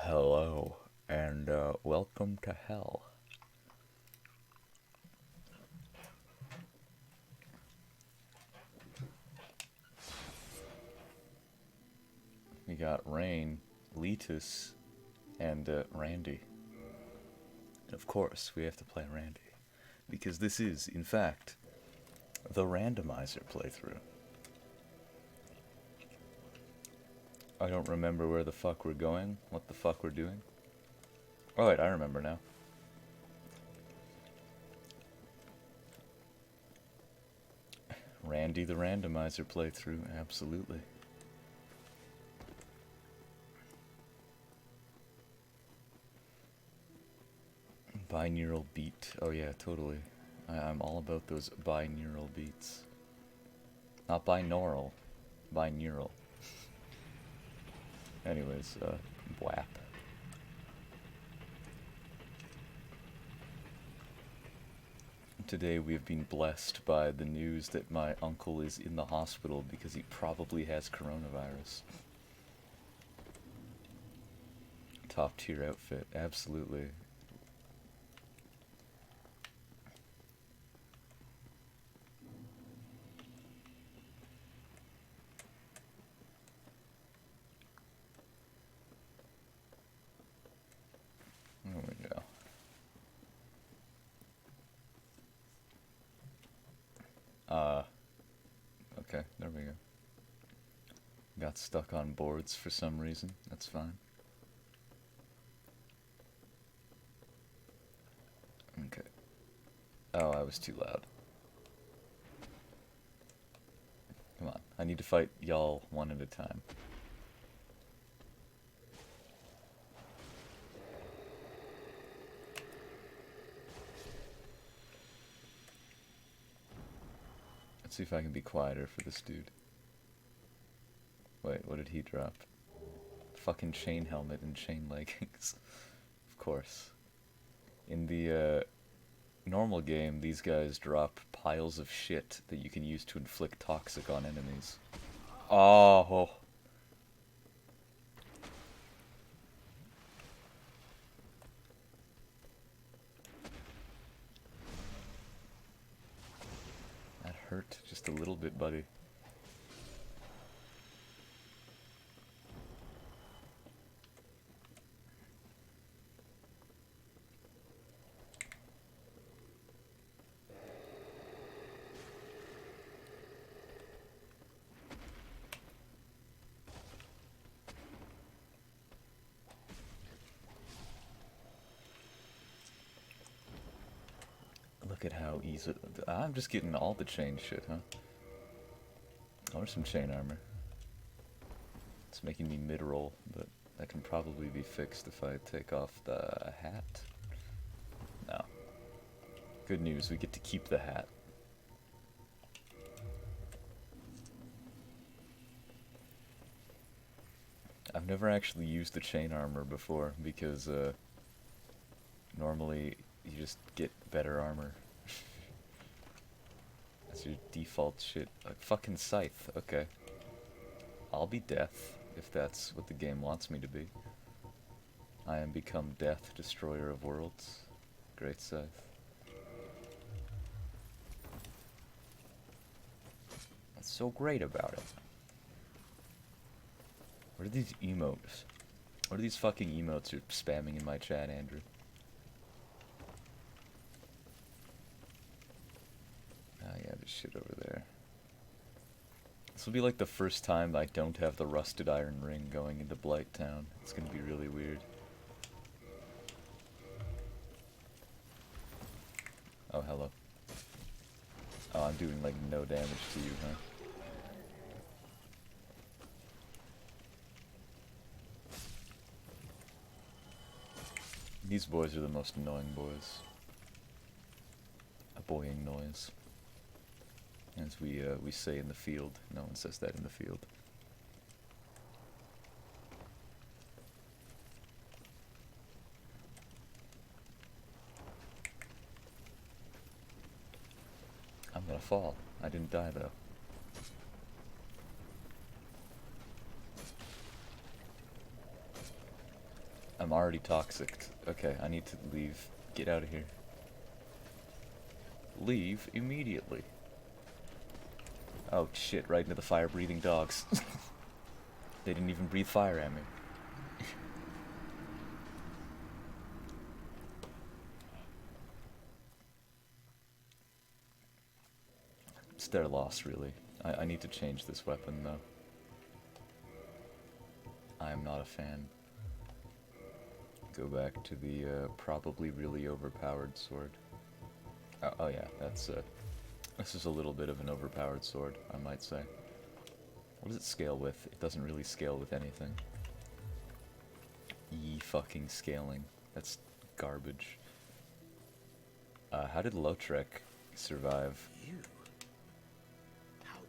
Hello, and welcome to hell. We got Rain, Letus, and Randy. And of course, we have to play Randy. Because this is, in fact, the Randomiser playthrough. I don't remember where the fuck we're going, what the fuck we're doing. Oh wait, I remember now. Randy the Randomiser playthrough, absolutely. Binaural beat. Oh yeah, totally. I'm all about those binaural beats. Not binaural, binaural. Anyways, WAP. Today we have been blessed by the news that my uncle is in the hospital because he probably has coronavirus. Top tier outfit, absolutely. There we go. Okay, there we go. Got stuck on boards for some reason, that's fine. Okay. Oh, I was too loud. Come on, I need to fight y'all one at a time. Let's see if I can be quieter for this dude. Wait, what did he drop? Fucking chain helmet and chain leggings. Of course. In the normal game, these guys drop piles of shit that you can use to inflict toxic on enemies. Oh. That hurt just a little bit, buddy. Look at how easy. I'm just getting all the chain shit, huh? Or some chain armor. It's making me mid-roll, but that can probably be fixed if I take off the hat. No. Good news, we get to keep the hat. I've never actually used the chain armor before because normally you just get better armor. That's your default shit. Like fucking scythe, okay. I'll be death, if that's what the game wants me to be. I am become death, destroyer of worlds. Great scythe. What's so great about it? What are these emotes? What are these fucking emotes you're spamming in my chat, Andrew? Ah, yeah, there's shit over there. This will be like the first time I don't have the rusted iron ring going into Blight Town. It's gonna be really weird. Oh, hello. Oh, I'm doing like no damage to you, huh? These boys are the most annoying boys. A boying noise. As we say in the field. No one says that in the field. I'm gonna fall. I didn't die though. I'm already toxic. Okay, I need to leave. Get out of here. Leave immediately. Oh shit, right into the fire-breathing dogs. They didn't even breathe fire at me. It's their loss, really. I need to change this weapon, though. I am not a fan. Go back to the probably really overpowered sword. Oh yeah, that's this is a little bit of an overpowered sword, I might say. What does it scale with? It doesn't really scale with anything. Fucking scaling. That's garbage. How did Lautrec survive? You? How?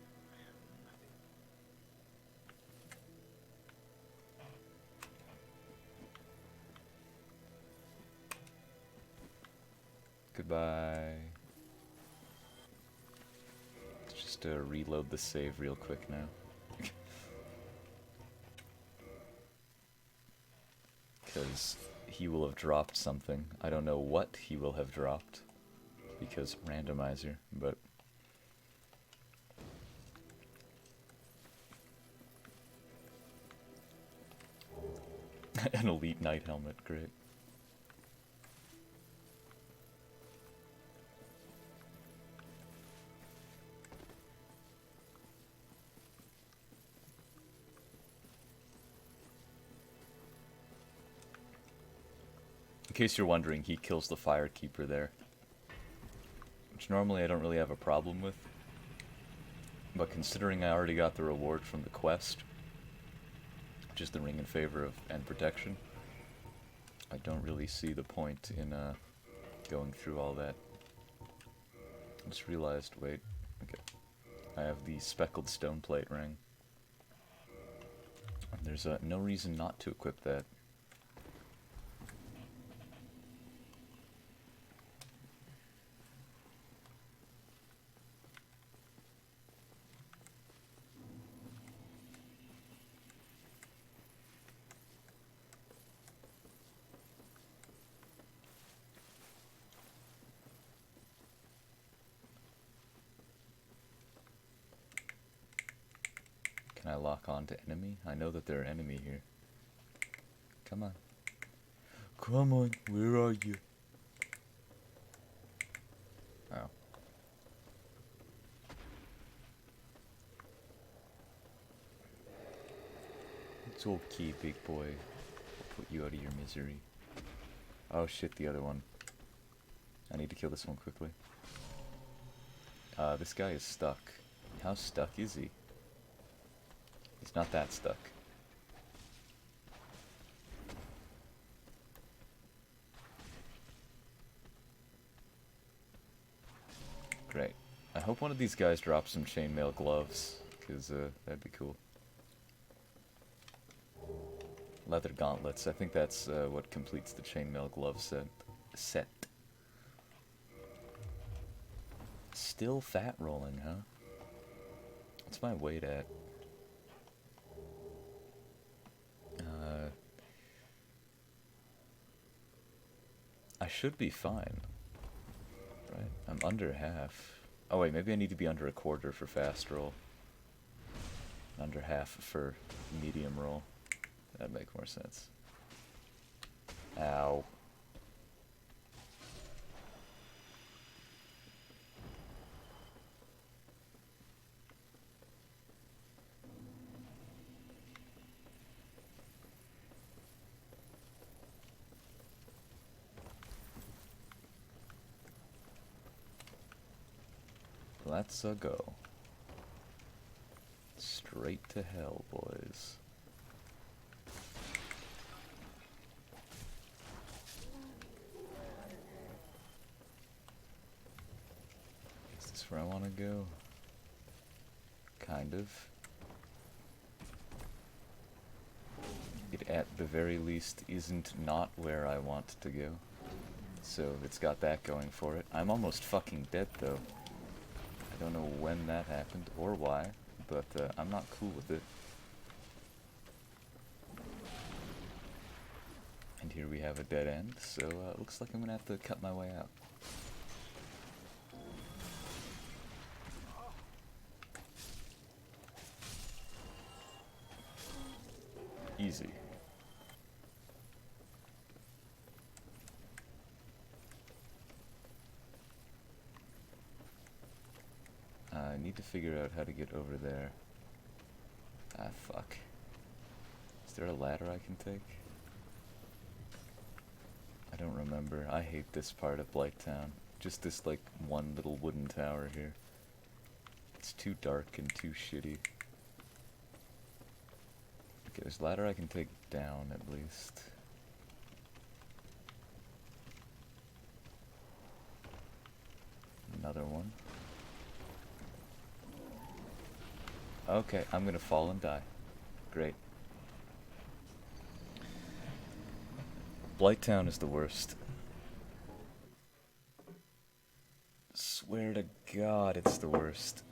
Goodbye. Let's just reload the save real quick now. Because he will have dropped something. I don't know what he will have dropped. Because randomizer, but... An elite knight helmet, great. In case you're wondering, he kills the firekeeper there. Which normally I don't really have a problem with. But considering I already got the reward from the quest, which is the ring in favor of and protection, I don't really see the point in going through all that. I just realized, wait, okay, I have the speckled stone plate ring. And there's no reason not to equip that. Can I lock on to enemy? I know that they're enemy here. Come on. Come on, where are you? Oh. It's okay, big boy. I'll put you out of your misery. Oh shit, the other one. I need to kill this one quickly. This guy is stuck. How stuck is he? He's not that stuck. Great. I hope one of these guys drops some chainmail gloves, because that'd be cool. Leather gauntlets. I think that's what completes the chainmail glove set. Still fat rolling, huh? What's my weight at? I should be fine. Right? I'm under half. Oh wait, maybe I need to be under a quarter for fast roll. Under half for medium roll. That'd make more sense. Ow. Let's go. Straight to hell, boys. Is this where I want to go? Kind of. It at the very least isn't not where I want to go. So it's got that going for it. I'm almost fucking dead though. I don't know when that happened or why, but I'm not cool with it. here we have a dead end, so looks like I'm gonna have to cut my way out. Easy. I need to figure out how to get over there. Ah, fuck. Is there a ladder I can take? I don't remember. I hate this part of Blighttown. Just this, like, one little wooden tower here. It's too dark and too shitty. Okay, there's a ladder I can take down, at least. Another one. Okay, I'm gonna fall and die. Great. Blighttown is the worst. Swear to God, it's the worst.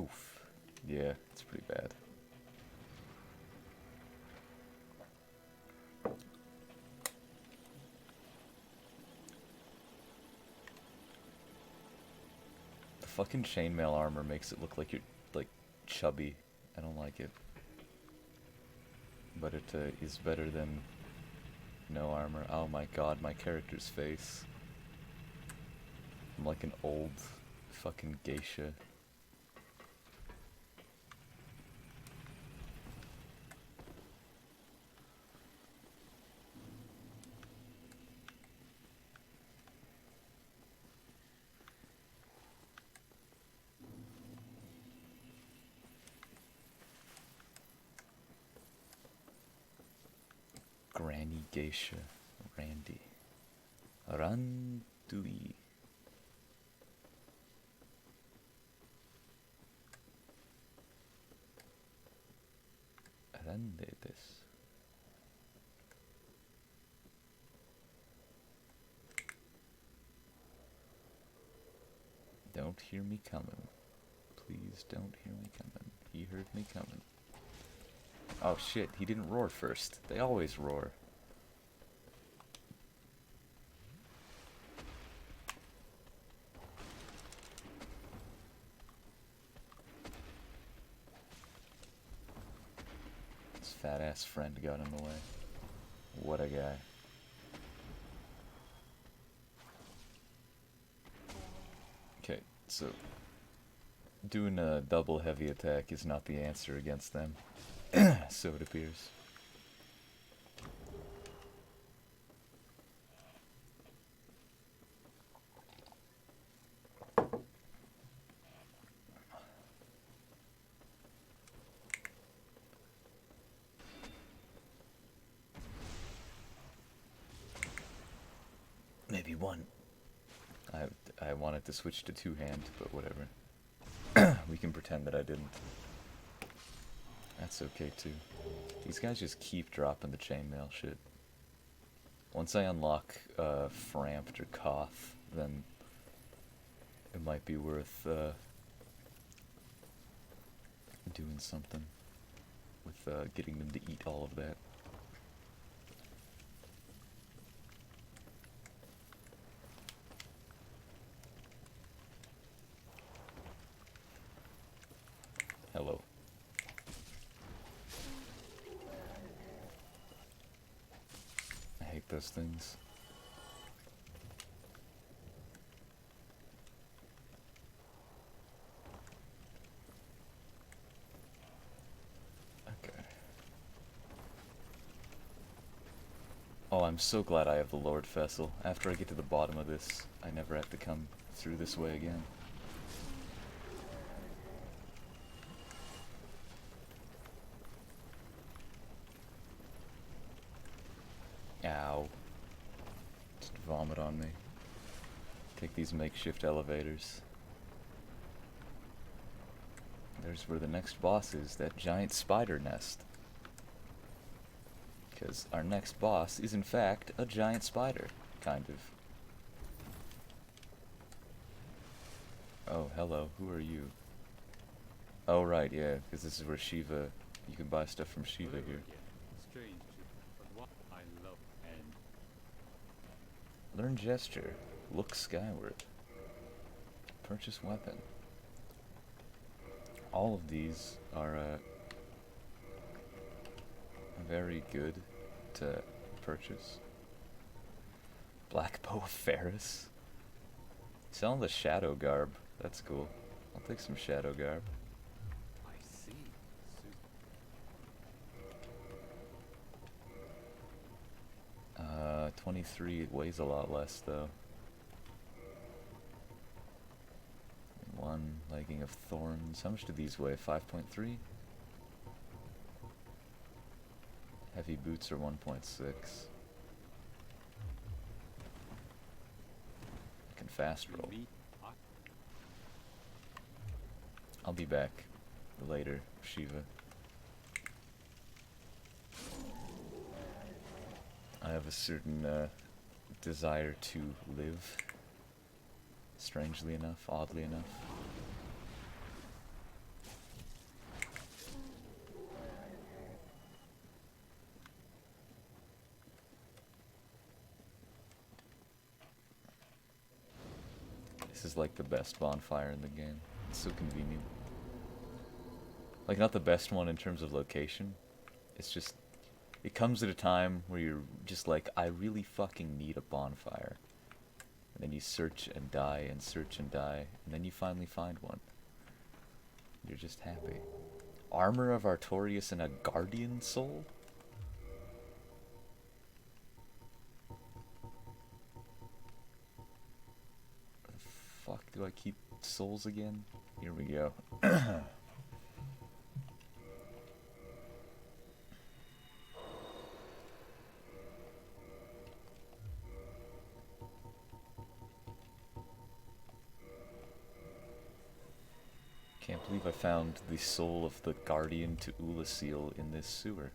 Oof. Yeah, it's pretty bad. The fucking chainmail armor makes it look like you're, like, chubby. I don't like it. But it is better than no armor. Oh my god, my character's face. I'm like an old fucking geisha. Granny Geisha. Randy. Randui. Randetes. Don't hear me coming. Please don't hear me coming. He heard me coming. Oh shit, he didn't roar first. They always roar. His fat ass friend got in the way. What a guy. Okay, so doing a double heavy attack is not the answer against them. So it appears. Maybe one. I wanted to switch to two-hand, but whatever. We can pretend that I didn't. That's okay too. These guys just keep dropping the chainmail shit. Once I unlock Framped or Koth, then it might be worth doing something with getting them to eat all of that. Hello. I hate those things. Okay. Oh, I'm so glad I have the Lord Vessel. After I get to the bottom of this, I never have to come through this way again. Ow. Just vomit on me. Take these makeshift elevators. there's where the next boss is, that giant spider nest. Because our next boss is in fact a giant spider, kind of. Oh, hello, who are you? Oh, right, yeah, because this is where Shiva, you can buy stuff from Shiva here. Strange, but what I love and Learn gesture, look skyward, purchase weapon. All of these are very good to purchase. Black Bow of Ferris. Selling the Shadow Garb. That's cool. I'll take some Shadow Garb. I see. 23, it weighs a lot less though. One legging of thorns. How much do these weigh? 5.3? Heavy boots are 1.6. I can fast roll. I'll be back later, Shiva. I have a certain desire to live. Strangely enough, oddly enough. This is like the best bonfire in the game. It's so convenient. Like, not the best one in terms of location. It's just, it comes at a time where you're just like, I really fucking need a bonfire. And then you search and die and search and die, and then you finally find one. You're just happy. Armor of Artorias and a Guardian Soul? Where the fuck do I keep souls again? Here we go. Can't believe I found the soul of the Guardian to Ulasil in this sewer.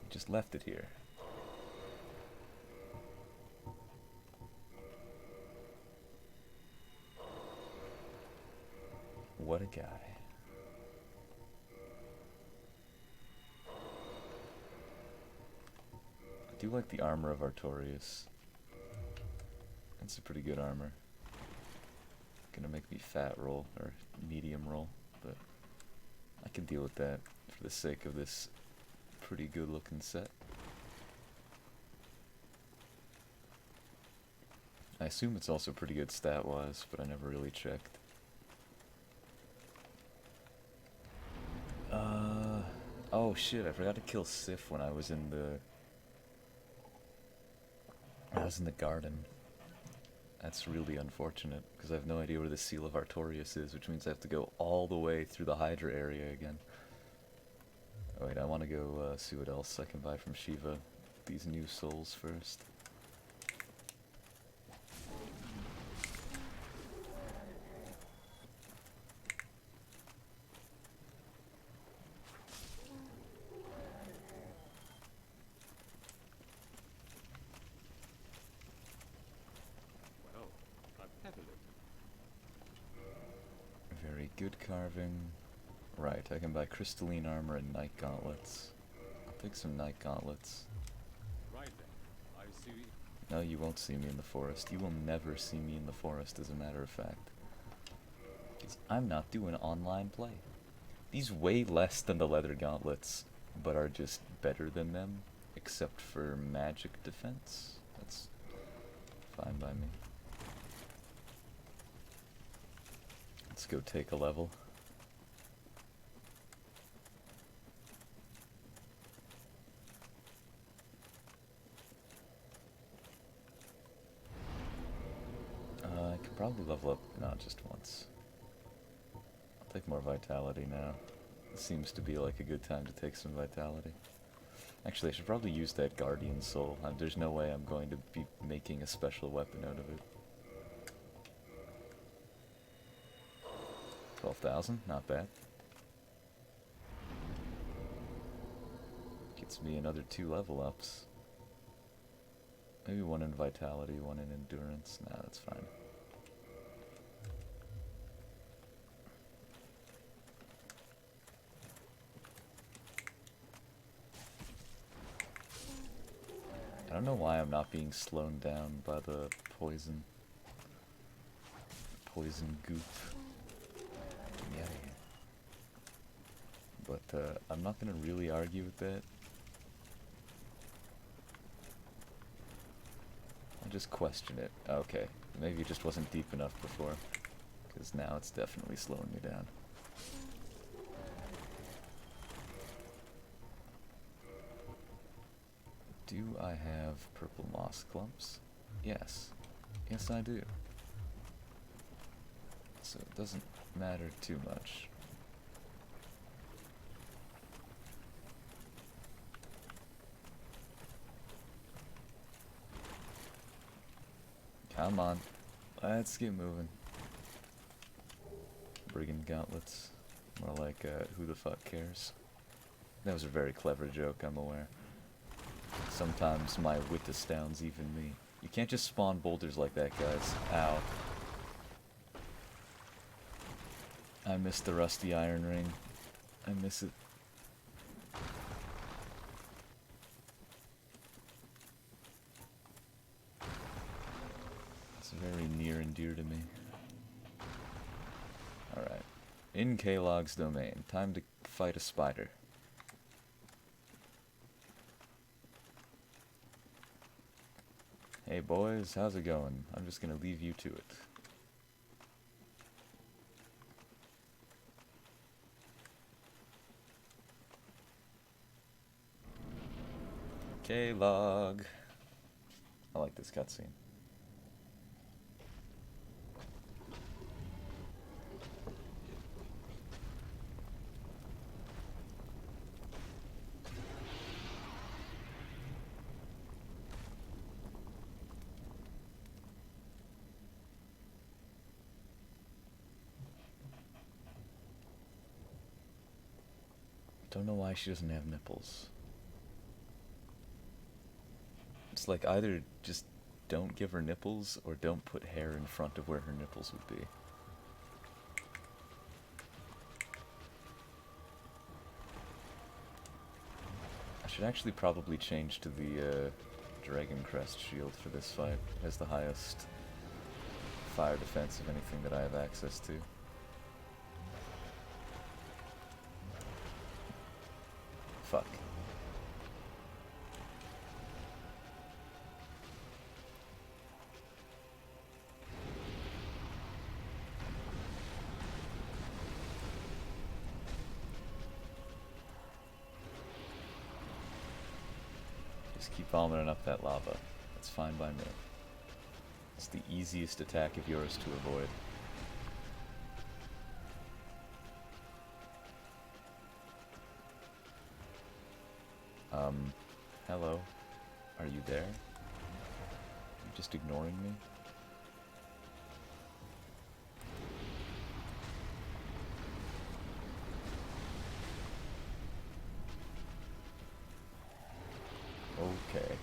Just left it here. What a guy. I do like the armor of Artorias. It's a pretty good armor. Gonna make me fat roll, or medium roll, but I can deal with that for the sake of this pretty good looking set. I assume it's also pretty good stat wise, but I never really checked. Oh shit, I forgot to kill Sif when I was in the garden. That's really unfortunate, because I have no idea where the Seal of Artorias is, which means I have to go all the way through the Hydra area again. Oh wait, I want to go see what else I can buy from Shiva. These new souls first. well, I've had a look. Very good carving. Right, I can buy crystalline armor and night gauntlets. I'll take some night gauntlets. Right then, I see. No, you won't see me in the forest. You will never see me in the forest, as a matter of fact. 'Cause I'm not doing online play. These weigh less than the leather gauntlets, but are just better than them, except for magic defense. That's fine by me. Let's go take a level. I could probably level up, not just once. I'll take more vitality now. It seems to be like a good time to take some vitality. Actually, I should probably use that Guardian Soul. There's no way I'm going to be making a special weapon out of it. 12,000, not bad. Gets me another 2 level ups. Maybe one in vitality, one in endurance. Nah, that's fine. I don't know why I'm not being slowed down by the poison goop. Get me out of here. But I'm not gonna really argue with that. I'll just question it. Okay, maybe it just wasn't deep enough before, because now it's definitely slowing me down. Do I have purple moss clumps? Yes. Yes, I do. So it doesn't matter too much. Come on. Let's get moving. Brigand gauntlets. More like, who the fuck cares? That was a very clever joke, I'm aware. Sometimes my wit astounds even me. You can't just spawn boulders like that, guys. Ow. I miss the rusty iron ring. I miss it. It's very near and dear to me. Alright. In K-Log's domain. Time to fight a spider. Hey boys, how's it going? I'm just gonna leave you to it. K-Log. I like this cutscene. Don't know why she doesn't have nipples. It's like either just don't give her nipples or don't put hair in front of where her nipples would be. I should actually probably change to the Dragon Crest shield for this fight. It has the highest fire defense of anything that I have access to. Fuck. Just keep vomiting up that lava. That's fine by me. It's the easiest attack of yours to avoid. Hello? Are you there? You just ignoring me? Okay.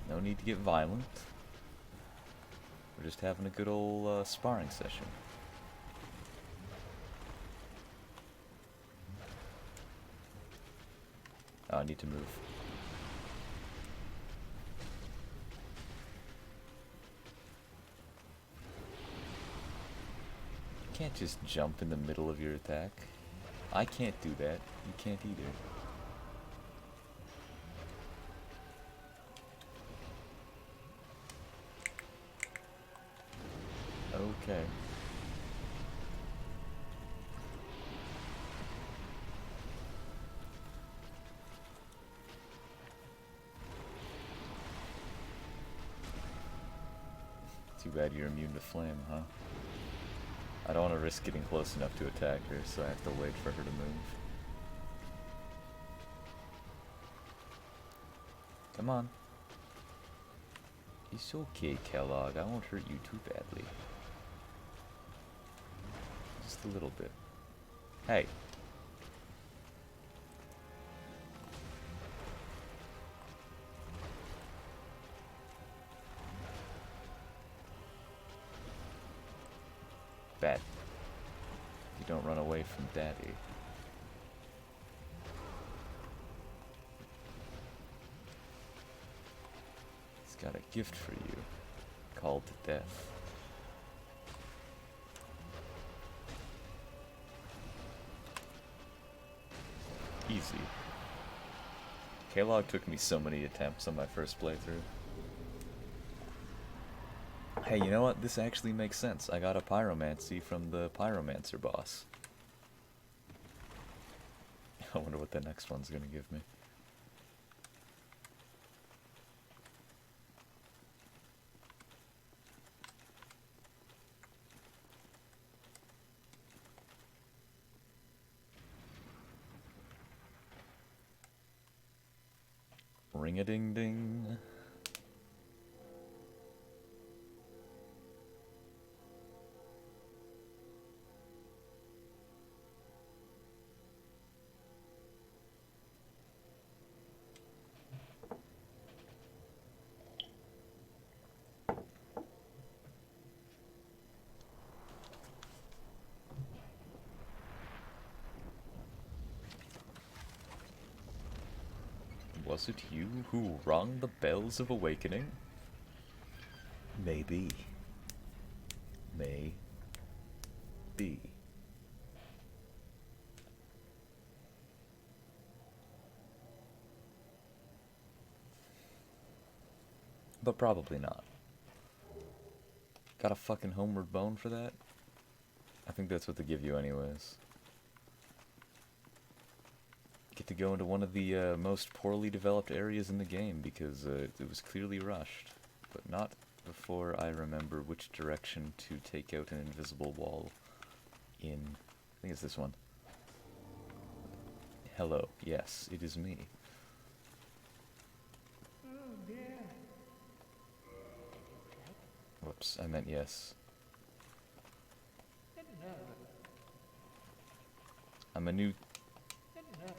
No need to get violent. We're just having a good old sparring session. Oh, I need to move. You can't just jump in the middle of your attack. I can't do that. You can't either. Okay. Too bad you're immune to flame, huh? I don't want to risk getting close enough to attack her, so I have to wait for her to move. Come on. It's okay, Kellogg. I won't hurt you too badly. Just a little bit. Hey. Bet. You don't run away from Daddy. He's got a gift for you, called death. Easy. K-Log took me so many attempts on my first playthrough. Hey, you know what? This actually makes sense. I got a pyromancy from the pyromancer boss. I wonder what the next one's gonna give me. Ring-a-ding-ding. Was it you who rung the bells of awakening? Maybe. May be. But probably not. Got a fucking homeward bone for that? I think that's what they give you anyways. Get to go into one of the most poorly developed areas in the game because it was clearly rushed. But not before I remember which direction to take out an invisible wall in. I think it's this one. Hello. Yes, it is me. Oh dear. Whoops, I meant yes. Hello. I'm a new... Hello.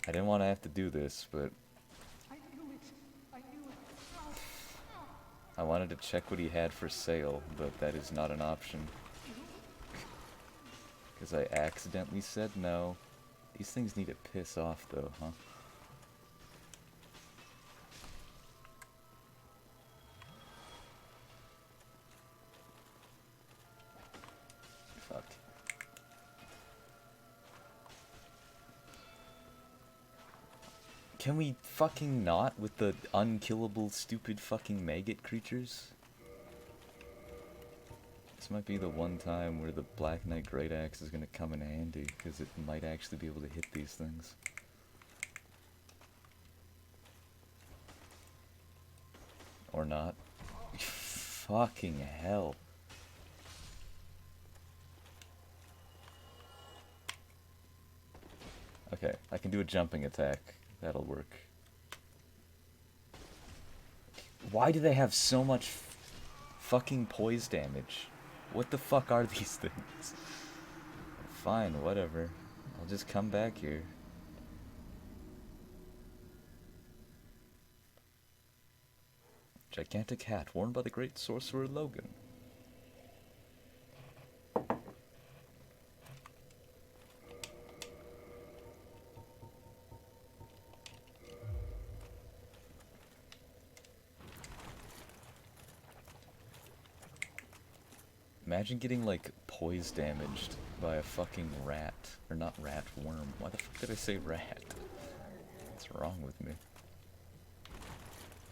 I didn't want to have to do this, but I knew it. I knew it. Oh. I wanted to check what he had for sale, but that is not an option. Because I accidentally said no. These things need to piss off though, huh? Fuck. Can we fucking not with the unkillable stupid fucking maggot creatures? This might be the one time where the Black Knight Great Axe is gonna come in handy, because it might actually be able to hit these things. Or not. Fucking hell. Okay, I can do a jumping attack. That'll work. Why do they have so much fucking poise damage? What the fuck are these things? Fine, whatever. I'll just come back here. Gigantic hat worn by the great sorcerer Logan. Imagine getting, like, poise damaged by a fucking rat. Or not rat, worm. Why the fuck did I say rat? What's wrong with me?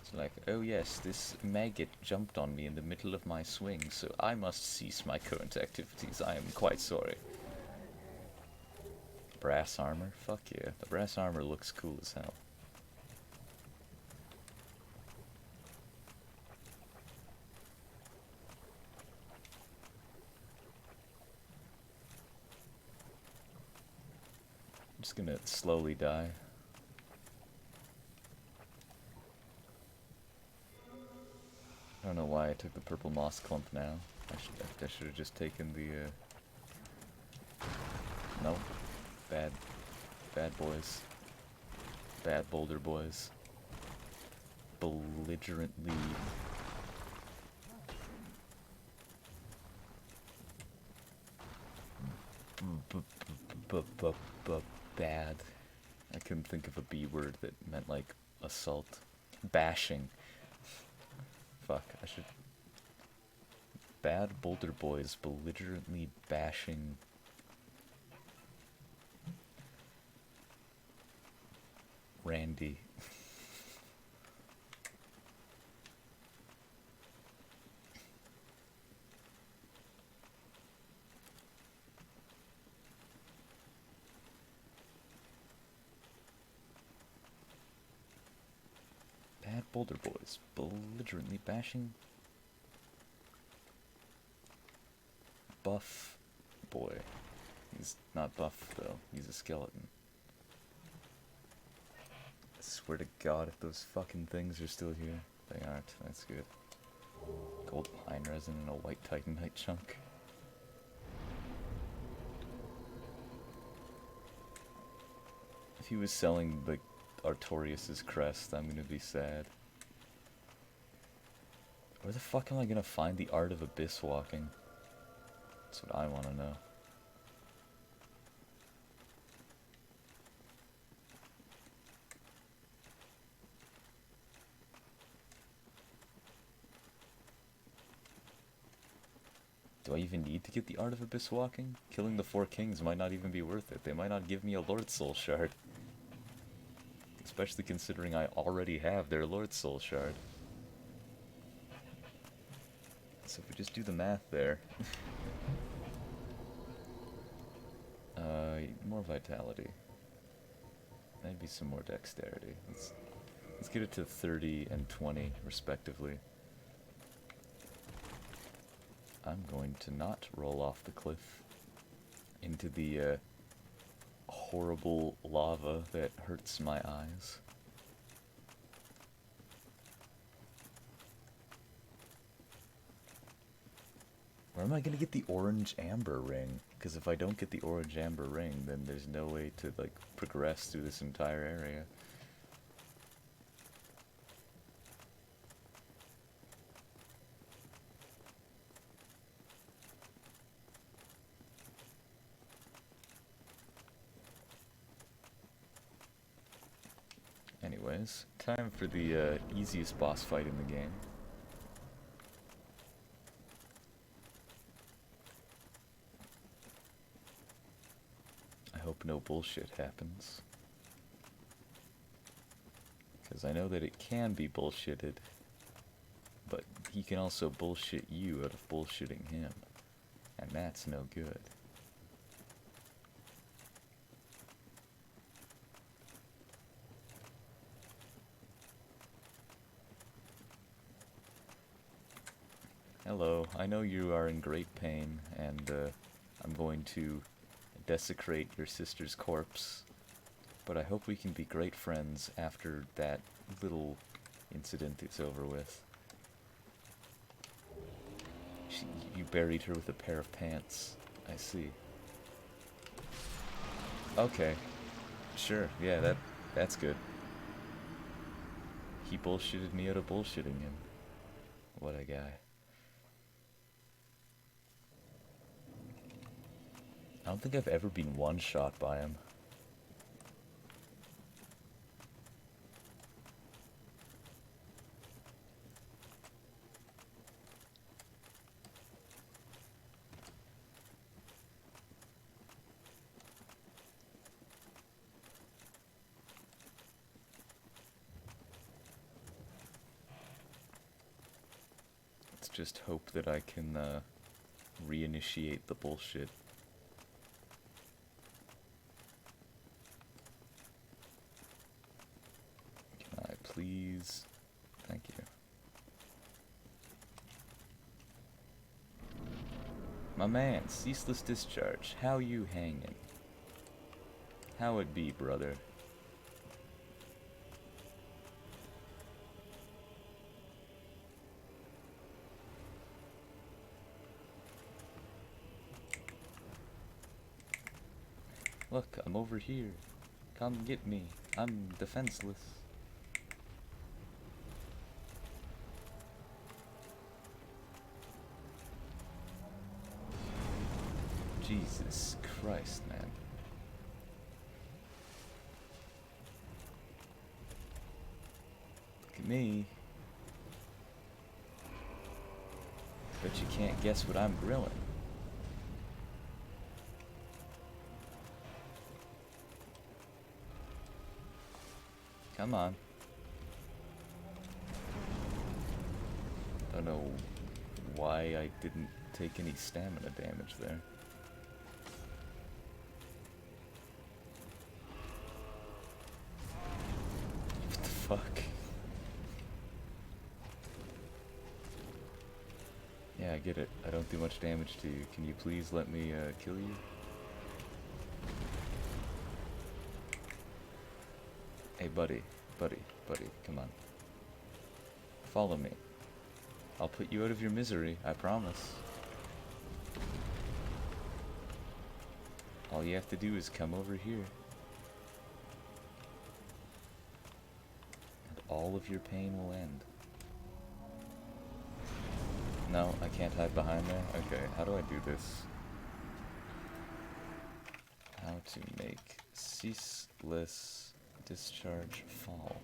It's like, oh yes, this maggot jumped on me in the middle of my swing, so I must cease my current activities. I am quite sorry. Brass armor? Fuck yeah. The brass armor looks cool as hell. I'm just gonna slowly die. I don't know why I took the purple moss clump now. I should have just taken the, no. Bad boys. Bad boulder boys. Belligerently... bad. I couldn't think of a B word that meant, like, assault. Bashing. Fuck, I should... Bad boulder boys belligerently bashing... Randy. Bad boulder boys belligerently bashing buff boy. He's not buff though, he's a skeleton. I swear to God, if those fucking things are still here. They aren't, that's good. Gold pine resin and a white titanite chunk. If he was selling, like, Artorias' crest, I'm gonna be sad. Where the fuck am I gonna find the art of abyss walking? That's what I wanna know. Do I even need to get the art of abyss walking? Killing the 4 kings might not even be worth it. They might not give me a Lord Soul Shard. Especially considering I already have their Lord Soul Shard. So if we just do the math there... more vitality. Maybe some more dexterity. Let's get it to 30 and 20, respectively. I'm going to not roll off the cliff into the horrible lava that hurts my eyes. Where am I gonna get the orange amber ring? Because if I don't get the orange amber ring, then there's no way to, like, progress through this entire area. Anyways, time for the easiest boss fight in the game. I hope no bullshit happens. Because I know that it can be bullshitted, but he can also bullshit you out of bullshitting him. And that's no good. Hello, I know you are in great pain, and I'm going to desecrate your sister's corpse, but I hope we can be great friends after that little incident is over with. You buried her with a pair of pants. I see. Okay. Sure, yeah, that's good. He bullshitted me out of bullshitting him. What a guy. I don't think I've ever been one-shot by him. Let's just hope that I can reinitiate the bullshit. Can I please? Thank you. My man, Ceaseless Discharge, how you hangin'? How it be, brother? Look, I'm over here. Come get me. I'm defenseless. Jesus Christ, man. Look at me. Bet you can't guess what I'm grilling. Come on. Don't know why I didn't take any stamina damage there. What the fuck? Yeah, I get it. I don't do much damage to you. Can you please let me kill you? Hey, buddy, come on. Follow me. I'll put you out of your misery, I promise. All you have to do is come over here. And all of your pain will end. No, I can't hide behind there? Okay, how do I do this? How to make ceaseless discharge fall.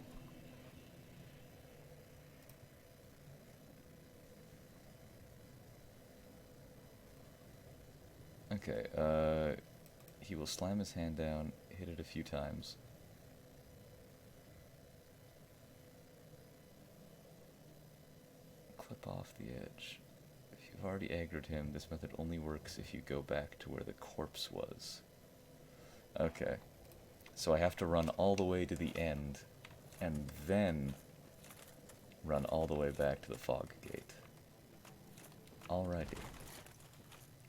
Okay, he will slam his hand down, hit it a few times. Clip off the edge. If you've already aggroed him, this method only works if you go back to where the corpse was. Okay. So I have to run all the way to the end, and then run all the way back to the fog gate. Alrighty.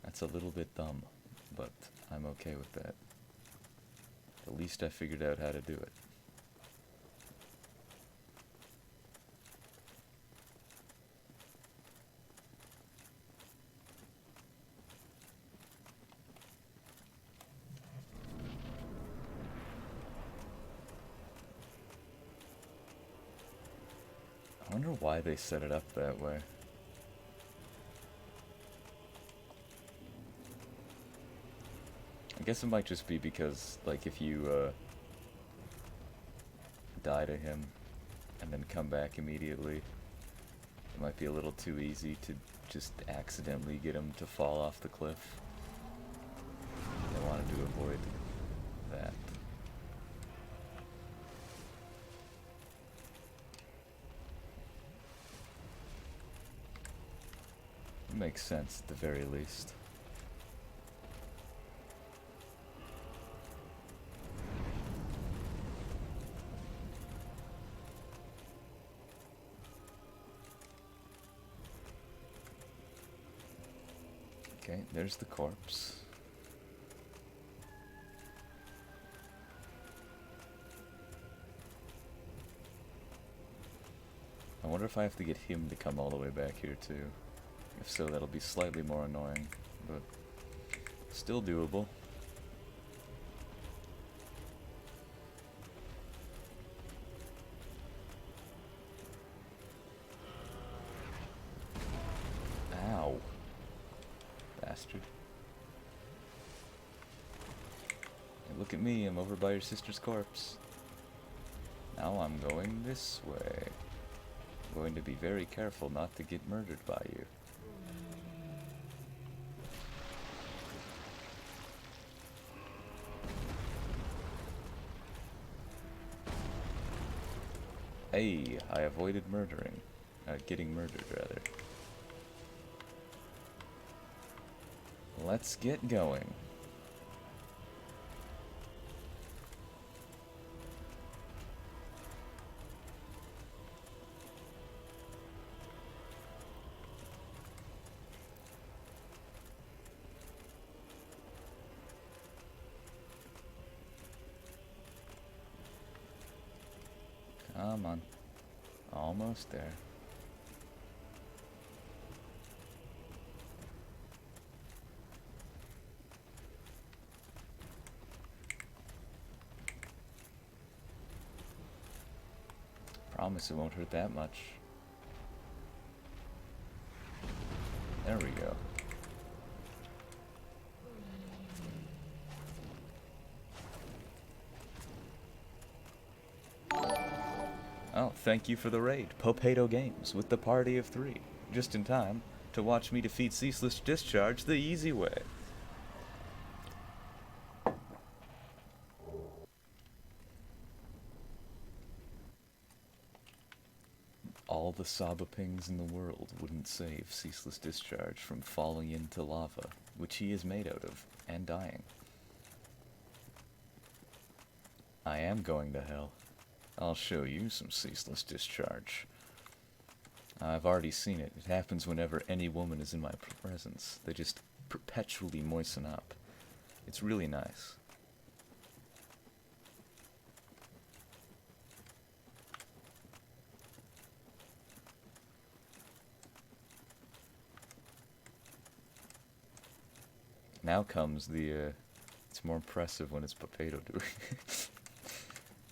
That's a little bit dumb, but I'm okay with that. At least I figured out how to do it. I wonder why they set it up that way. I guess it might just be because, like, if you die to him and then come back immediately, it might be a little too easy to just accidentally get him to fall off the cliff. I wanted to avoid that. It makes sense at the very least. Okay, there's the corpse. I wonder if I have to get him to come all the way back here too. If so, that'll be slightly more annoying, but still doable. Ow. Bastard. Hey, look at me, I'm over by your sister's corpse. Now I'm going this way. I'm going to be very careful not to get murdered by you. Hey, I avoided murdering. Getting murdered, rather. Let's get going. Come on. Almost there. promise it won't hurt that much. There we go. Oh, thank you for the raid, Potato Games, with the party of 3. Just in time to watch me defeat Ceaseless Discharge the easy way. All the Saba pings in the world wouldn't save Ceaseless Discharge from falling into lava, which he is made out of, and dying. I am going to hell. I'll show you some Ceaseless Discharge. I've already seen it. It happens whenever any woman is in my presence. They just perpetually moisten up. It's really nice. Now comes the, it's more impressive when it's Potato doing it.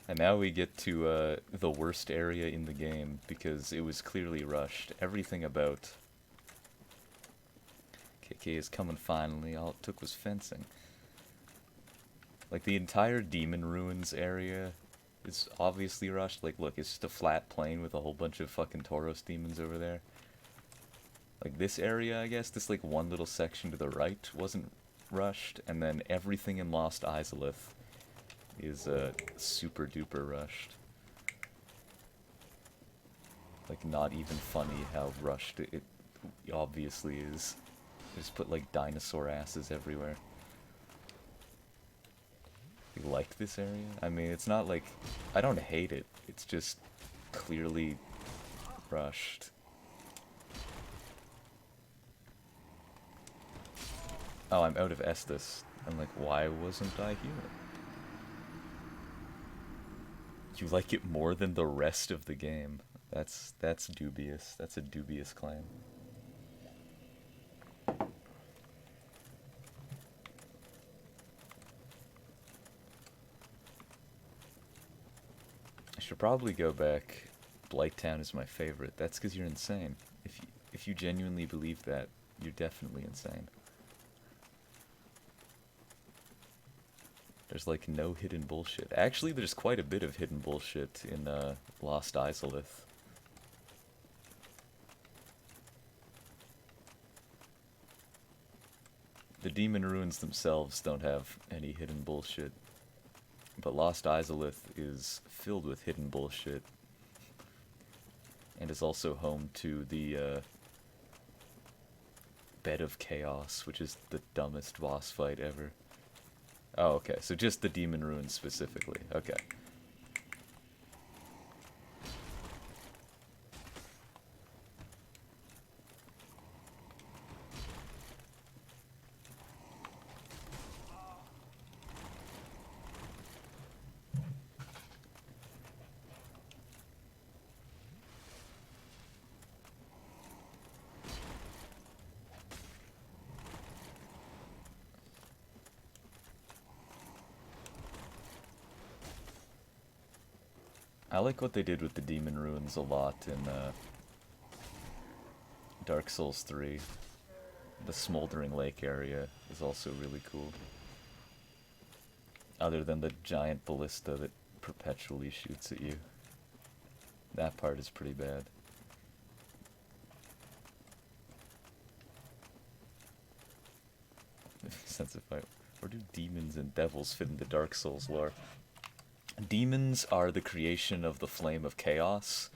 And now we get to the worst area in the game, because it was clearly rushed. Everything about KK is coming finally, all it took was fencing. Like, the entire Demon Ruins area is obviously rushed. Like, look, it's just a flat plain with a whole bunch of fucking Tauros demons over there. Like, this area, I guess, this, like, one little section to the right wasn't rushed, and then everything in Lost Izalith is super duper rushed. Like, not even funny how rushed it obviously is. They just put like dinosaur asses everywhere. You like this area? I mean, it's not like, I don't hate it, it's just clearly rushed. Oh, I'm out of Estus. I'm like, why wasn't I here? You like it more than the rest of the game. That's dubious. That's a dubious claim. I should probably go back. Blighttown is my favorite. That's because you're insane. If you genuinely believe that, you're definitely insane. There's like no hidden bullshit. Actually, there's quite a bit of hidden bullshit in Lost Izalith. The Demon Ruins themselves don't have any hidden bullshit. But Lost Izalith is filled with hidden bullshit. And is also home to the Bed of Chaos, which is the dumbest boss fight ever. Oh, okay, so just the Demon Ruins specifically. Okay. I like what they did with the Demon Ruins a lot in Dark Souls 3. The Smoldering Lake area is also really cool. Other than the giant ballista that perpetually shoots at you. That part is pretty bad. Sense of fight. Where do demons and devils fit into Dark Souls lore? Demons are the creation of the Flame of Chaos,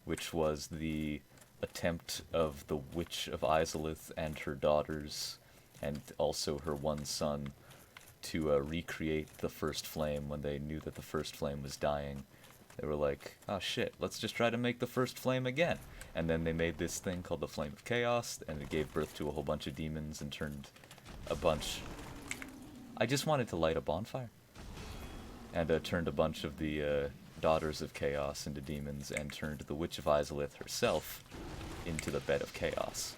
which was the attempt of the Witch of Izalith and her daughters, and also her one son, to recreate the first flame when they knew that the first flame was dying. They were like, oh shit, let's just try to make the first flame again. And then they made this thing called the Flame of Chaos, and it gave birth to a whole bunch of demons and turned a bunch... I just wanted to light a bonfire. And turned a bunch of the Daughters of Chaos into demons, and turned the Witch of Izalith herself into the Bed of Chaos.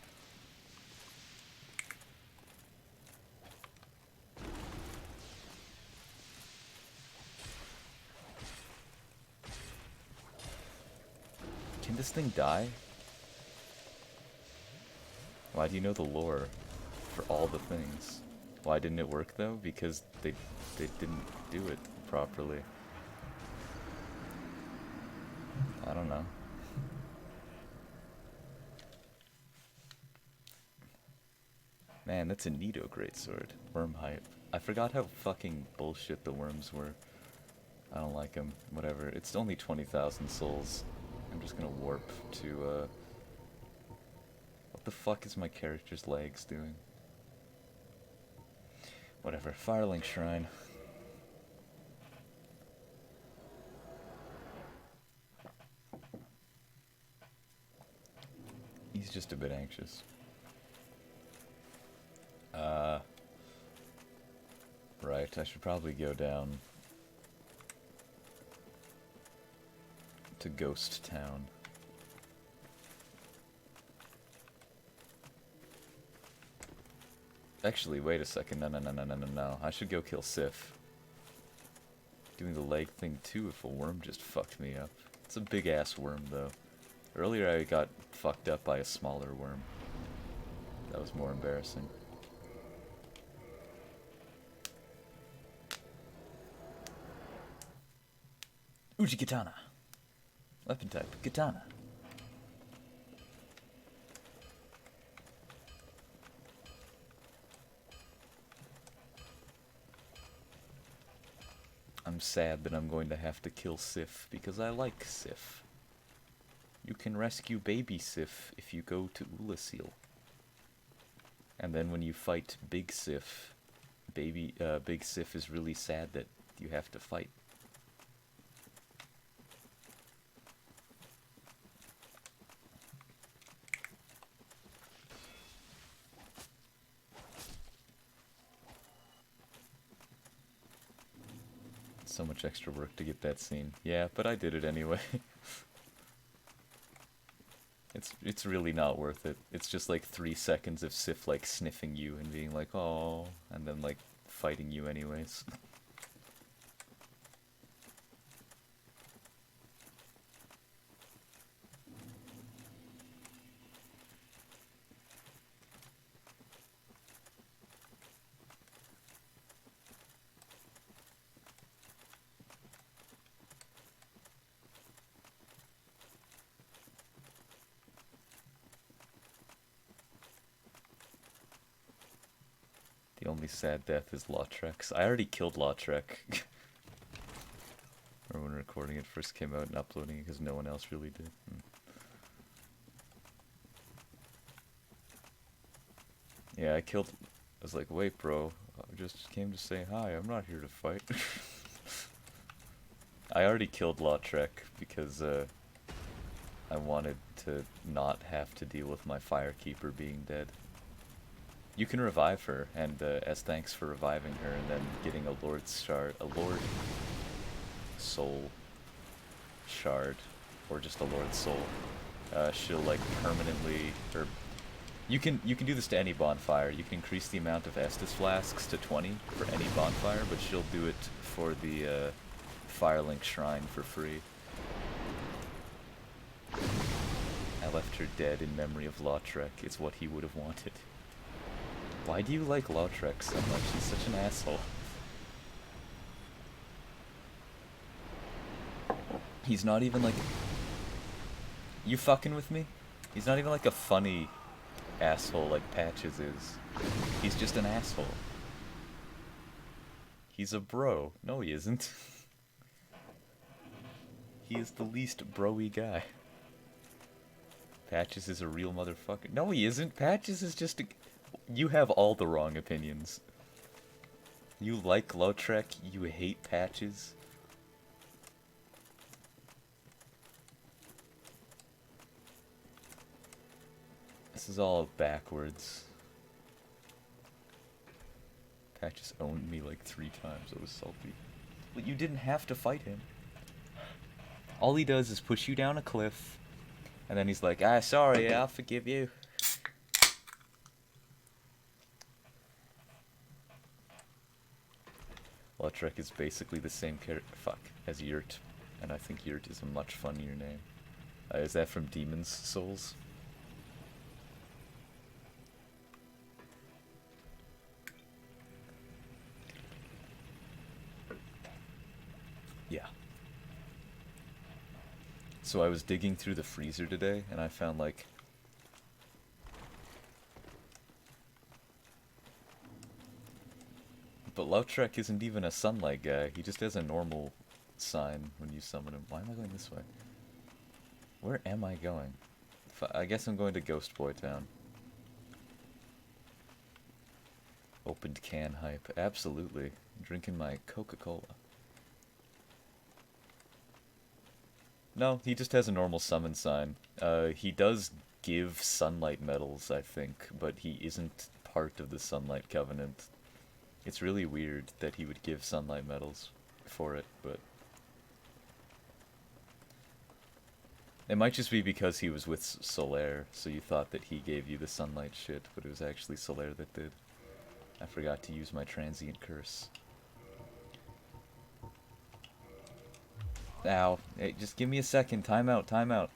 this thing die? Why do you know the lore for all the things? Why didn't it work though? Because they didn't do it properly. I don't know. Man, that's a neato greatsword. Worm hype. I forgot how fucking bullshit the worms were. I don't like them. Whatever. It's only 20,000 souls. I'm just gonna warp to, what the fuck is my character's legs doing? Whatever. Firelink Shrine. He's just a bit anxious. Right, I should probably go down to Ghost Town. Actually, wait a second. No. I should go kill Sif. Doing the leg thing too if a worm just fucked me up. It's a big ass worm though. Earlier I got fucked up by a smaller worm. That was more embarrassing. Uji Katana. Weapon type, Katana. I'm sad that I'm going to have to kill Sif because I like Sif. You can rescue baby Sif if you go to Ulasil. And then when you fight Big Sif, Big Sif is really sad that you have to fight. So much extra work to get that scene. Yeah, but I did it anyway. It's really not worth it. It's just like 3 seconds of Sif like sniffing you and being like, oh, and then like fighting you anyways. The only sad death is Lautrec. I already killed Lautrec. Or when recording it first came out and uploading it because no one else really did. Yeah, I was like, wait bro, I just came to say hi, I'm not here to fight. I already killed Lautrec because I wanted to not have to deal with my Firekeeper being dead. You can revive her, and as thanks for reviving her and then getting a Lord Soul Shard, or just a Lord Soul, she'll like permanently, or you can do this to any bonfire. You can increase the amount of Estus flasks to 20 for any bonfire, but she'll do it for the Firelink Shrine for free. I left her dead in memory of Lautrec. It's what he would have wanted. Why do you like Lautrec so much? He's such an asshole. He's not even like... You fucking with me? He's not even like a funny asshole like Patches is. He's just an asshole. He's a bro. No, he isn't. He is the least bro-y guy. Patches is a real motherfucker. No, he isn't. Patches is just a... You have all the wrong opinions. You like Lautrec, you hate Patches. This is all backwards. Patches owned me like 3 times, I was salty. But you didn't have to fight him. All he does is push you down a cliff, and then he's like, sorry, I'll forgive you. Lautrec is basically the same character as Yurt, and I think Yurt is a much funnier name. Is that from Demon's Souls? Yeah. So I was digging through the freezer today, and I found, like... But Lautrec isn't even a sunlight guy. He just has a normal sign when you summon him. Why am I going this way? Where am I going? I guess I'm going to Ghost Boy Town. Opened can hype. Absolutely. I'm drinking my Coca-Cola. No, he just has a normal summon sign. He does give sunlight medals, I think, but he isn't part of the Sunlight Covenant. It's really weird that he would give sunlight medals for it, but... It might just be because he was with Solaire, so you thought that he gave you the sunlight shit, but it was actually Solaire that did. I forgot to use my transient curse. Ow. Hey, just give me a second. Time out, time out.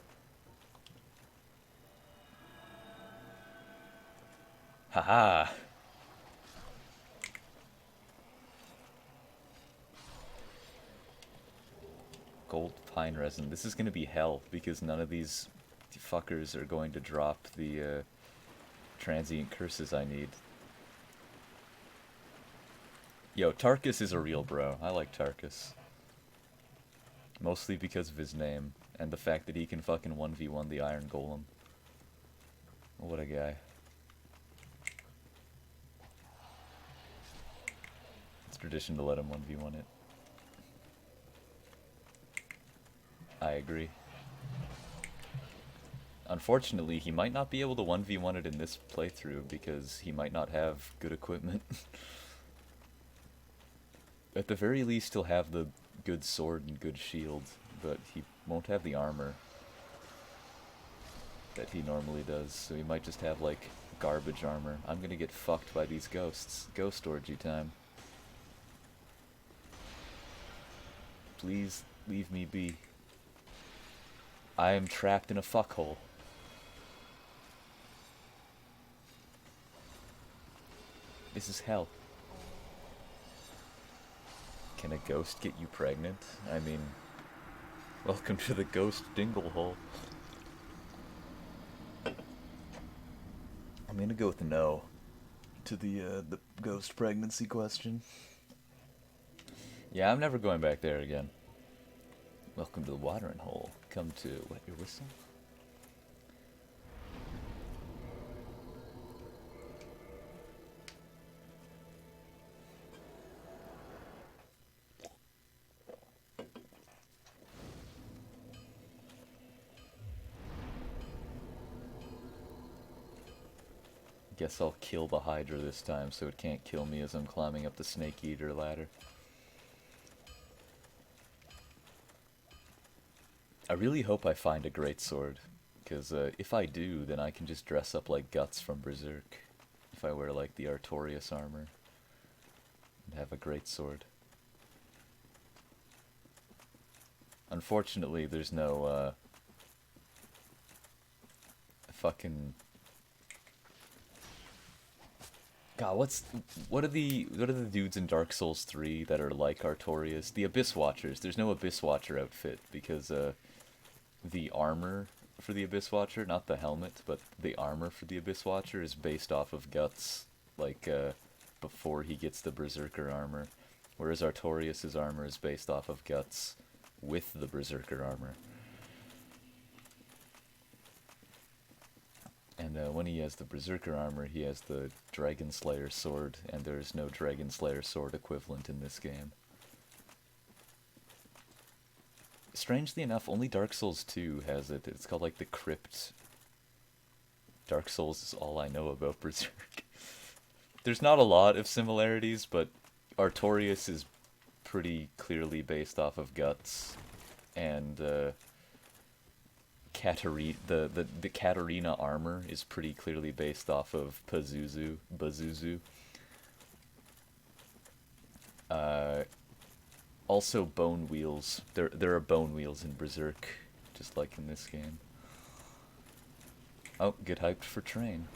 Haha. Gold pine resin. This is gonna be hell, because none of these fuckers are going to drop the transient curses I need. Yo, Tarkus is a real bro. I like Tarkus. Mostly because of his name, and the fact that he can fucking 1v1 the Iron Golem. What a guy. It's tradition to let him 1v1 it. I agree. Unfortunately, he might not be able to 1v1 it in this playthrough because he might not have good equipment. At the very least, he'll have the good sword and good shield, but he won't have the armor that he normally does, so he might just have, like, garbage armor. I'm gonna get fucked by these ghosts. Ghost orgy time. Please leave me be. I am trapped in a fuckhole. This is hell. Can a ghost get you pregnant? I mean, welcome to the ghost dingle hole. I'm gonna go with no to the ghost pregnancy question. Yeah, I'm never going back there again. Welcome to the watering hole. Come to wet your whistle. Guess I'll kill the Hydra this time so it can't kill me as I'm climbing up the Snake Eater ladder. I really hope I find a greatsword, because if I do, then I can just dress up like Guts from Berserk. If I wear like the Artorias armor and have a greatsword. Unfortunately, there's no fucking... God, what are the dudes in Dark Souls 3 that are like Artorias? The Abyss Watchers. There's no Abyss Watcher outfit because the armor for the Abyss Watcher, not the helmet, but the armor for the Abyss Watcher is based off of Guts, like before he gets the Berserker armor, whereas Artorias' armor is based off of Guts with the Berserker armor. And when he has the Berserker armor, he has the Dragon Slayer sword, and there's no Dragon Slayer sword equivalent in this game. Strangely enough, only Dark Souls 2 has it. It's called like the Crypt. Dark Souls is all I know about Berserk. There's not a lot of similarities, but Artorias is pretty clearly based off of Guts, and the Katarina armor is pretty clearly based off of Pazuzu. Also bone wheels. There are bone wheels in Berserk, just like in this game. Oh, get hyped for Train.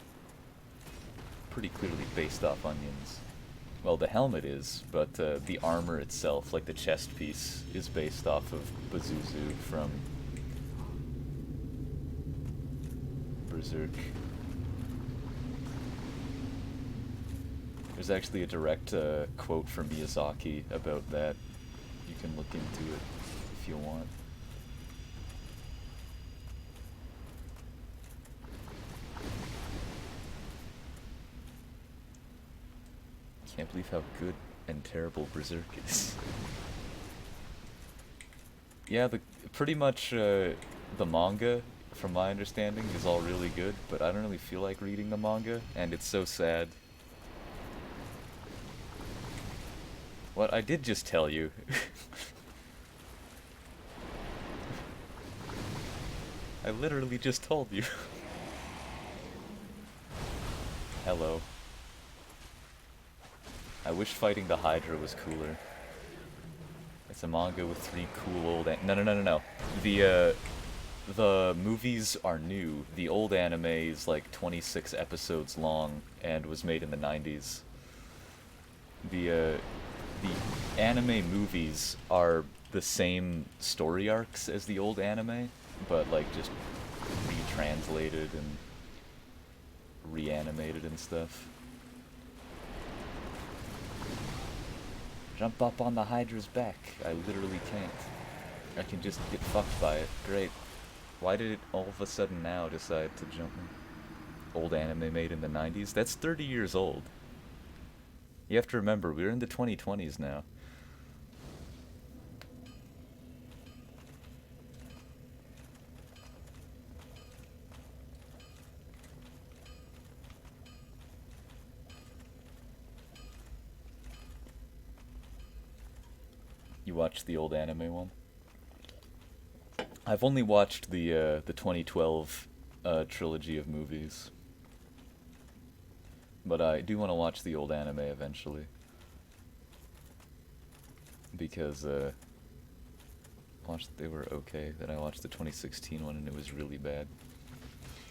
Pretty clearly based off Onions. Well, the helmet is, but the armor itself, like the chest piece, is based off of Pazuzu from Berserk. There's actually a direct quote from Miyazaki about that. You can look into it if you want. Can't believe how good and terrible Berserk is. Yeah, pretty much the manga, from my understanding, is all really good, but I don't really feel like reading the manga, and it's so sad. What? I did just tell you. I literally just told you. Hello. I wish fighting the Hydra was cooler. It's a manga with 3 cool old no. The movies are new. The old anime is like 26 episodes long and was made in the 90s. The anime movies are the same story arcs as the old anime, but like just retranslated and reanimated and stuff. Jump up on the Hydra's back. I literally can't. I can just get fucked by it. Great. Why did it all of a sudden now decide to jump in? Old anime made in the 90s? That's 30 years old. You have to remember, we're in the 2020s now. You watched the old anime one? I've only watched the 2012 trilogy of movies. But I do want to watch the old anime eventually. Because they were okay. Then I watched the 2016 one and it was really bad.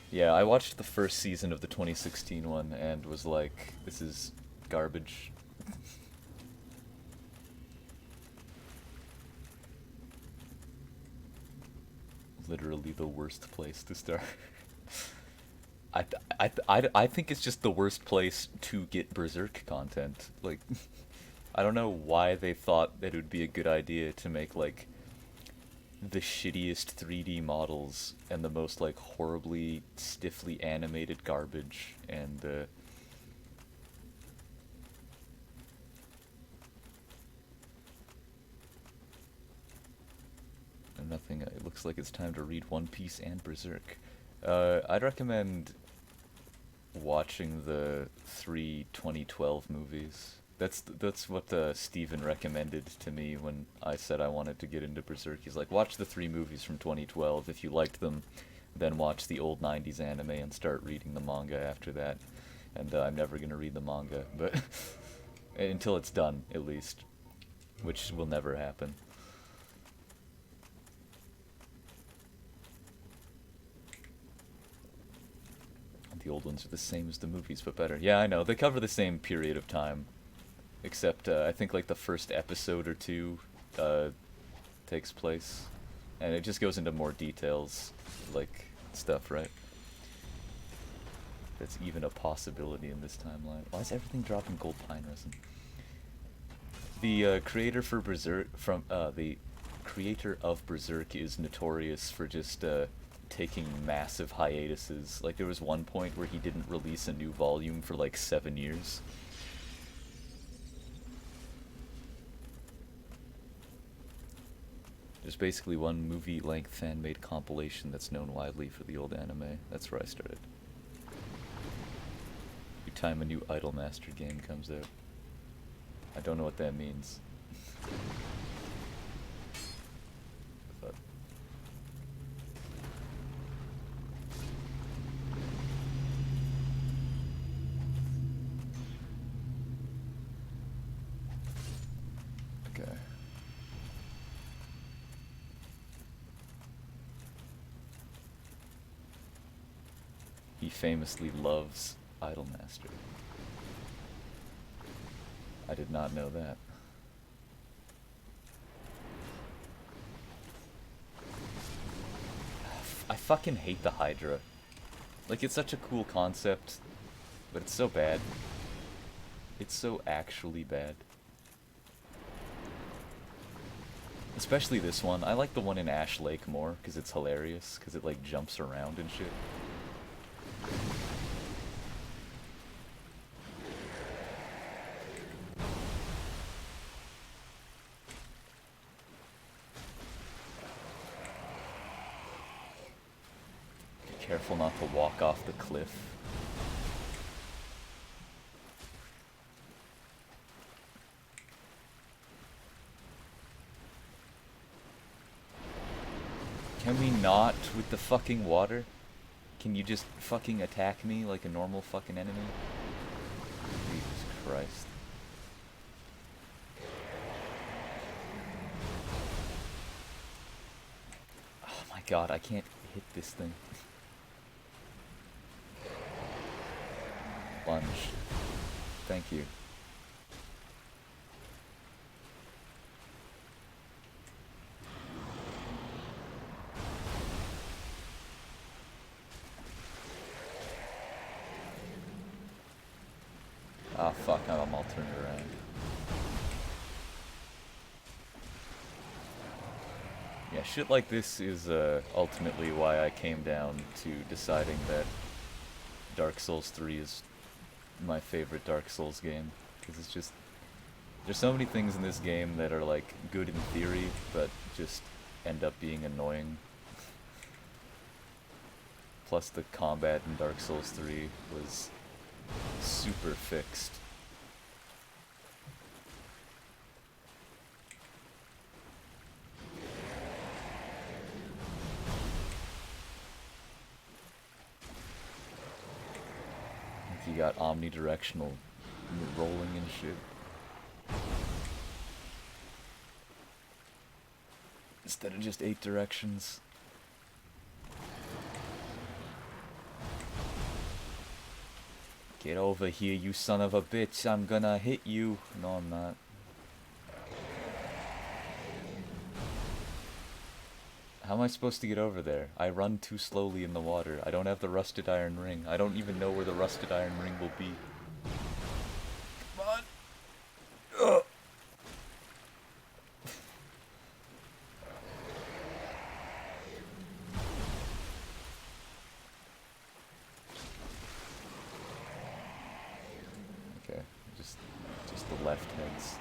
Yeah, I watched the first season of the 2016 one and was like, this is garbage. Literally the worst place to start. I think it's just the worst place to get Berserk content. Like, I don't know why they thought that it would be a good idea to make, like, the shittiest 3D models and the most, like, horribly, stiffly animated garbage, and, nothing. It looks like it's time to read One Piece and Berserk. I'd recommend watching the 3 2012 movies. That's what Steven recommended to me when I said I wanted to get into Berserk. He's like, watch the 3 movies from 2012. If you liked them, then watch the old 90s anime and start reading the manga after that. And I'm never going to read the manga, but until it's done, at least, which will never happen. The old ones are the same as the movies, but better. Yeah, I know. They cover the same period of time. Except, I think, like, the first episode or 2 takes place. And it just goes into more details, like, stuff, right? That's even a possibility in this timeline. Why is everything dropping gold pine resin? The creator for Berserk, the creator of Berserk is notorious for just, taking massive hiatuses. Like, there was one point where he didn't release a new volume for like 7 years. There's basically one movie-length fan-made compilation that's known widely for the old anime. That's where I started. Every time a new Idolmaster game comes out. I don't know what that means. But okay. he famously loves Idolmaster. I did not know that. I fucking hate the Hydra. Like, it's such a cool concept, but it's so bad. It's so actually bad. Especially this one. I like the one in Ash Lake more, because it's hilarious, because it, like, jumps around and shit. Be careful not to walk off the cliff. Can we not with the fucking water? Can you just fucking attack me like a normal fucking enemy? Jesus Christ. Oh my god, I can't hit this thing. Lunge. Thank you. Ah, fuck, I'm all turned around. Yeah, shit like this is ultimately why I came down to deciding that Dark Souls 3 is my favorite Dark Souls game. Because it's just... There's so many things in this game that are, like, good in theory, but just end up being annoying. Plus the combat in Dark Souls 3 was super fixed. Like you got omnidirectional rolling and shit. Instead of just 8 directions. Get over here, you son of a bitch. I'm gonna hit you. No, I'm not. How am I supposed to get over there? I run too slowly in the water. I don't have the rusted iron ring. I don't even know where the rusted iron ring will be. Come on. Ugh. Okay, just the left heads.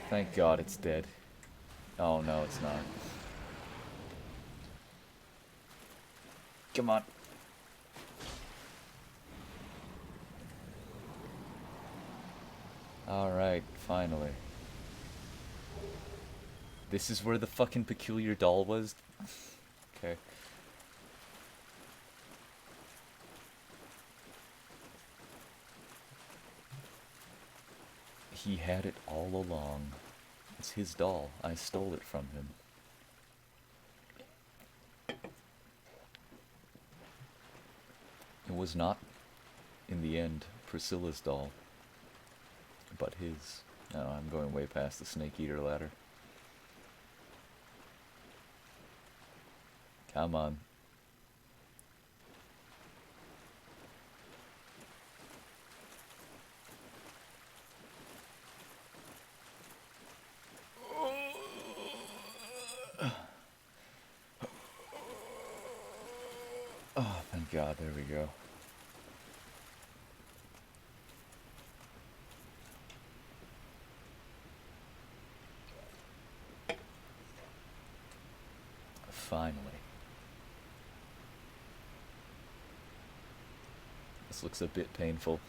Thank God it's dead. Oh no, it's not. Come on. Alright, finally. This is where the fucking peculiar doll was? Okay. He had it all along. It's his doll. I stole it from him. It was not, in the end, Priscilla's doll, but his. Oh, I'm going way past the Snake Eater ladder. Come on. Oh, thank God, there we go. Finally. This looks a bit painful.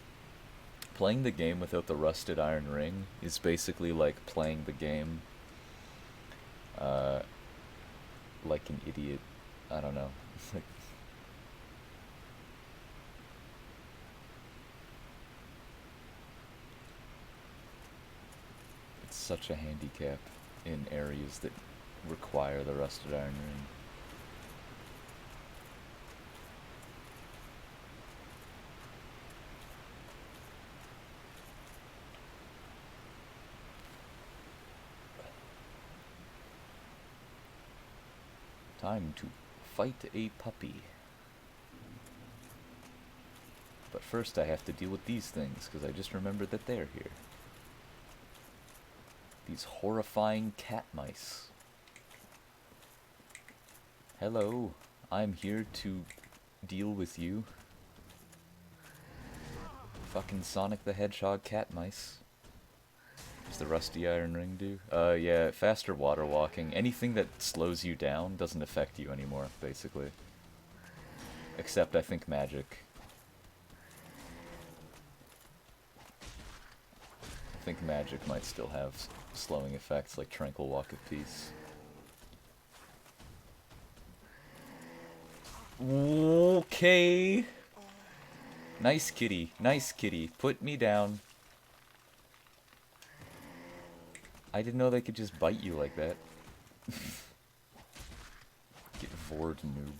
Playing the game without the rusted iron ring is basically like playing the game like an idiot. I don't know. It's such a handicap in areas that require the rusted iron ring. Time to fight a puppy. But first I have to deal with these things, because I just remembered that they're here. These horrifying cat mice. Hello, I'm here to deal with you. Fucking Sonic the Hedgehog cat mice. Does the rusty iron ring do? Yeah, faster water walking. Anything that slows you down doesn't affect you anymore, basically. Except, I think, magic. I think magic might still have slowing effects, like Tranquil Walk of Peace. Okay. Nice kitty, nice kitty. Put me down. I didn't know they could just bite you like that. Get vored, noob.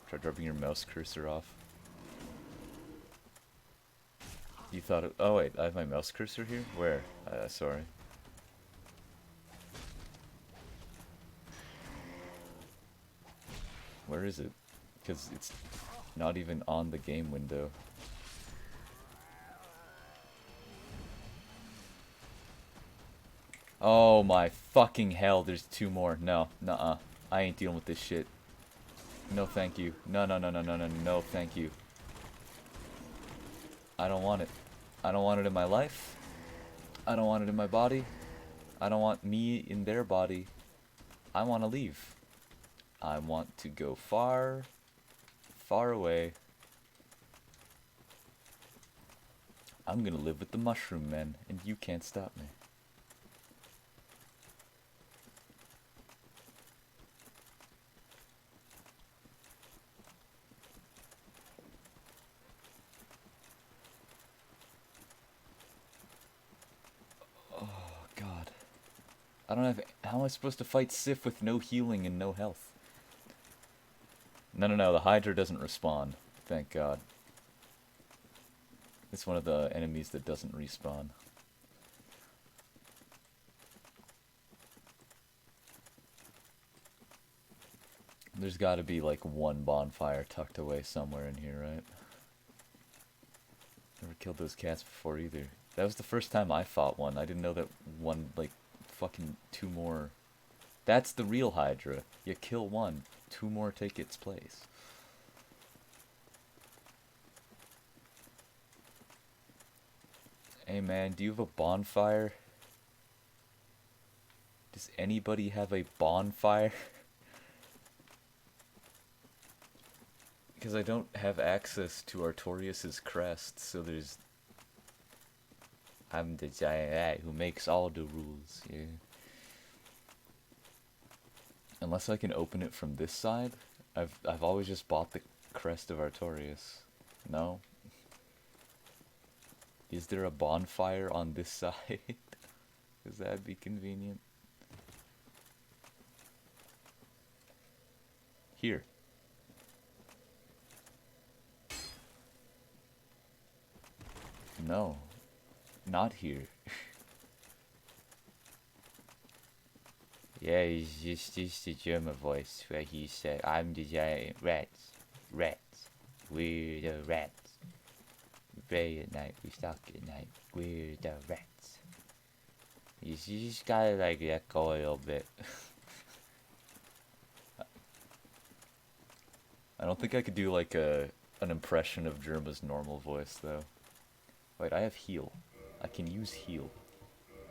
Try dropping your mouse cursor off. You thought it— oh wait, I have my mouse cursor here? Where? Sorry. Where is it? Because it's not even on the game window. Oh my fucking hell, there's two more. No, nuh-uh. I ain't dealing with this shit. No thank you. No, no, no, no, no, no, no thank you. I don't want it. I don't want it in my life. I don't want it in my body. I don't want me in their body. I want to leave. I want to go far, far away. I'm gonna live with the mushroom men, and you can't stop me. Oh, God. I don't have— how am I supposed to fight Sif with no healing and no health? No, no, no, the Hydra doesn't respawn. Thank God. It's one of the enemies that doesn't respawn. There's gotta be like one bonfire tucked away somewhere in here, right? Never killed those cats before either. That was the first time I fought one. I didn't know that one, like, fucking two more... That's the real Hydra. You kill one, two more take its place. Hey man, do you have a bonfire? Does anybody have a bonfire? Because I don't have access to Artorias' crest, so there's... I'm the giant rat who makes all the rules, yeah. Unless I can open it from this side, I've always just bought the crest of Artorias. No? Is there a bonfire on this side? Because that'd be convenient. Here. No. Not here. Yeah, it's just the German voice where he said, I'm the giant rats. Rats. We're the rats. We play at night, we stalk at night. We're the rats. You just gotta like let go a little bit. I don't think I could do like an impression of Germa's normal voice though. Wait, I have heal. I can use heal.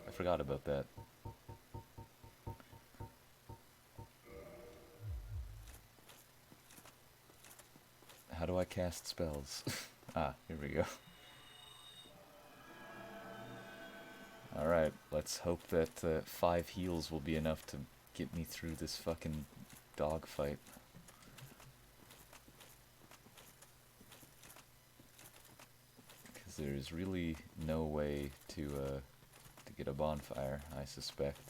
I forgot about that. How do I cast spells? Ah, here we go. Alright, let's hope that 5 heals will be enough to get me through this fucking dogfight. Because there's really no way to get a bonfire, I suspect.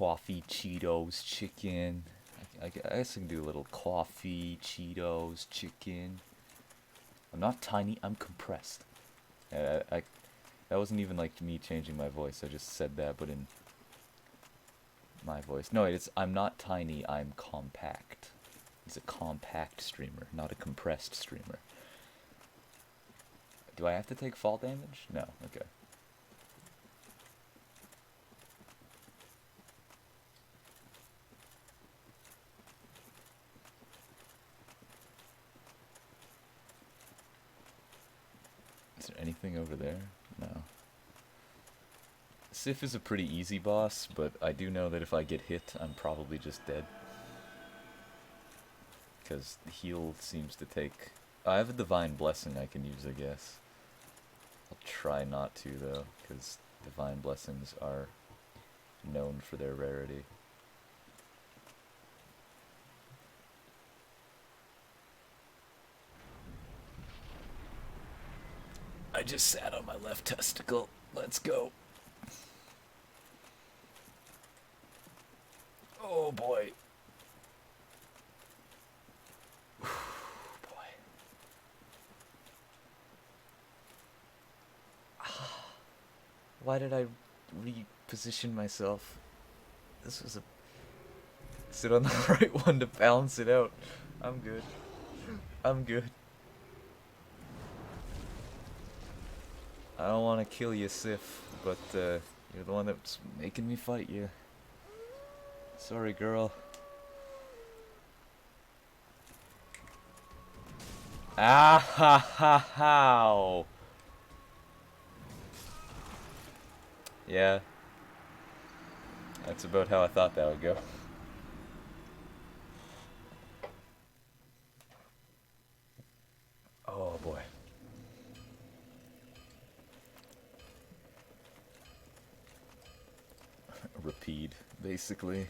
coffee, Cheetos, chicken. I guess I can do a little coffee, Cheetos, chicken. I'm not tiny, I'm compressed. That wasn't even like me changing my voice. I just said that, but in my voice. No, I'm not tiny, I'm compact. He's a compact streamer, not a compressed streamer. Do I have to take fall damage? No, okay. Is there anything over there? No. Sif is a pretty easy boss, but I do know that if I get hit, I'm probably just dead. Because the heal seems to take... I have a Divine Blessing I can use, I guess. I'll try not to, though, because Divine Blessings are known for their rarity. I just sat on my left testicle. Let's go. Oh boy. Boy. Why did I reposition myself? This was a... Sit on the right one to balance it out. I'm good. I'm good. I don't want to kill you, Sif, but you're the one that's making me fight you. Sorry, girl. Ah ha ha how. Yeah. That's about how I thought that would go. Oh boy. Repeat, basically.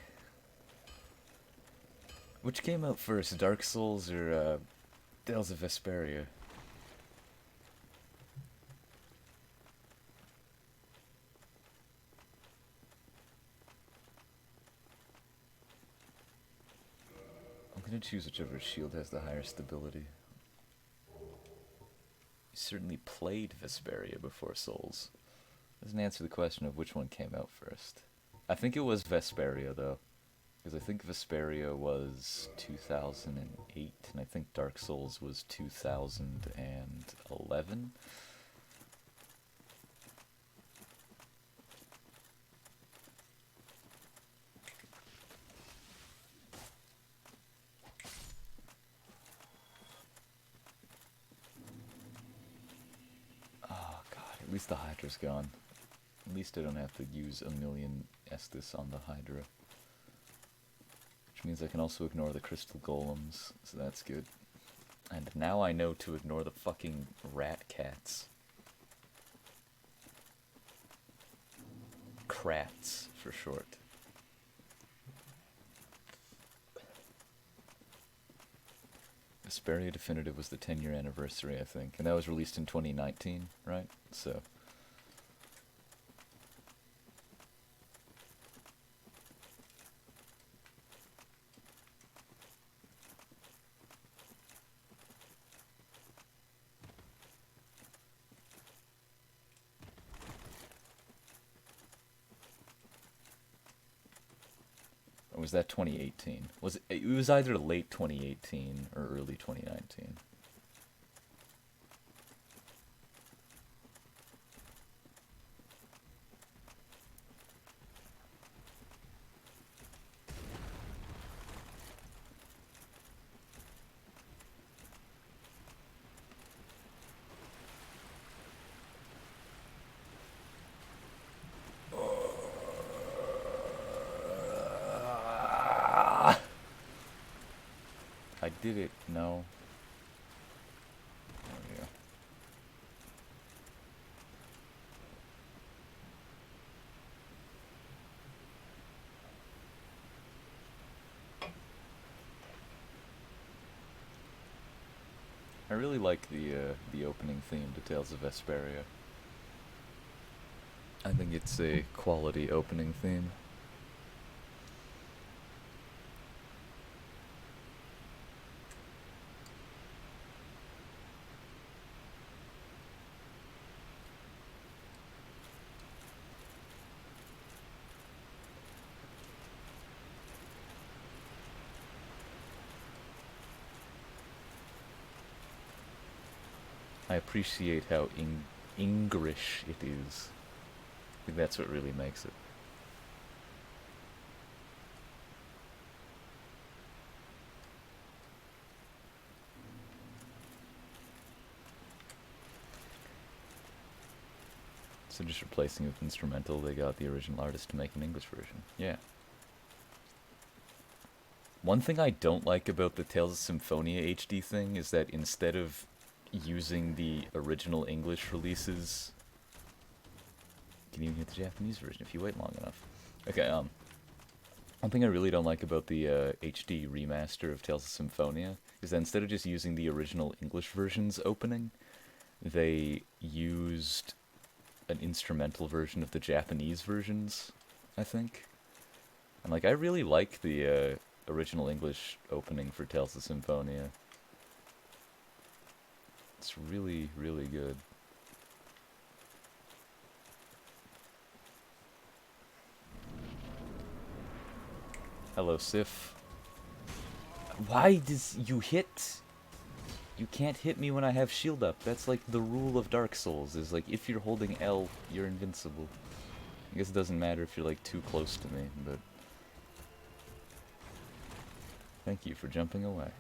Which came out first, Dark Souls or Tales of Vesperia? I'm gonna choose whichever shield has the higher stability. You certainly played Vesperia before Souls. Doesn't answer the question of which one came out first. I think it was Vesperia, though. Because I think Vesperia was 2008, and I think Dark Souls was 2011. Oh god, at least the Hydra's gone. At least I don't have to use a million Estus on the Hydra. Which means I can also ignore the crystal golems, so that's good. And now I know to ignore the fucking rat cats. Krats, for short. Vesperia Definitive was the 10-year anniversary, I think. And that was released in 2019, right? So... Or was that 2018? It was either late 2018 or early 2019. I did it, no. There we go. I really like the opening theme to Tales of Vesperia. I think it's a quality opening theme. I appreciate how English it is. I think that's what really makes it. So just replacing it with instrumental, they got the original artist to make an English version. Yeah. One thing I don't like about the Tales of Symphonia HD thing is that instead of using the original English releases, you can even get the Japanese version if you wait long enough. Okay, one thing I really don't like about the HD remaster of Tales of Symphonia is that instead of just using the original English version's opening, they used an instrumental version of the Japanese versions, I think. And like, I really like the original English opening for Tales of Symphonia. It's really, really good. Hello, Sif. Why does you hit? You can't hit me when I have shield up. That's like the rule of Dark Souls, is like if you're holding L, you're invincible. I guess it doesn't matter if you're like too close to me, but... Thank you for jumping away.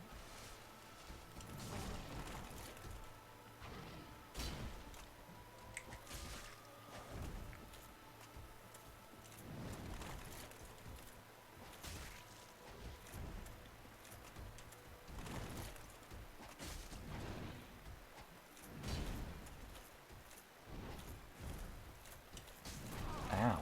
Ow.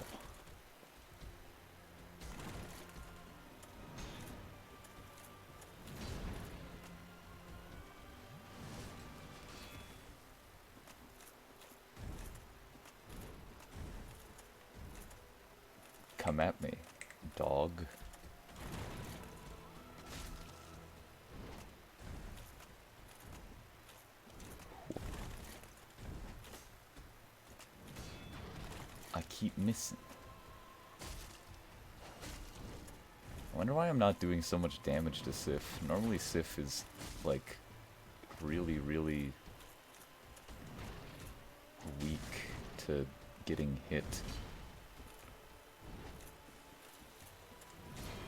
Come at me, dog. I keep missing. I wonder why I'm not doing so much damage to Sif. Normally Sif is, like, really, really weak to getting hit.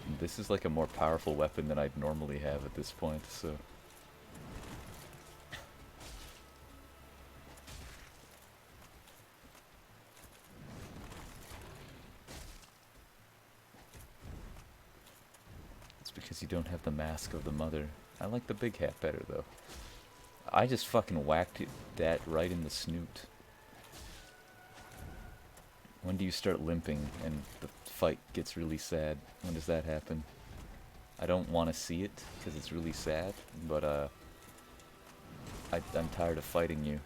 And this is like a more powerful weapon than I'd normally have at this point, so... Because you don't have the mask of the mother. I like the big hat better, though. I just fucking whacked that right in the snoot. When do you start limping and the fight gets really sad? When does that happen? I don't want to see it, because it's really sad, but I'm tired of fighting you.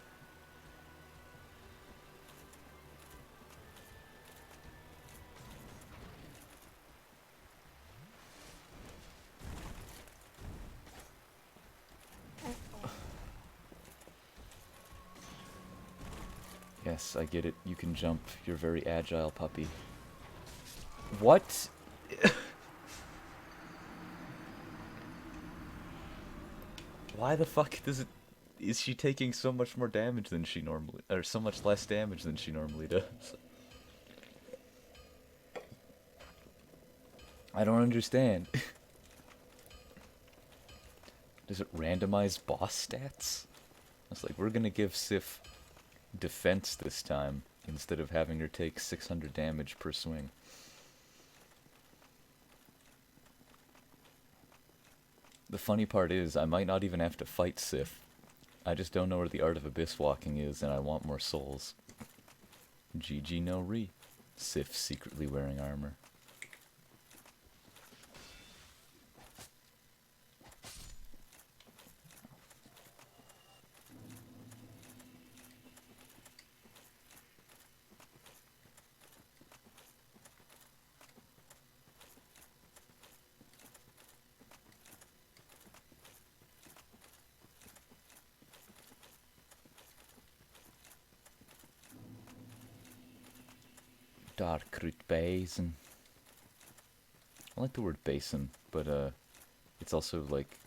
Yes, I get it. You can jump. You're very agile, puppy. What? Why the fuck does it... Is she taking so much more damage than she normally... Or so much less damage than she normally does? I don't understand. Does it randomize boss stats? It's like, we're gonna give Sif defense this time, instead of having her take 600 damage per swing. The funny part is, I might not even have to fight Sif. I just don't know where the art of abyss walking is, and I want more souls. GG no re. Sif secretly wearing armor. Darkrut Basin. I like the word basin, but it's also like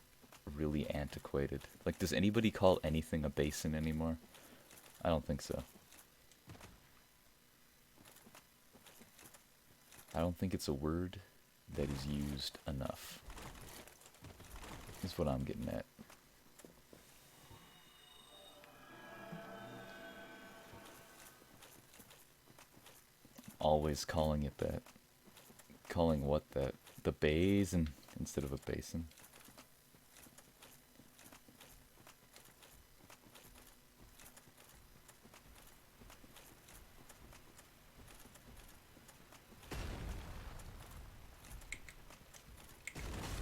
really antiquated. Like, does anybody call anything a basin anymore? I don't think so. I don't think it's a word that is used enough. Is what I'm getting at. Always calling it that. Calling what that? The basin instead of a basin.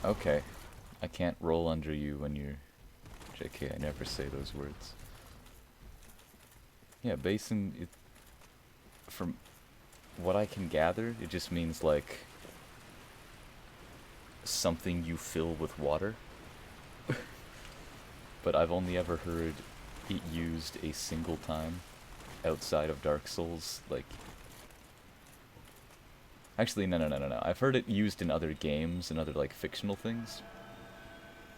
Okay. I can't roll under you when you're... JK, I never say those words. Yeah, basin, it... From what I can gather, it just means, like... something you fill with water. But I've only ever heard it used a single time outside of Dark Souls, like... Actually, no. I've heard it used in other games and other, like, fictional things.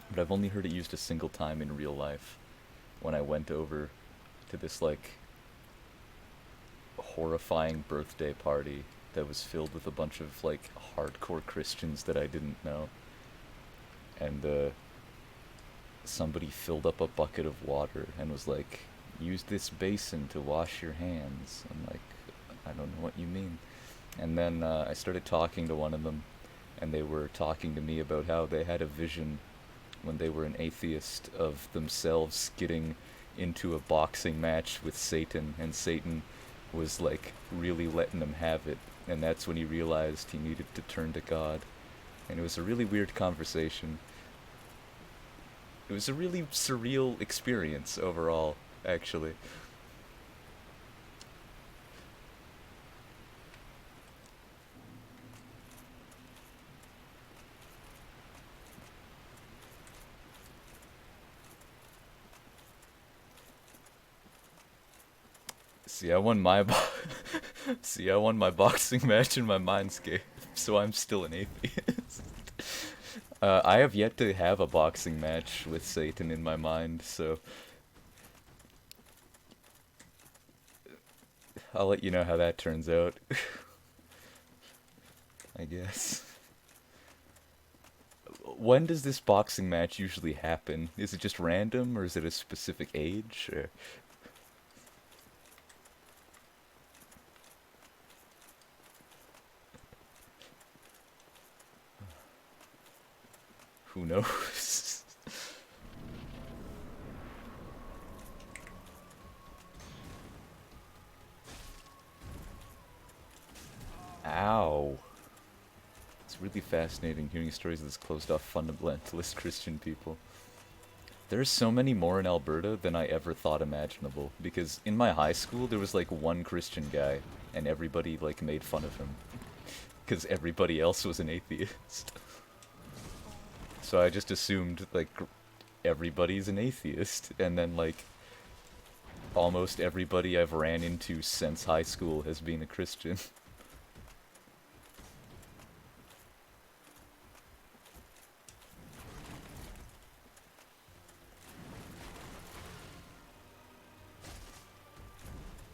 But I've only heard it used a single time in real life. When I went over to this, like, horrifying birthday party that was filled with a bunch of, like, hardcore Christians that I didn't know. And, somebody filled up a bucket of water and was like, use this basin to wash your hands. I'm like, I don't know what you mean. And then I started talking to one of them, and they were talking to me about how they had a vision when they were an atheist of themselves getting into a boxing match with Satan, and Satan was like really letting them have it, and that's when he realized he needed to turn to God. And it was a really weird conversation. It was a really surreal experience overall, actually. See, I won my See, I won my boxing match in my mindscape, so I'm still an atheist. I have yet to have a boxing match with Satan in my mind, so I'll let you know how that turns out. I guess. When does this boxing match usually happen? Is it just random, or is it a specific age, or... Who knows? Ow. It's really fascinating hearing stories of this closed-off fundamentalist Christian people. There's so many more in Alberta than I ever thought imaginable, because in my high school there was like one Christian guy, and everybody like made fun of him, because everybody else was an atheist. So I just assumed, like, everybody's an atheist, and then, like, almost everybody I've ran into since high school has been a Christian.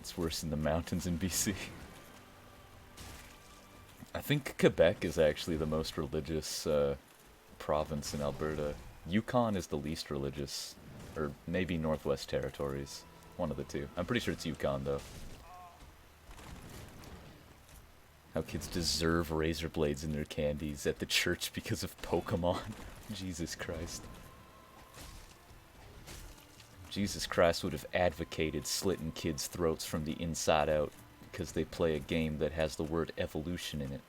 It's worse in the mountains in BC. I think Quebec is actually the most religious, province in Alberta. Yukon is the least religious, or maybe Northwest Territories. One of the two. I'm pretty sure it's Yukon, though. How kids deserve razor blades in their candies at the church because of Pokemon. Jesus Christ. Jesus Christ would have advocated slitting kids' throats from the inside out because they play a game that has the word evolution in it.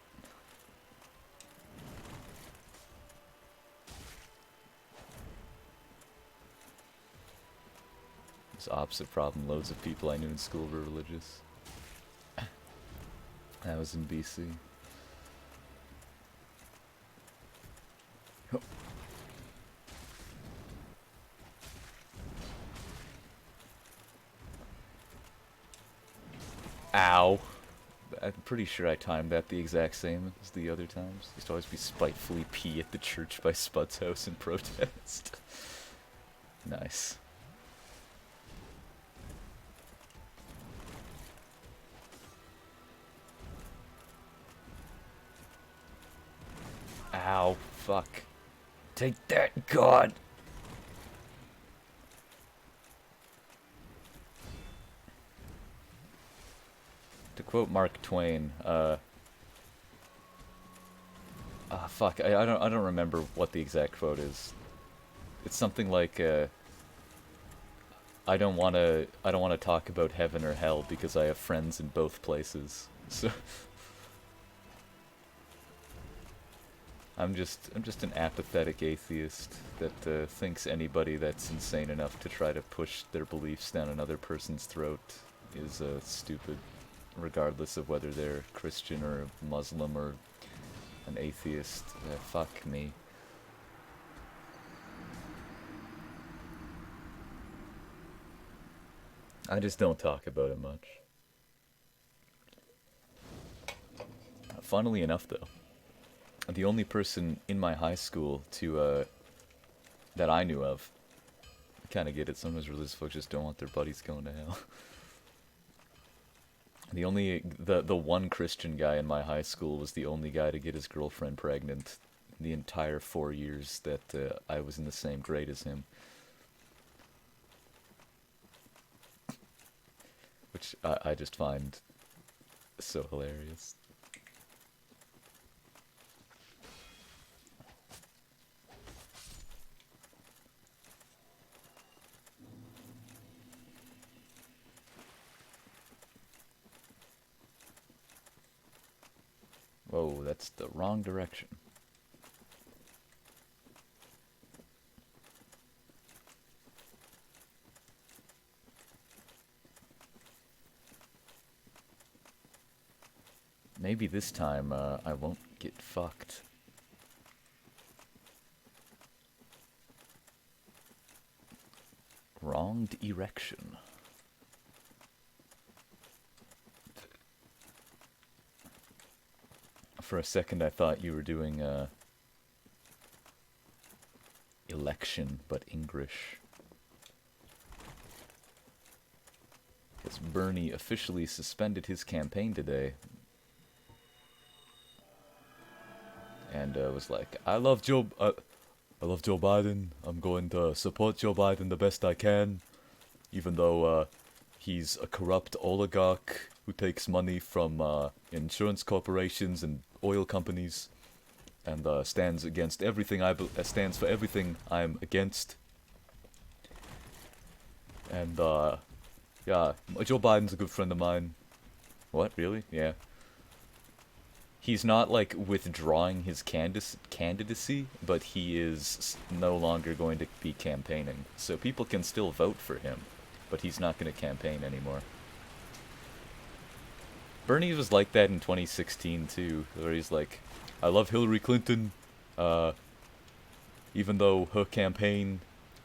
It's the opposite problem. Loads of people I knew in school were religious. That was in BC. Oh. Ow. I'm pretty sure I timed that the exact same as the other times. Used to always be spitefully pee at the church by Spud's house in protest. Nice. Ow, fuck. Take that, God! To quote Mark Twain, fuck, I don't remember what the exact quote is. It's something like, I don't wanna talk about heaven or hell because I have friends in both places. So I'm just an apathetic atheist that thinks anybody that's insane enough to try to push their beliefs down another person's throat is stupid, regardless of whether they're Christian or Muslim or an atheist. Fuck me. I just don't talk about it much. Funnily enough, though, the only person in my high school to that I knew of, I kind of get it. Sometimes religious folks just don't want their buddies going to hell. The one Christian guy in my high school was the only guy to get his girlfriend pregnant the entire 4 years that I was in the same grade as him. Which I just find so hilarious. Whoa, that's the wrong direction. Maybe this time I won't get fucked. Wronged erection. For a second I thought you were doing election, but English. Because Bernie officially suspended his campaign today. And was like, I love Joe Biden. I'm going to support Joe Biden the best I can, even though he's a corrupt oligarch who takes money from insurance corporations and oil companies, and stands against everything stands for everything I'm against. And yeah, Joe Biden's a good friend of mine. What, really? Yeah. He's not, like, withdrawing his candidacy, but he is no longer going to be campaigning. So people can still vote for him, but he's not going to campaign anymore. Bernie was like that in 2016, too, where he's like, I love Hillary Clinton, even though her campaign,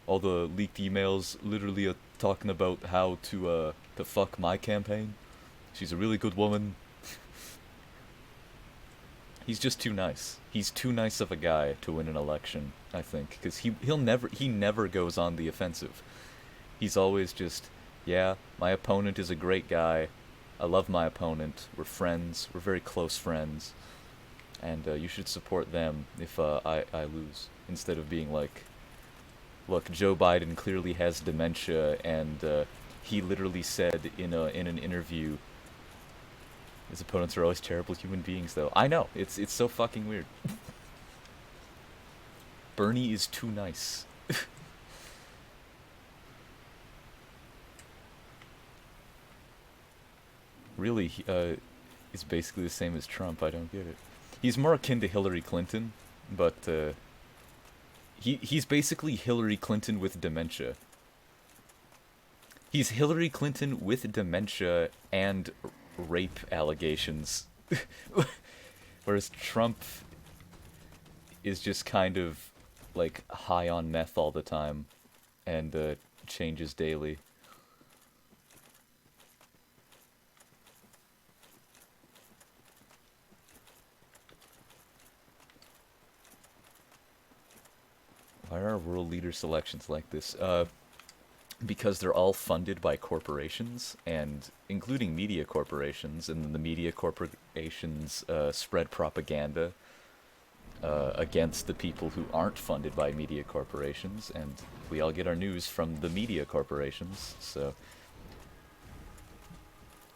all the leaked emails literally are talking about how to fuck my campaign. She's a really good woman. He's just too nice. He's too nice of a guy to win an election, I think, because he never goes on the offensive. He's always just, yeah, my opponent is a great guy. I love my opponent. We're friends. We're very close friends. And you should support them if I lose. Instead of being like, look, Joe Biden clearly has dementia, and he literally said in an interview, his opponents are always terrible human beings, though. I know. It's so fucking weird. Bernie is too nice. Really, he's basically the same as Trump. I don't get it. He's more akin to Hillary Clinton, but he's basically Hillary Clinton with dementia. He's Hillary Clinton with dementia and rape allegations. Whereas Trump is just kind of like high on meth all the time and changes daily. Why are world leader selections like this? Because they're all funded by corporations, and including media corporations, and then the media corporations spread propaganda against the people who aren't funded by media corporations, and we all get our news from the media corporations, so...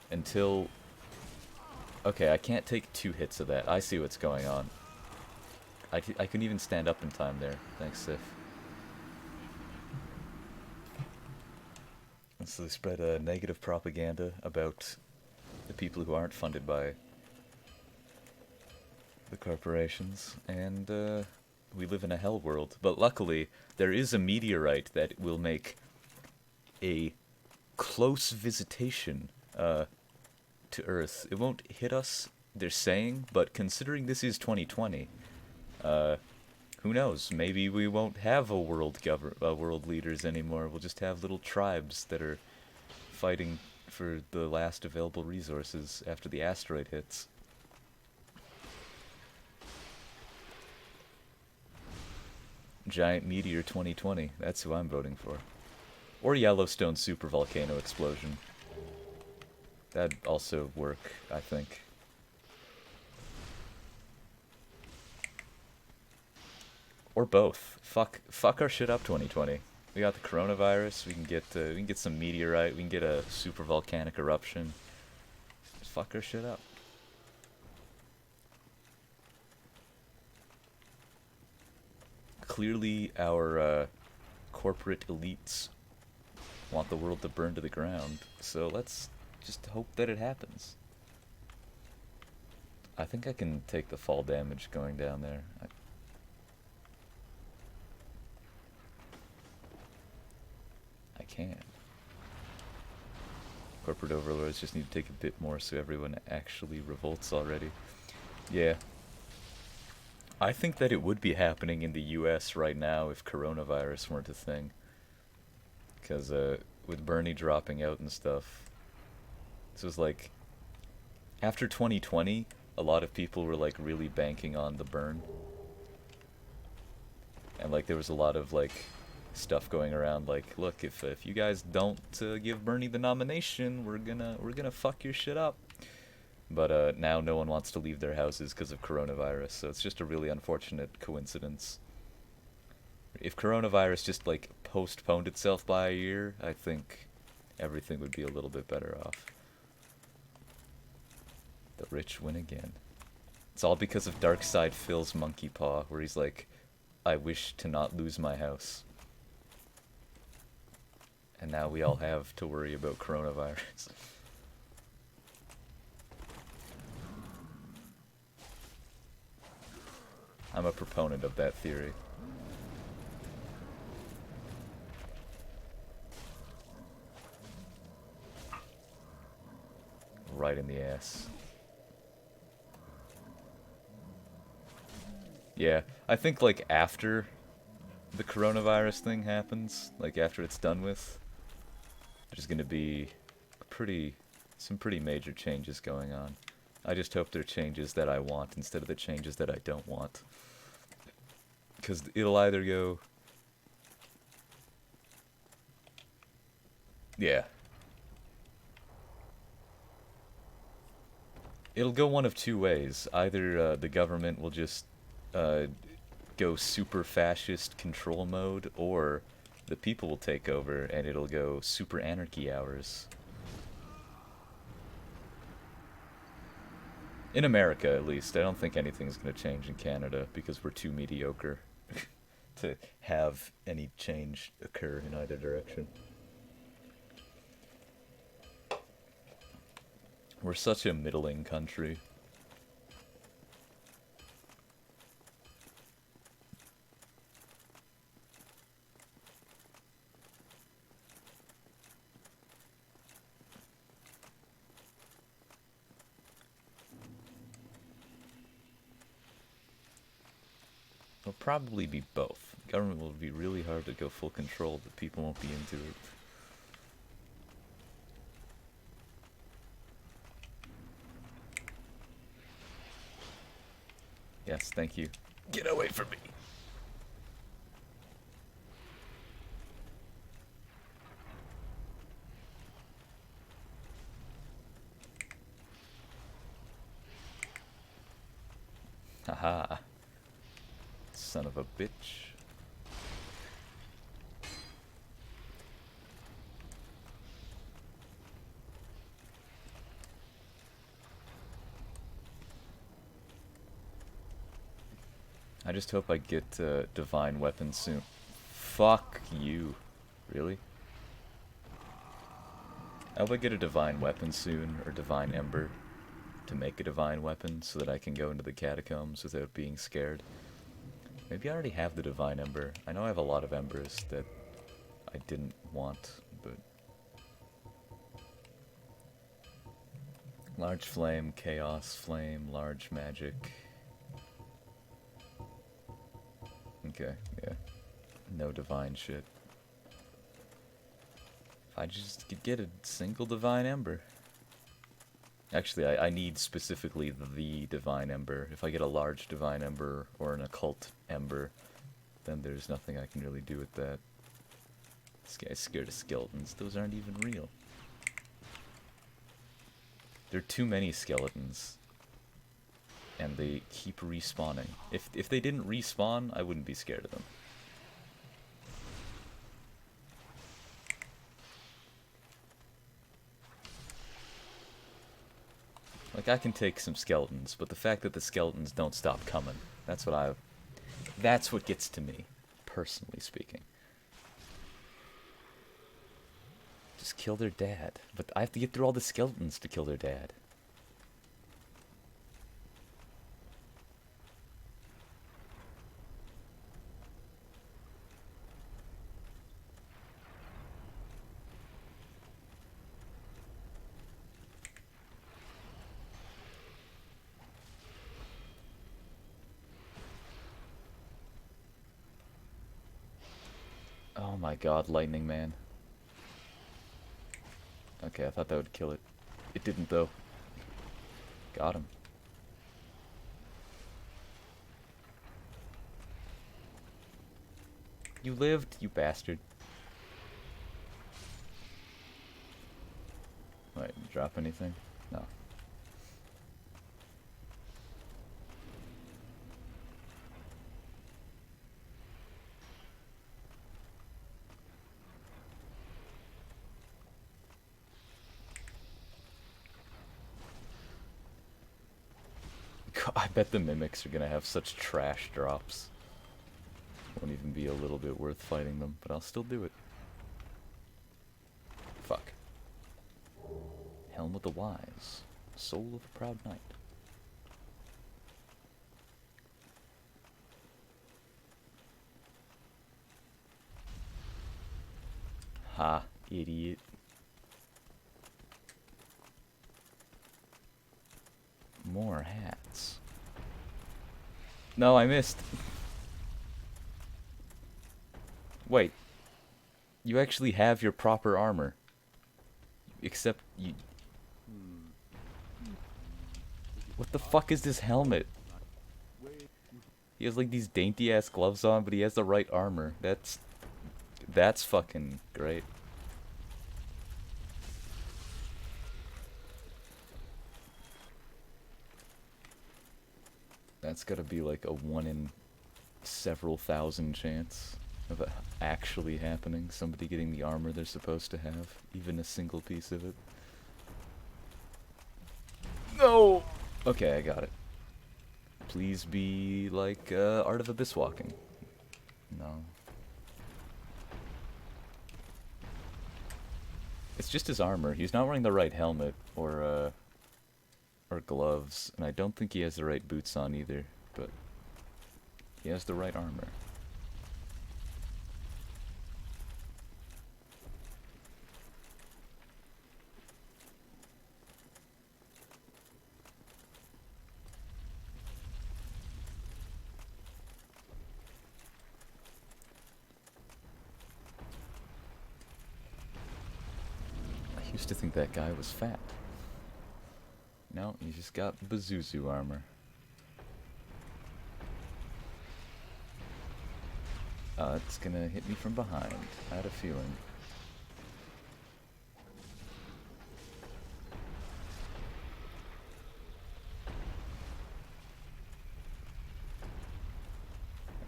Until... Okay, I can't take 2 hits of that. I see what's going on. I couldn't even stand up in time there. Thanks, Sif. And so they spread negative propaganda about the people who aren't funded by the corporations, and we live in a hell world. But luckily, there is a meteorite that will make a close visitation to Earth. It won't hit us, they're saying, but considering this is 2020, who knows? Maybe we won't have a world leaders anymore. We'll just have little tribes that are fighting for the last available resources after the asteroid hits. Giant Meteor 2020. That's who I'm voting for. Or Yellowstone supervolcano explosion. That'd also work, I think. Or both. Fuck our shit up, 2020. We got the coronavirus. We can get some meteorite. We can get a supervolcanic eruption. Just fuck our shit up. Clearly, our corporate elites want the world to burn to the ground. So let's just hope that it happens. I think I can take the fall damage going down there. I can. Corporate overlords just need to take a bit more so everyone actually revolts already. Yeah. I think that it would be happening in the US right now if coronavirus weren't a thing. Because with Bernie dropping out and stuff, this was like, after 2020, a lot of people were like really banking on the burn. And like there was a lot of like stuff going around like, look, if you guys don't give Bernie the nomination, we're gonna fuck your shit up. But now no one wants to leave their houses because of coronavirus, so it's just a really unfortunate coincidence. If coronavirus just like postponed itself by a year, I think everything would be a little bit better off. The rich win again. It's all because of Darkside Phil's monkey paw, where he's like, I wish to not lose my house. And now we all have to worry about coronavirus. I'm a proponent of that theory. Right in the ass. Yeah, I think like after the coronavirus thing happens, like after it's done with, there's gonna be some pretty major changes going on. I just hope they're changes that I want instead of the changes that I don't want. Because it'll either go... Yeah. It'll go one of 2 ways. Either the government will just go super fascist control mode, or the people will take over and it'll go super anarchy hours. In America, at least. I don't think anything's going to change in Canada because we're too mediocre to have any change occur in either direction. We're such a middling country. It'll probably be both. Government will be really hard to go full control, but people won't be into it. Yes, thank you. Get away from me! son of a bitch. I just hope I get divine weapon soon. Fuck you. Really? I hope I get a divine weapon soon, or divine ember, to make a divine weapon so that I can go into the catacombs without being scared. Maybe I already have the divine ember. I know I have a lot of embers that I didn't want, but... Large flame, chaos flame, large magic... Okay, yeah. No divine shit. If I just could get a single divine ember. Actually, I need specifically the divine ember. If I get a large divine ember or an occult ember, then there's nothing I can really do with that. This guy's scared of skeletons. Those aren't even real. There are too many skeletons. And they keep respawning. If they didn't respawn, I wouldn't be scared of them. Like, I can take some skeletons, but the fact that the skeletons don't stop coming, that's what gets to me, personally speaking. Just kill their dad. But I have to get through all the skeletons to kill their dad. Oh my god, Lightning Man. Okay, I thought that would kill it. It didn't, though. Got him. You lived, you bastard. Wait, drop anything? No. I bet the mimics are gonna have such trash drops. Won't even be a little bit worth fighting them, but I'll still do it. Fuck. Helm of the Wise. Soul of a Proud Knight. Ha, idiot. More hats. No, I missed. Wait. You actually have your proper armor. Except you... What the fuck is this helmet? He has like these dainty ass gloves on, but he has the right armor. That's fucking great. That's gotta be like a 1 in several thousand chance of it actually happening. Somebody getting the armor they're supposed to have. Even a single piece of it. No! Okay, I got it. Please be like Art of Abyss Walking. No. It's just his armor. He's not wearing the right helmet or gloves, and I don't think he has the right boots on either, but he has the right armor. I used to think that guy was fat. No, he's just got Bazuzu armor. It's gonna hit me from behind. I had a feeling.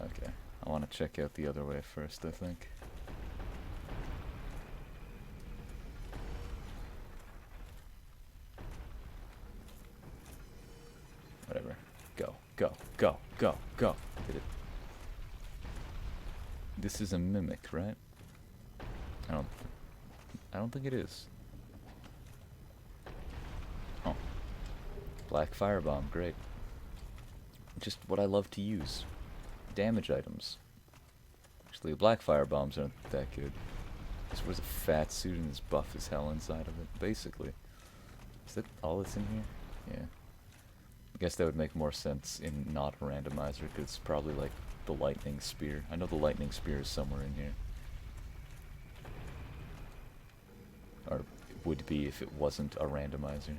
Okay. check out the other way first, I think. Whatever. Go, go, go, go, go. Did it. This is a mimic, right? I don't think it is. Oh. Black firebomb, great. Just what I love to use. Damage items. Actually, black firebombs aren't that good. This was a fat suit and this buff as hell inside of it, basically. Is that all that's in here? Yeah. I guess that would make more sense in not a randomizer, because it's probably like the lightning spear. I know the lightning spear is somewhere in here. Or it would be if it wasn't a randomizer.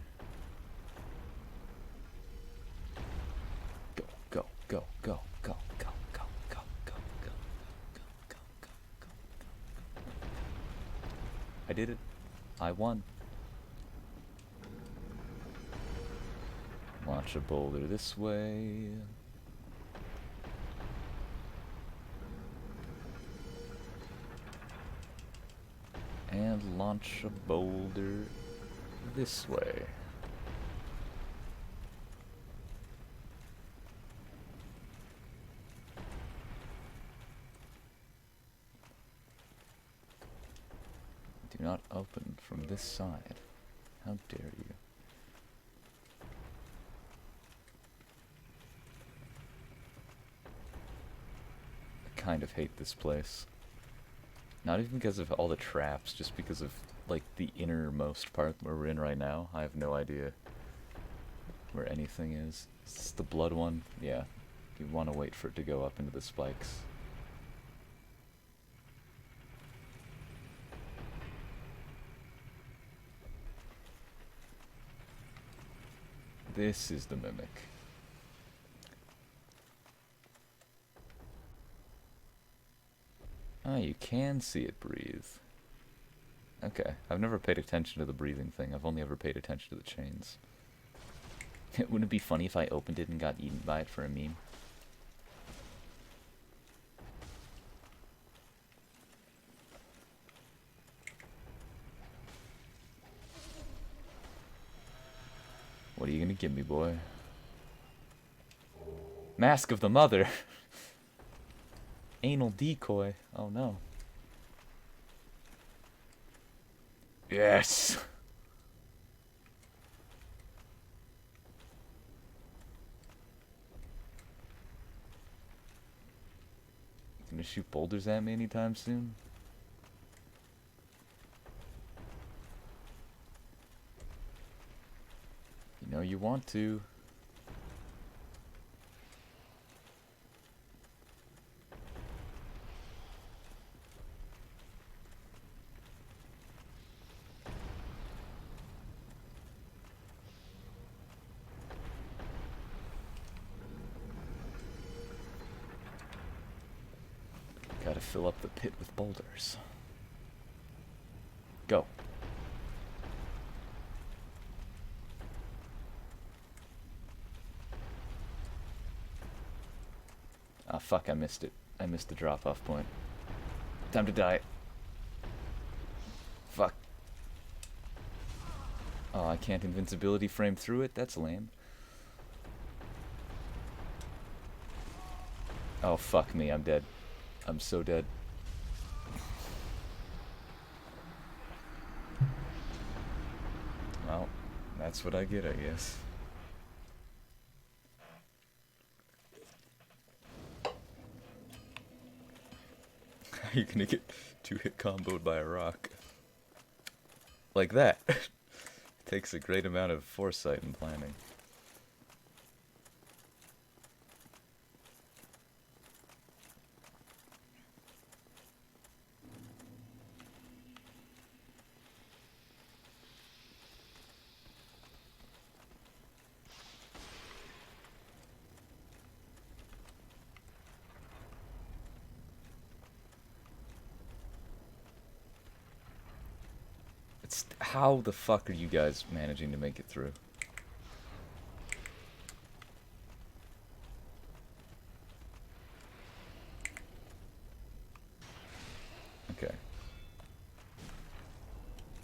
Go, go, go, go, go, go, go, go, go, go, go, go, go, go, go. I did it. I won. Launch a boulder this way. And launch a boulder this way. Do not open from this side. How dare you? I kind of hate this place. Not even because of all the traps, just because of, like, the innermost part where we're in right now. I have no idea where anything is. Is this the blood one? Yeah. You want to wait for it to go up into the spikes. This is the mimic. Ah, you can see it breathe. Okay, I've never paid attention to the breathing thing. I've only ever paid attention to the chains. Wouldn't it be funny if I opened it and got eaten by it for a meme? What are you gonna give me, boy? Mask of the Mother! Anal decoy. Oh no. Yes! Gonna shoot boulders at me anytime soon? You know you want to. Gotta fill up the pit with boulders. Go. Ah, fuck, I missed it. I missed the drop-off point. Time to die. Fuck. Oh, I can't invincibility frame through it? That's lame. Oh, fuck me, I'm dead. I'm so dead. Well, that's what I get, I guess. You're gonna get 2-hit comboed by a rock. Like that. Takes a great amount of foresight and planning. How the fuck are you guys managing to make it through?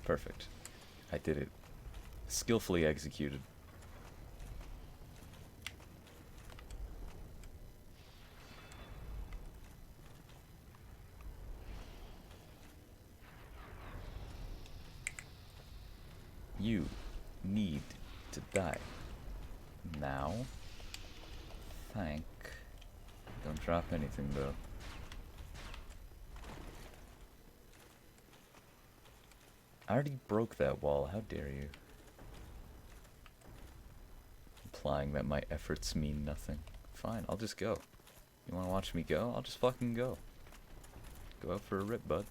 Perfect. I did it. Skillfully executed. You need to die. Now. Thank. Don't drop anything though. I already broke that wall, how dare you? Implying that my efforts mean nothing. Fine, I'll just go. You wanna watch me go? I'll just fucking go. Go out for a rip, bud.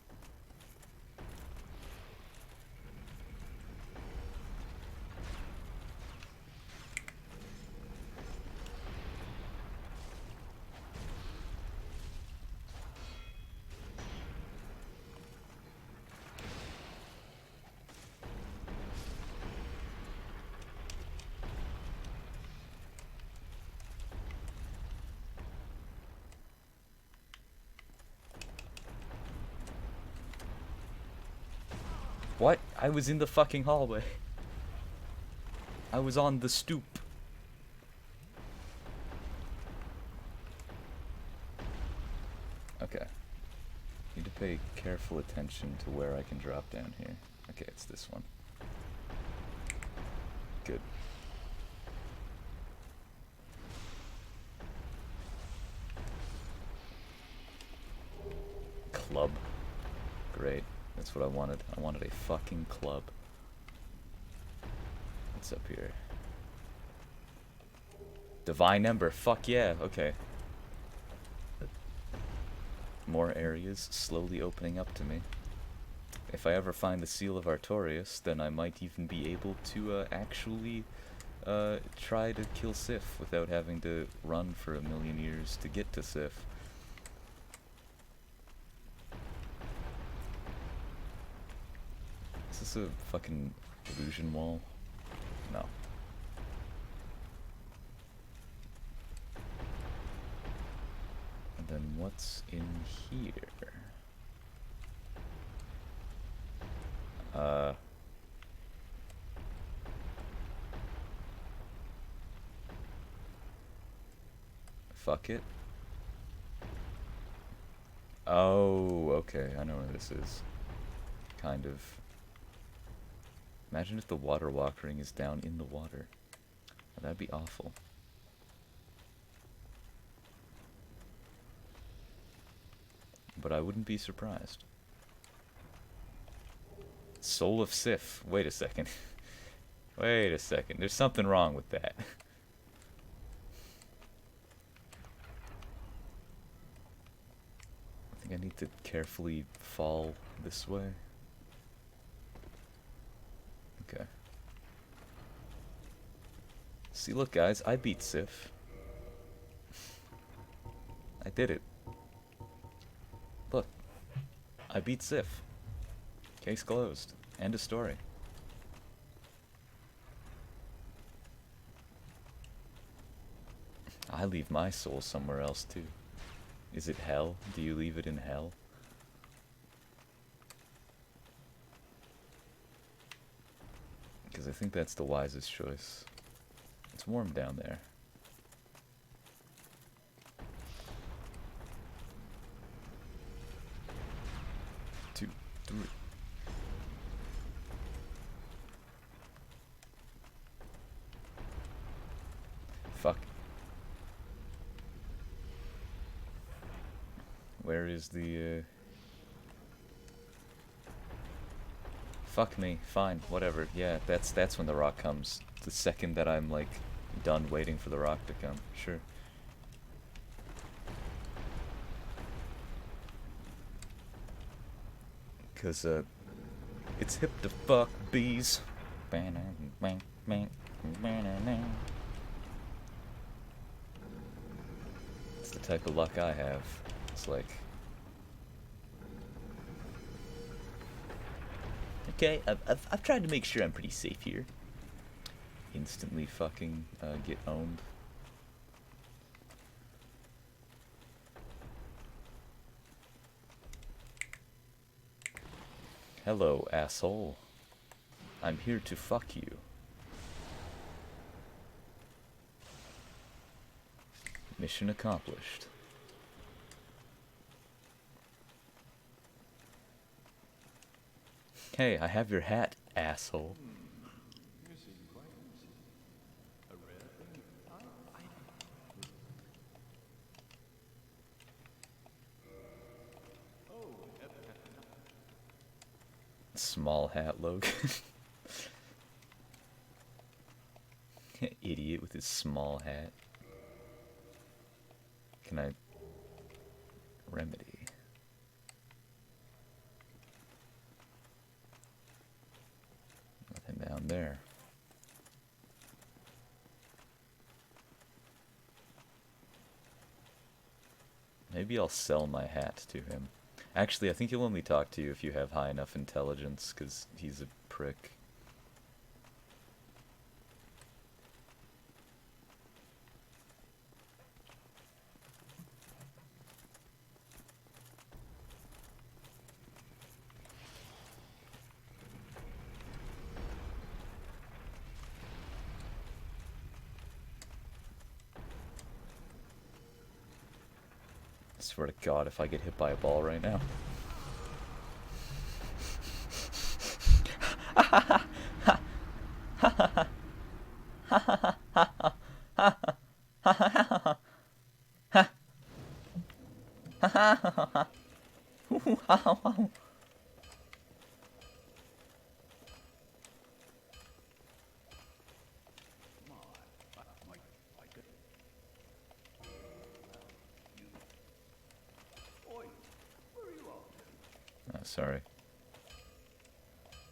What? I was in the fucking hallway. I was on the stoop. Okay. Need to pay careful attention to where I can drop down here. Okay, it's this one. Good. Club. Great. That's what I wanted. I wanted a fucking club. What's up here? Divine Ember. Fuck yeah. Okay. More areas slowly opening up to me. If I ever find the Seal of Artorias, then I might even be able to actually try to kill Sif without having to run for a million years to get to Sif. Is this a fucking illusion wall? No. And then what's in here? Fuck it. Oh, okay, I know where this is. Kind of. Imagine if the water walk ring is down in the water. That'd be awful. But I wouldn't be surprised. Soul of Sif. Wait a second. Wait a second. There's something wrong with that. I think I need to carefully fall this way. Okay. See, look guys, I beat Sif. I did it. Look. I beat Sif. Case closed. End of story. I leave my soul somewhere else too. Is it hell? Do you leave it in hell? Because I think that's the wisest choice. It's warm down there. Two, three. Fuck. Where is the, Fuck me. Fine. Whatever. Yeah, that's when the rock comes. The second that I'm, like, done waiting for the rock to come. Sure. Cause, it's hip to fuck bees. It's the type of luck I have. It's like... Okay, I've tried to make sure I'm pretty safe here. Instantly fucking get owned. Hello, asshole. I'm here to fuck you. Mission accomplished. Hey, I have your hat, asshole. You seem quite innocent. A rare thing. Oh, Small hat, Logan. Idiot with his small hat. Can I remedy? Nothing down there. Maybe I'll sell my hat to him. Actually, I think he'll only talk to you if you have high enough intelligence, because he's a prick. I swear to God, if I get hit by a ball right now. Oh, sorry.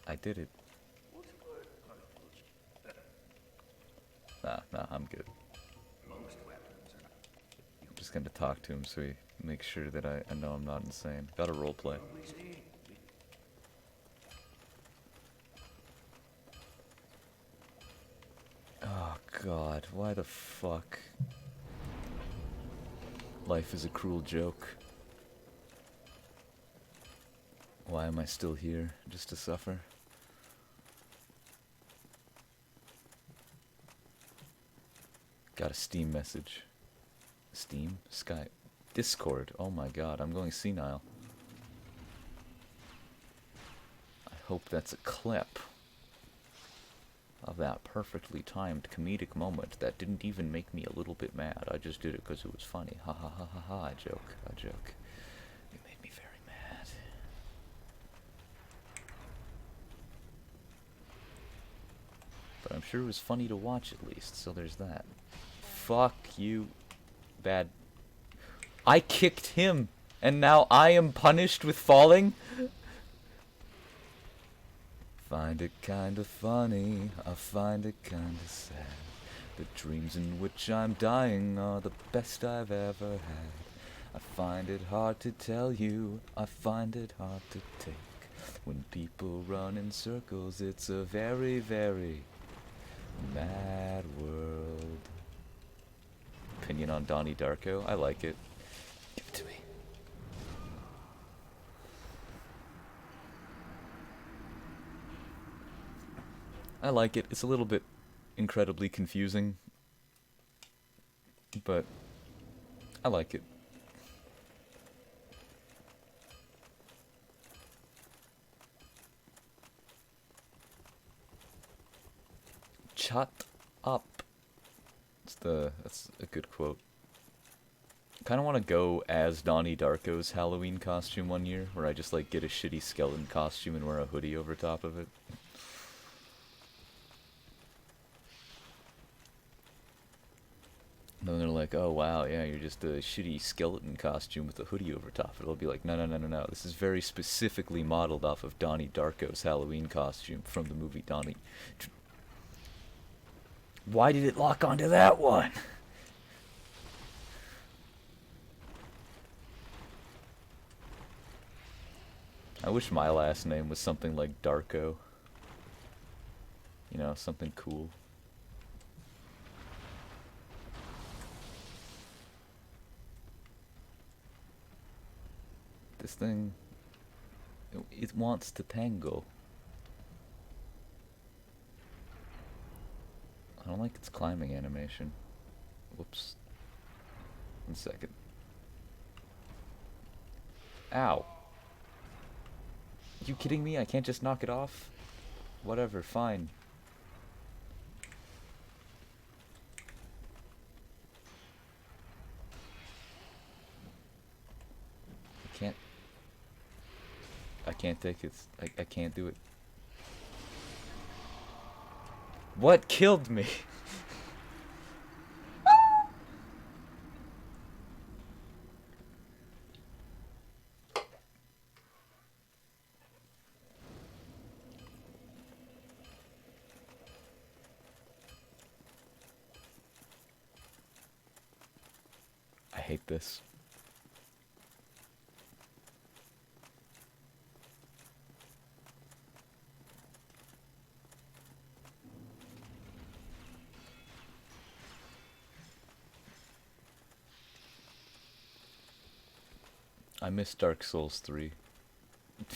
I did it. Nah, I'm good. I'm just gonna talk to him so he makes sure that I know I'm not insane. Gotta roleplay. Oh God, why the fuck? Life is a cruel joke. Why am I still here? Just to suffer? Got a Steam message. Steam? Skype. Discord. Oh my God, I'm going senile. I hope that's a clip of that perfectly timed comedic moment that didn't even make me a little bit mad. I just did it because it was funny. Ha ha ha ha ha. I joke. I joke. You made me very mad. But I'm sure it was funny to watch at least, so there's that. Fuck you, bad. I kicked him, and now I am punished with falling? Find it kinda funny, I find it kinda sad. The dreams in which I'm dying are the best I've ever had. I find it hard to tell you, I find it hard to take. When people run in circles, it's a very, very mad world. Opinion on Donnie Darko? I like it. Give it to me. I like it. It's a little bit incredibly confusing, but I like it. Shut up. That's a good quote. I kind of want to go as Donnie Darko's Halloween costume one year, where I just like get a shitty skeleton costume and wear a hoodie over top of it. And then they're like, oh wow, yeah, you're just a shitty skeleton costume with a hoodie over top of it. I'll be like, no. This is very specifically modeled off of Donnie Darko's Halloween costume from the movie Donnie. Why did it lock onto that one? I wish my last name was something like Darko. You know, something cool. This thing, it wants to tango. I don't like its climbing animation. Whoops. 1 second. Ow. You kidding me? I can't just knock it off? Whatever, fine. I can't take it. I can't do it. What killed me? I hate this. I miss Dark Souls 3. I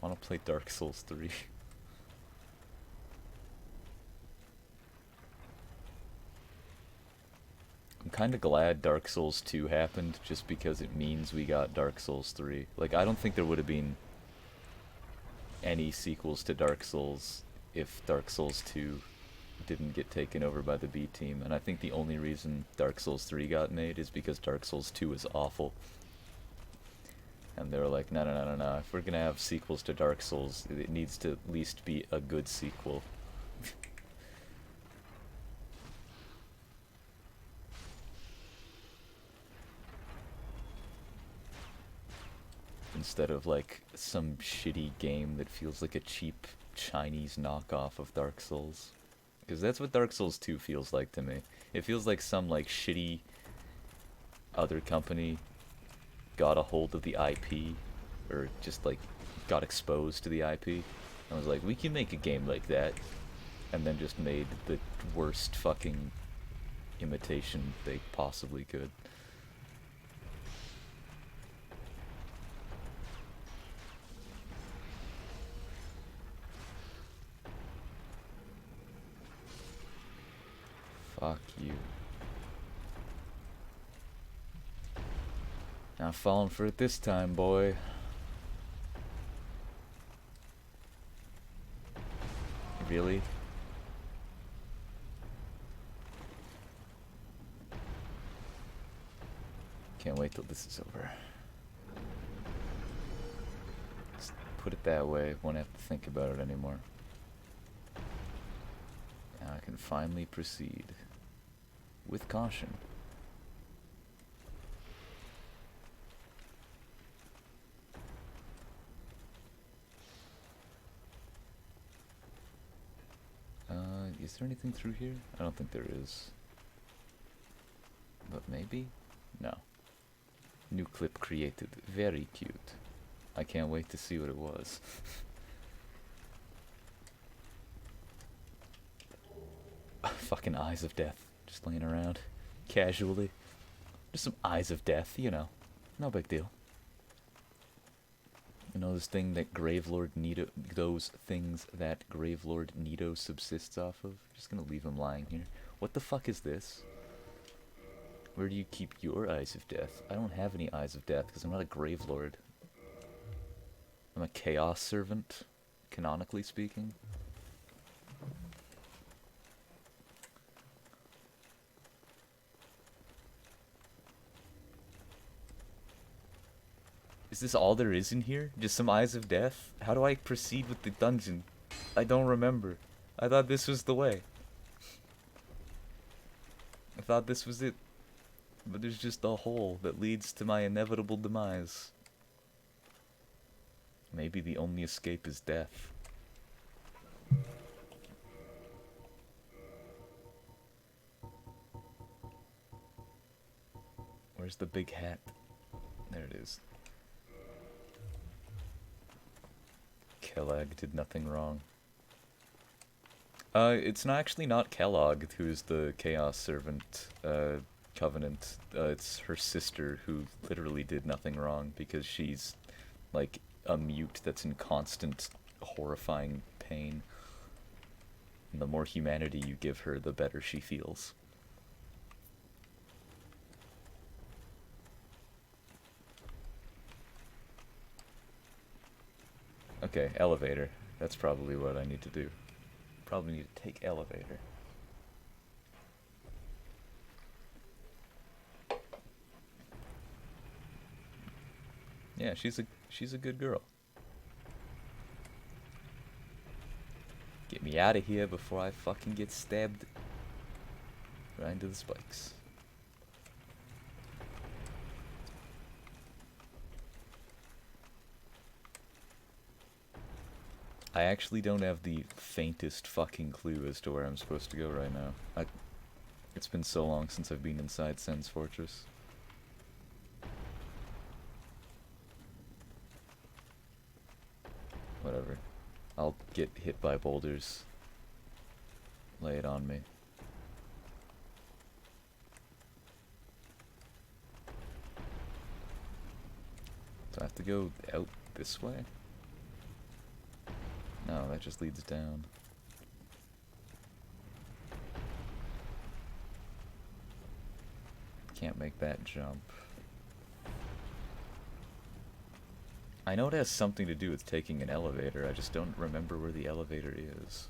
want to play Dark Souls 3. I'm kind of glad Dark Souls 2 happened, just because it means we got Dark Souls 3. Like, I don't think there would have been any sequels to Dark Souls if Dark Souls 2 didn't get taken over by the B team, and I think the only reason Dark Souls 3 got made is because Dark Souls 2 is awful. And they were like, no, no, no, no, no, if we're gonna have sequels to Dark Souls, it needs to at least be a good sequel. Instead of like some shitty game that feels like a cheap Chinese knockoff of Dark Souls. Because that's what Dark Souls 2 feels like to me. It feels like some like shitty other company got a hold of the IP, or just like got exposed to the IP, and was like, we can make a game like that, and then just made the worst fucking imitation they possibly could. Fuck you. Not falling for it this time, boy. Really? Can't wait till this is over. Just put it that way, won't have to think about it anymore. Now I can finally proceed. With caution. Is there anything through here? I don't think there is. But maybe? No. New clip created. Very cute. I can't wait to see what it was. Fucking Eyes of Death. Just laying around. Casually. Just some Eyes of Death, you know. No big deal. You know this thing that Gravelord Nito, those things that Gravelord Nito subsists off of? Just gonna leave him lying here. What the fuck is this? Where do you keep your Eyes of Death? I don't have any Eyes of Death because I'm not a Gravelord. I'm a Chaos Servant, canonically speaking. Is this all there is in here? Just some Eyes of Death? How do I proceed with the dungeon? I don't remember. I thought this was the way. I thought this was it. But there's just a hole that leads to my inevitable demise. Maybe the only escape is death. Where's the big hat? There it is. Kellogg did nothing wrong. It's actually not Kellogg who's the Chaos Servant, Covenant. It's her sister who literally did nothing wrong because she's, like, a mute that's in constant, horrifying pain. And the more humanity you give her, the better she feels. Okay, elevator. That's probably what I need to do. Probably need to take elevator. Yeah, she's a good girl. Get me out of here before I fucking get stabbed right into the spikes. I actually don't have the faintest fucking clue as to where I'm supposed to go right now. It's been so long since I've been inside Sen's Fortress. Whatever. I'll get hit by boulders. Lay it on me. Do I have to go out this way? No, that just leads down. Can't make that jump. I know it has something to do with taking an elevator, I just don't remember where the elevator is.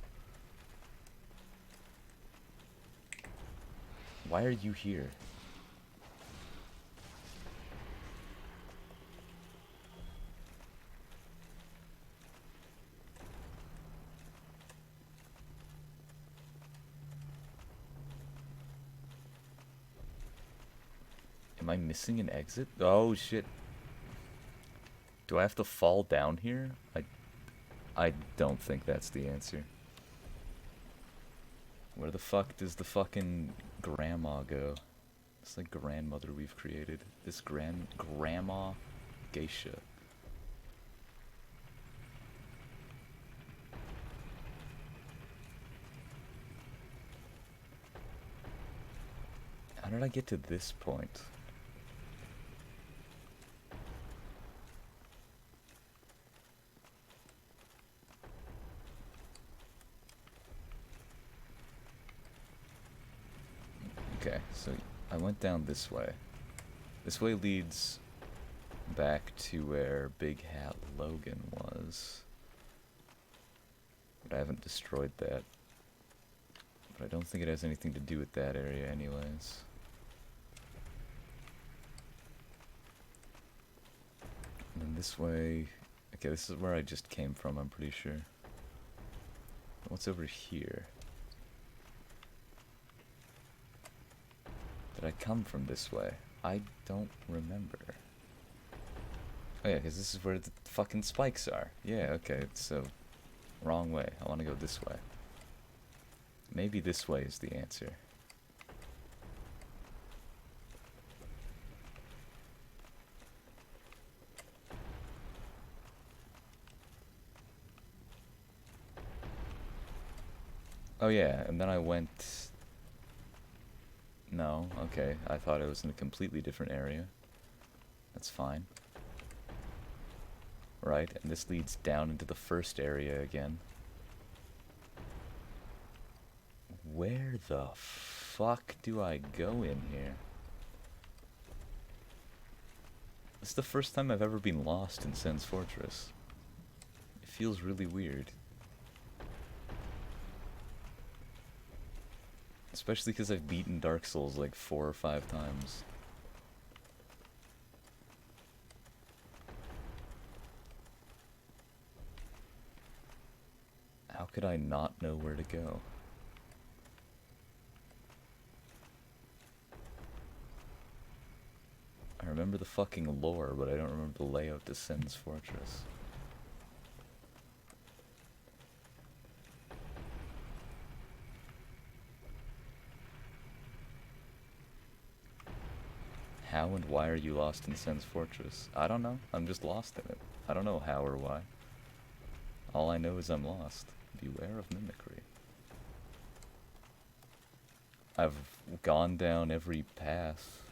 Why are you here? Am I missing an exit? Oh shit. Do I have to fall down here? I don't think that's the answer. Where the fuck does the fucking grandma go? It's like grandmother we've created. This grandma geisha. How did I get to this point? Okay, so I went down this way. This way leads back to where Big Hat Logan was. But I haven't destroyed that. But I don't think it has anything to do with that area anyways. And then this way... Okay, this is where I just came from, I'm pretty sure. What's over here? Did I come from this way? I don't remember. Oh yeah, because this is where the fucking spikes are. Yeah, okay, so... Wrong way. I want to go this way. Maybe this way is the answer. Oh yeah, and then I went... No, okay. I thought it was in a completely different area. That's fine. Right, and this leads down into the first area again. Where the fuck do I go in here? This is the first time I've ever been lost in Sen's Fortress. It feels really weird. Especially because I've beaten Dark Souls like 4 or 5 times. How could I not know where to go? I remember the fucking lore, but I don't remember the layout to Sen's Fortress. How and why are you lost in Sen's Fortress? I don't know. I'm just lost in it. I don't know how or why. All I know is I'm lost. Beware of mimicry. I've gone down every path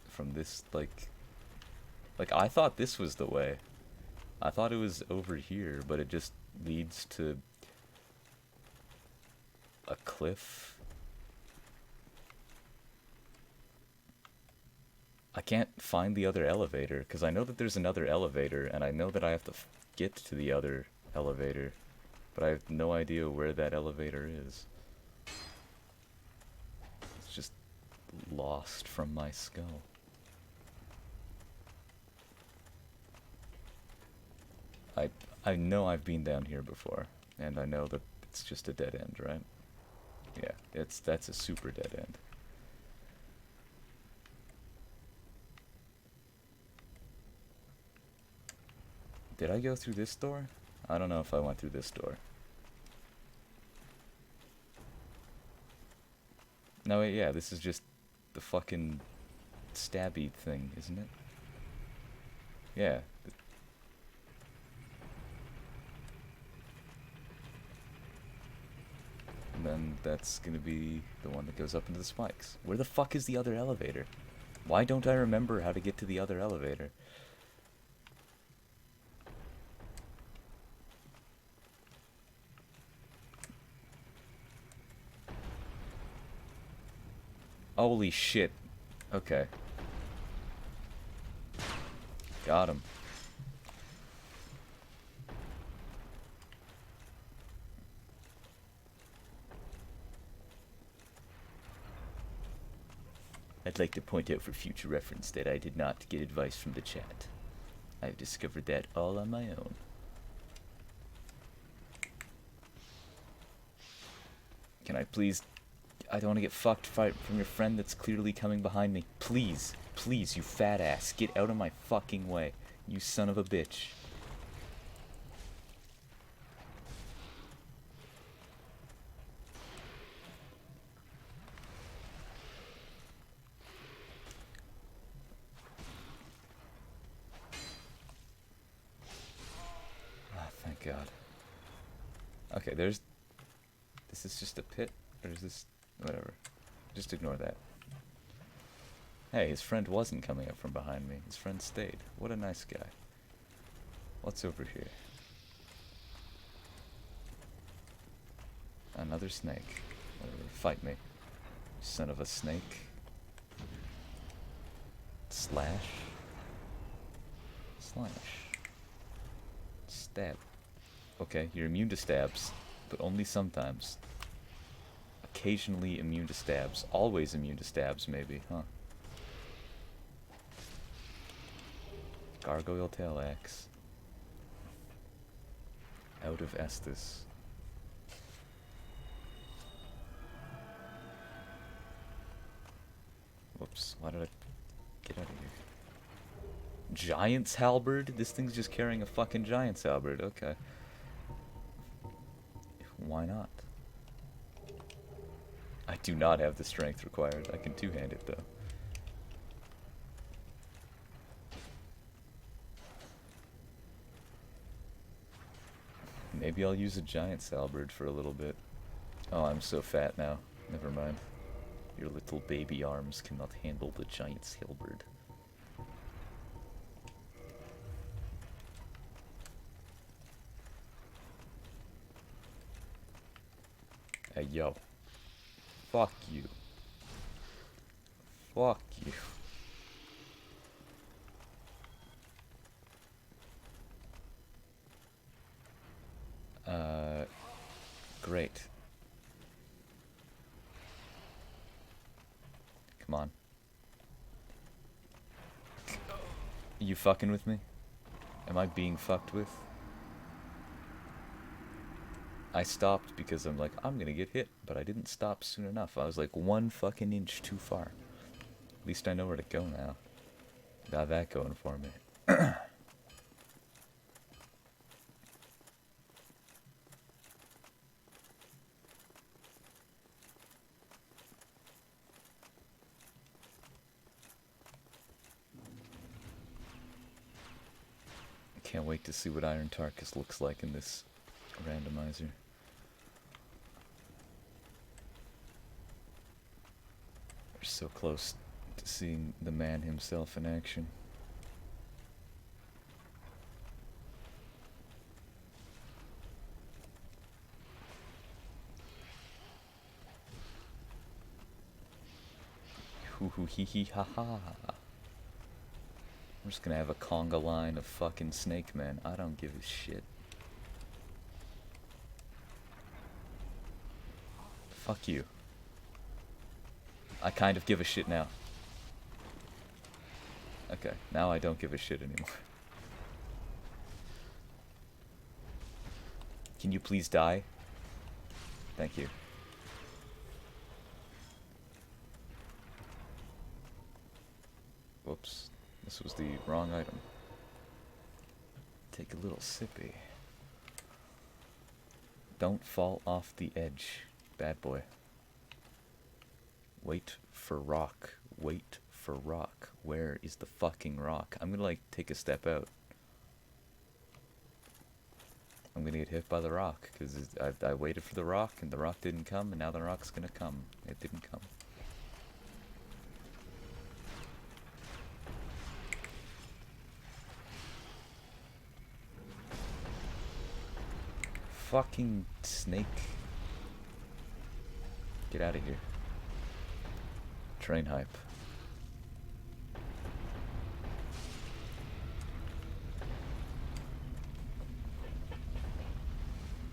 from this, like, I thought this was the way. I thought it was over here, but it just leads to a cliff. I can't find the other elevator, because I know that there's another elevator, and I know that I have to get to the other elevator, but I have no idea where that elevator is. It's just lost from my skull. I know I've been down here before, and I know that it's just a dead end, right? Yeah, that's a super dead end. Did I go through this door? I don't know if I went through this door. No, wait, yeah, this is just the fucking stabby thing, isn't it? Yeah. And then that's gonna be the one that goes up into the spikes. Where the fuck is the other elevator? Why don't I remember how to get to the other elevator? Holy shit. Okay. Got him. I'd like to point out for future reference that I did not get advice from the chat. I've discovered that all on my own. Can I please... I don't want to get fucked from your friend that's clearly coming behind me. Please, please, you fat ass, get out of my fucking way. You son of a bitch. Ah, thank God. Okay, there's... This is just a pit? Or is this... Whatever. Just ignore that. Hey, his friend wasn't coming up from behind me. His friend stayed. What a nice guy. What's over here? Another snake. Whatever. Fight me. Son of a snake. Slash. Slash. Stab. Okay, you're immune to stabs, but only sometimes. Occasionally immune to stabs. Always immune to stabs, maybe, huh? Gargoyle tail axe. Out of Estus. Whoops, why did I get out of here? Giant's halberd? This thing's just carrying a fucking giant's halberd, okay. Why not? I do not have the strength required. I can two-hand it, though. Maybe I'll use a giant's halberd for a little bit. Oh, I'm so fat now. Never mind. Your little baby arms cannot handle the giant's halberd. Hey, yo. Fuck you. Fuck you. Great. Come on. You fucking with me? Am I being fucked with? I stopped because I'm like, I'm gonna get hit, but I didn't stop soon enough. I was like 1 fucking inch too far. At least I know where to go now. Got that going for me. Can't wait to see what Iron Tarkus looks like in this randomizer. We're so close to seeing the man himself in action. hoo hee hee ha ha. I'm just gonna have a conga line of fucking Snake Man. I don't give a shit. Fuck you. I kind of give a shit now. Okay, now I don't give a shit anymore. Can you please die? Thank you. Whoops. This was the wrong item. Take a little sippy. Don't fall off the edge, bad boy. Wait for rock. Wait for rock. Where is the fucking rock? I'm gonna, like, take a step out. I'm gonna get hit by the rock, because I waited for the rock, and the rock didn't come, and now the rock's gonna come. It didn't come. Fucking snake. Get out of here. Train hype.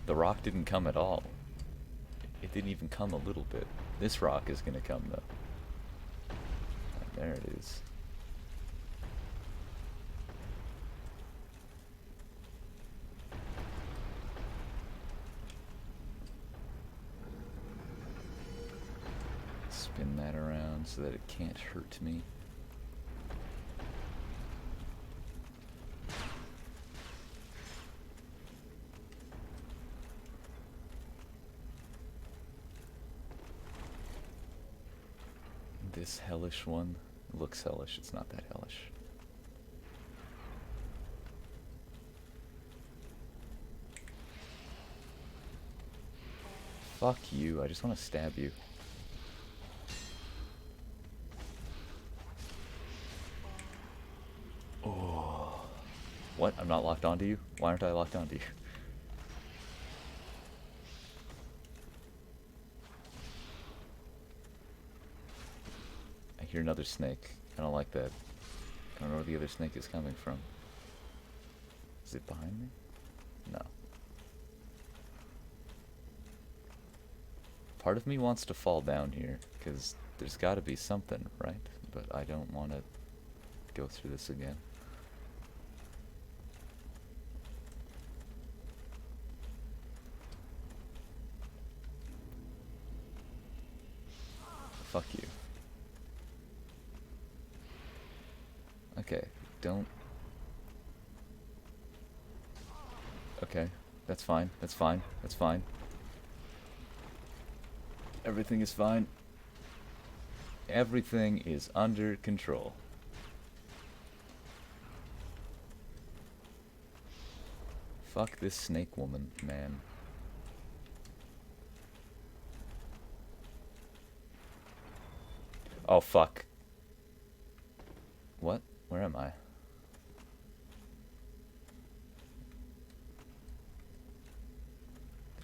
The rock didn't come at all. It didn't even come a little bit. This rock is gonna come though. There it is. Spin that around so that it can't hurt me. This hellish one looks hellish. It's not that hellish. Fuck you. I just want to stab you. Oh. What? I'm not locked onto you? Why aren't I locked onto you? I hear another snake. I don't like that. I don't know where the other snake is coming from. Is it behind me? No. Part of me wants to fall down here, because there's got to be something, right? But I don't want to go through this again. Fuck you. Okay, don't... Okay, that's fine, that's fine, that's fine. Everything is fine. Everything is under control. Fuck this snake woman, man. Oh, fuck. What? Where am I?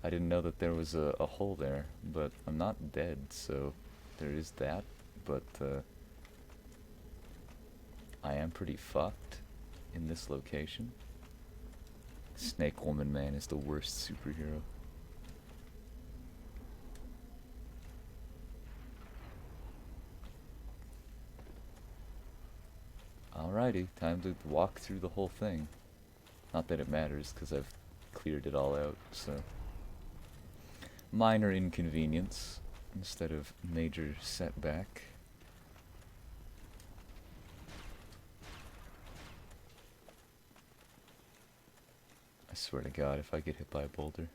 I didn't know that there was a hole there, but I'm not dead, so there is that, but I am pretty fucked in this location. Snake Woman Man is the worst superhero. Alrighty, time to walk through the whole thing. Not that it matters, because I've cleared it all out, so... Minor inconvenience, instead of major setback. I swear to God, if I get hit by a boulder...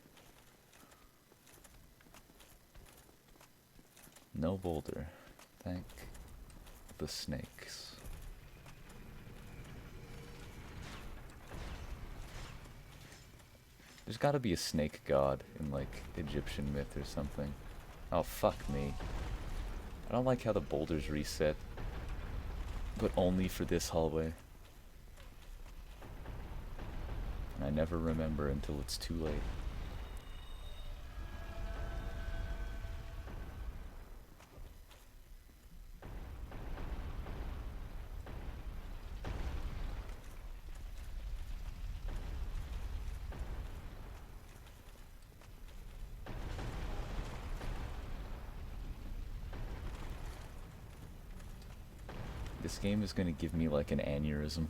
No boulder. Thank the snakes. There's gotta be a snake god in, like, Egyptian myth or something. Oh, fuck me. I don't like how the boulders reset, but only for this hallway. And I never remember until it's too late. This game is gonna give me like an aneurysm.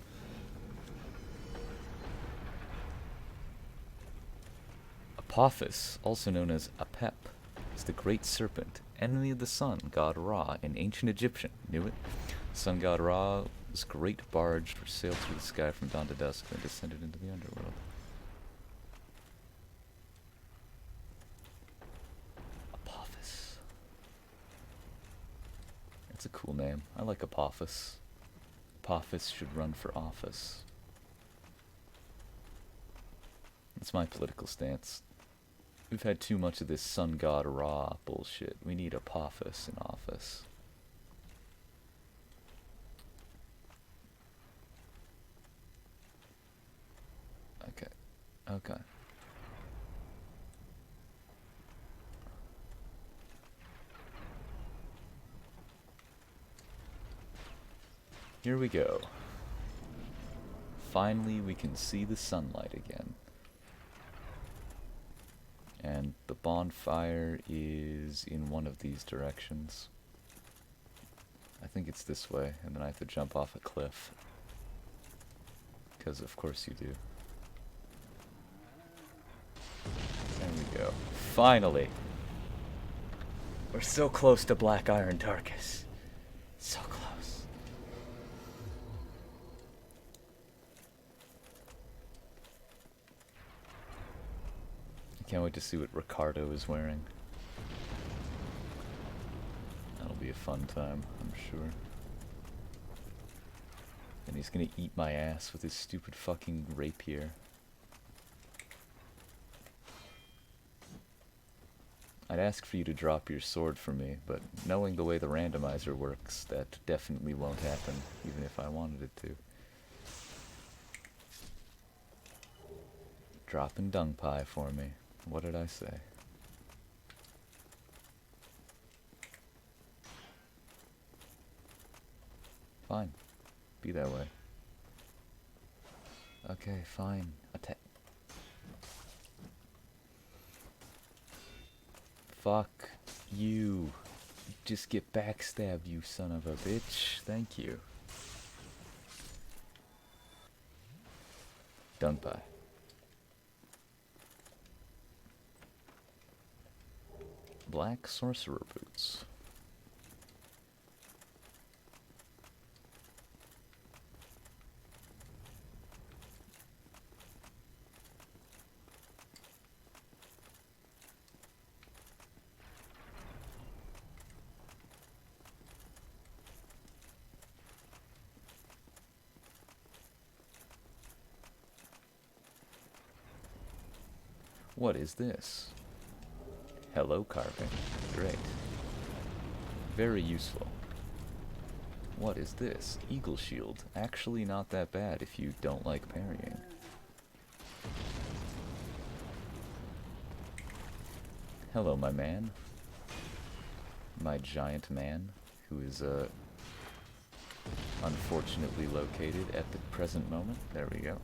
Apophis, also known as Apep, is the great serpent, enemy of the sun god Ra, an ancient Egyptian. Knew it? Sun god Ra was a great barge which sailed through the sky from dawn to dusk and descended into the underworld. Apophis. That's a cool name. I like Apophis. Apophis should run for office. That's my political stance. We've had too much of this sun god Ra bullshit. We need Apophis in office. Okay. Okay. Here we go. Finally, we can see the sunlight again. And the bonfire is in one of these directions. I think it's this way, and then I have to jump off a cliff. Because of course you do. There we go. Finally! We're so close to Black Iron Tarkus. So close. Can't wait to see what Ricardo is wearing. That'll be a fun time, I'm sure. And he's gonna eat my ass with his stupid fucking rapier. I'd ask for you to drop your sword for me, but knowing the way the randomizer works, that definitely won't happen, even if I wanted it to. Dropping dung pie for me. What did I say? Fine. Be that way. Okay, fine. Attack. Fuck you. Just get backstabbed, you son of a bitch. Thank you. Dung pie. Black sorcerer boots. What is this? Hello carving. Great. Very useful. What is this? Eagle shield. Actually not that bad if you don't like parrying. Hello, my man. My giant man, who is, unfortunately located at the present moment. There we go.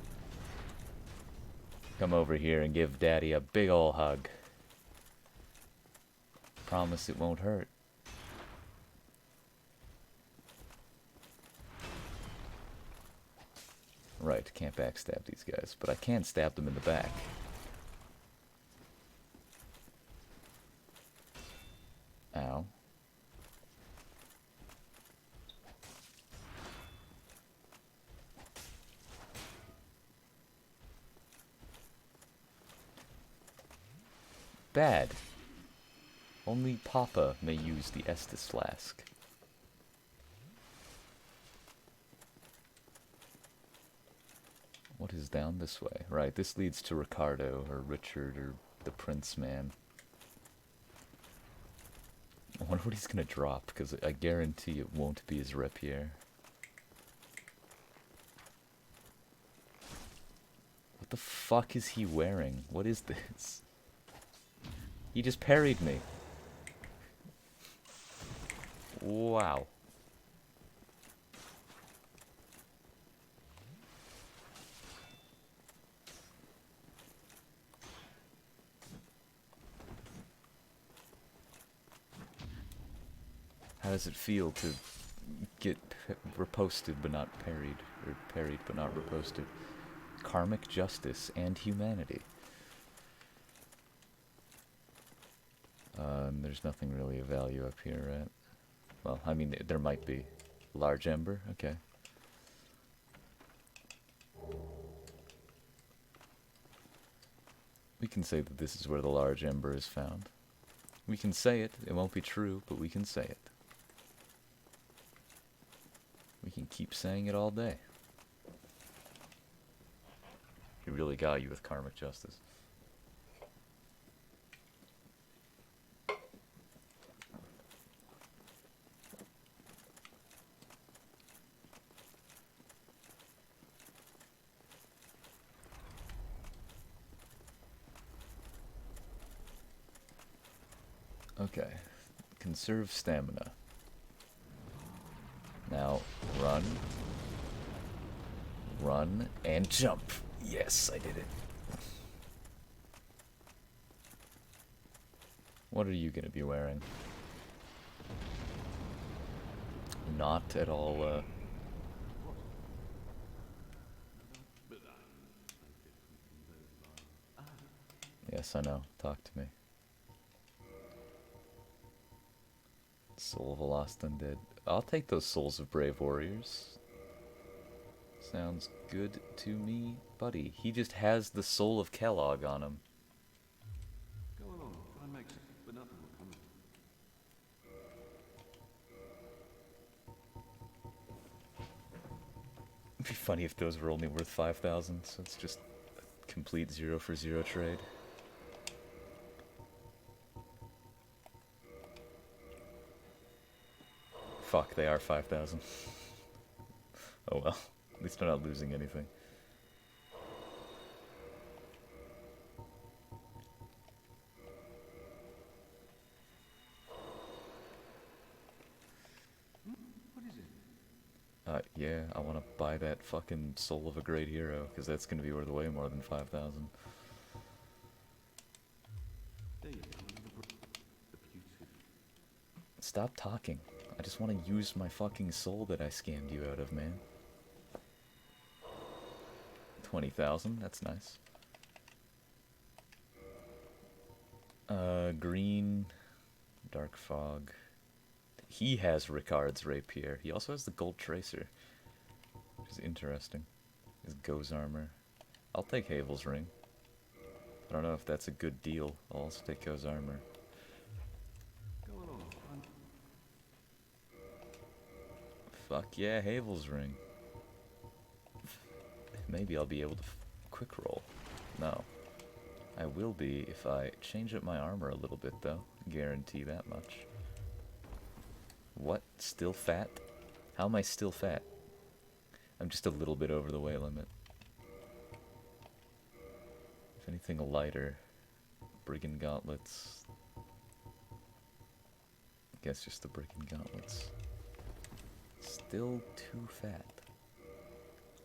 Come over here and give Daddy a big ol' hug. Promise it won't hurt. Right, can't backstab these guys, but I can stab them in the back. Ow. Bad. Only Papa may use the Estus flask. What is down this way? Right, this leads to Ricardo, or Richard, or the Prince Man. I wonder what he's gonna drop, because I guarantee it won't be his rapier. What the fuck is he wearing? What is this? He just parried me. Wow. How does it feel to get riposted but not parried, or parried but not riposted. Karmic justice and humanity. There's nothing really of value up here, right? Well, I mean, there might be. Large ember? Okay. We can say that this is where the large ember is found. We can say it. It won't be true, but we can say it. We can keep saying it all day. He really got you with karmic justice. Okay. Conserve stamina. Now, run. Run and jump. Yes, I did it. What are you gonna be wearing? Not at all, Yes, I know. Talk to me. Soul of a Lost Undead. I'll take those Souls of Brave Warriors. Sounds good to me, buddy. He just has the soul of Kellogg on him. Go along, try and make some, but nothing will come of it. It'd be funny if those were only worth 5,000, so it's just a complete 0 for 0 trade. Fuck, they are 5,000. Oh well, at least they're not losing anything. What is it? Yeah, I want to buy that fucking Soul of a Great Hero, because that's going to be worth way more than 5,000. There you go, the putative. Stop talking. I just want to use my fucking soul that I scammed you out of, man. 20,000, that's nice. Green, Dark Fog. He has Ricard's Rapier. He also has the Gold Tracer, which is interesting. His Go's Armor. I'll take Havel's Ring. I don't know if that's a good deal. I'll also take Go's Armor. Go along, try and... Fuck yeah, Havel's Ring. Maybe I'll be able to quick roll. No. I will be if I change up my armor a little bit, though. Guarantee that much. What? Still fat? How am I still fat? I'm just a little bit over the weight limit. If anything lighter. Brigand Gauntlets. I guess just the Brigand Gauntlets. Still too fat.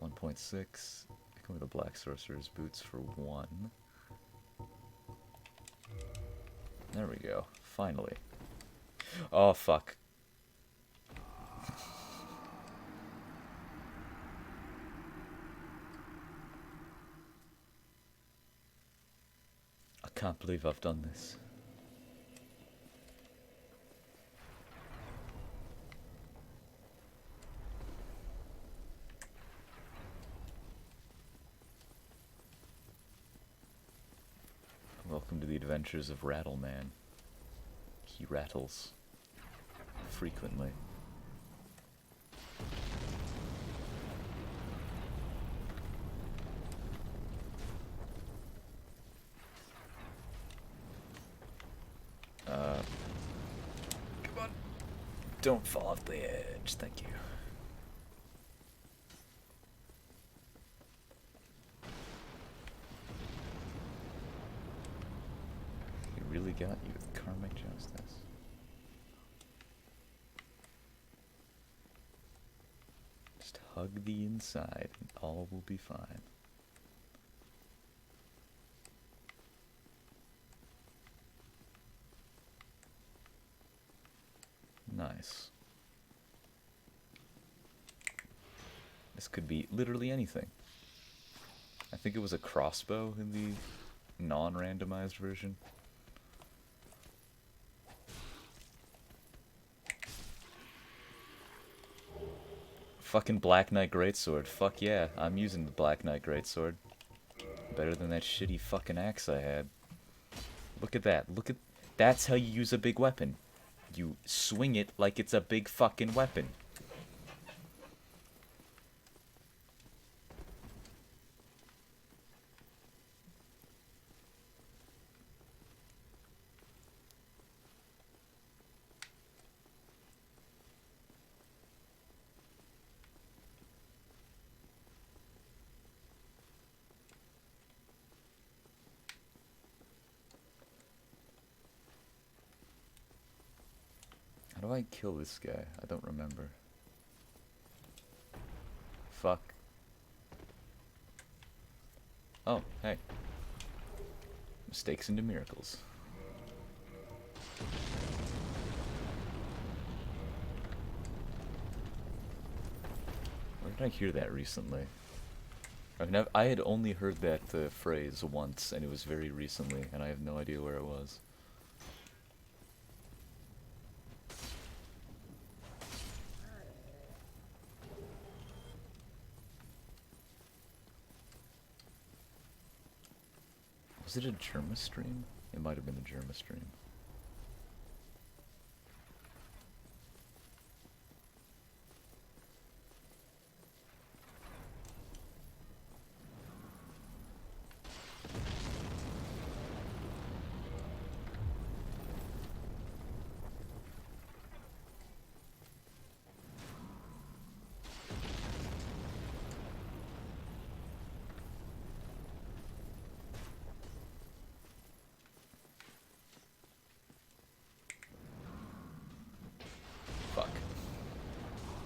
1.6. Go with the Black Sorcerer's Boots for 1. There we go. Finally. Oh, fuck. I can't believe I've done this. Welcome to the adventures of Rattleman. He rattles. Frequently. Come on. Don't fall off the edge, thank you. He really got you with karmic justice. Just hug the inside and all will be fine. Nice. This could be literally anything. I think it was a crossbow in the non-randomized version. Fucking Black Knight Greatsword. Fuck yeah, I'm using the Black Knight Greatsword. Better than that shitty fucking axe I had. Look at that. Look at... That's how you use a big weapon. You swing it like it's a big fucking weapon. How do I kill this guy? I don't remember. Fuck. Oh, hey. Mistakes into miracles. Where did I hear that recently? I had only heard that phrase once, and it was very recently, and I have no idea where it was. Was it a Germa stream? It might have been a Germa stream.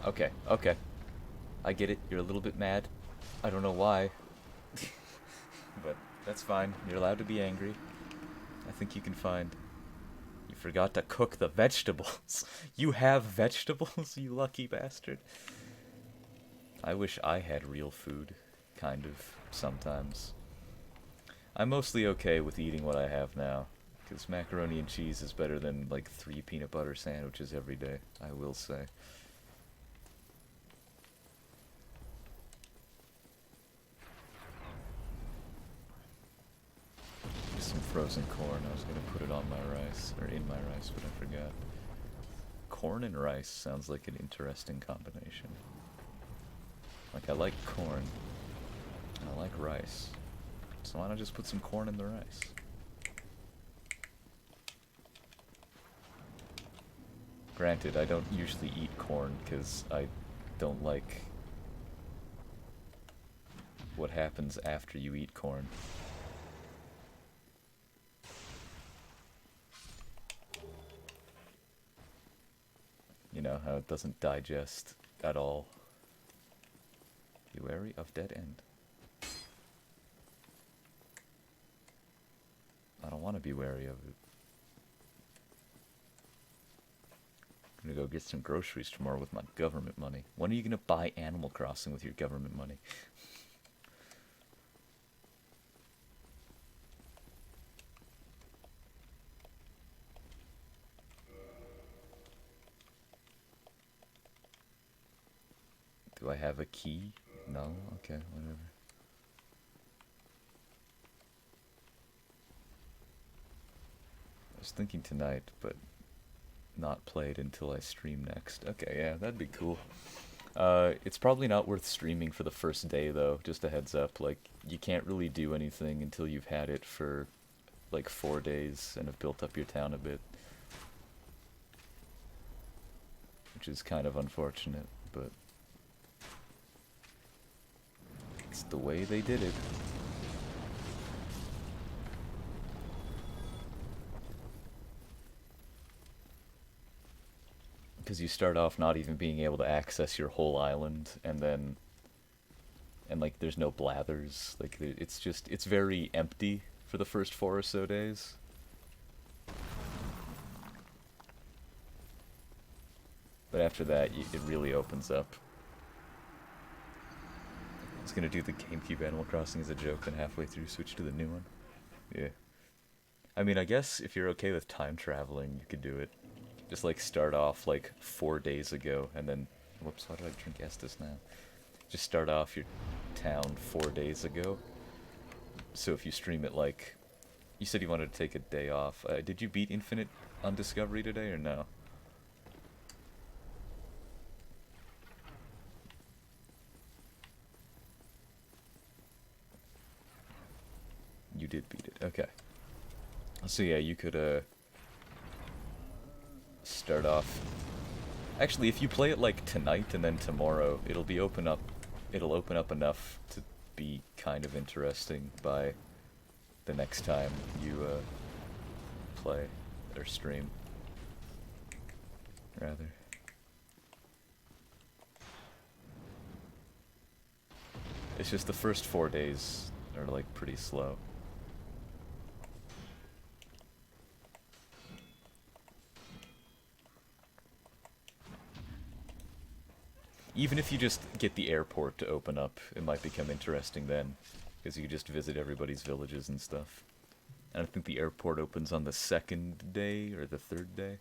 Okay, okay. I get it. You're a little bit mad. I don't know why. But that's fine. You're allowed to be angry. I think you can find... You forgot to cook the vegetables. You have vegetables, you lucky bastard. I wish I had real food. Kind of. Sometimes. I'm mostly okay with eating what I have now. Because macaroni and cheese is better than, like, 3 peanut butter sandwiches every day. I will say. Some frozen corn. I was gonna put it on my rice, or in my rice, but I forgot. Corn and rice sounds like an interesting combination. Like, I like corn, and I like rice. So why not just put some corn in the rice? Granted, I don't usually eat corn, because I don't like what happens after you eat corn. You know, how it doesn't digest at all. Be wary of dead end. I don't want to be wary of it. I'm gonna go get some groceries tomorrow with my government money. When are you gonna buy Animal Crossing with your government money? Do I have a key? No? Okay, whatever. I was thinking tonight, but not played until I stream next. Okay, yeah, that'd be cool. It's probably not worth streaming for the first day, though, just a heads up. Like, you can't really do anything until you've had it for, like, 4 days and have built up your town a bit. Which is kind of unfortunate, but... it's the way they did it. Because you start off not even being able to access your whole island, and then... and, like, there's no blathers. Like, it's just... it's very empty for the first 4 or so days. But after that, it really opens up. was gonna do the GameCube Animal Crossing as a joke, then halfway through switch to the new one. Yeah. I mean, I guess if you're okay with time traveling, you could do it. Just like start off like 4 days ago, and then, whoops, why did I drink Estus now? Just start off your town 4 days ago. So if you stream it like, you said you wanted to take a day off. Did you beat Infinite on Discovery today or no? You did beat it. Okay. So yeah, you could start off. Actually, if you play it like tonight and then tomorrow, it'll open up enough to be kind of interesting by the next time you play or stream. Rather. It's just the first 4 days are like pretty slow. Even if you just get the airport to open up, it might become interesting then, because you can just visit everybody's villages and stuff. And I think the airport opens on the 2nd day, or the 3rd day.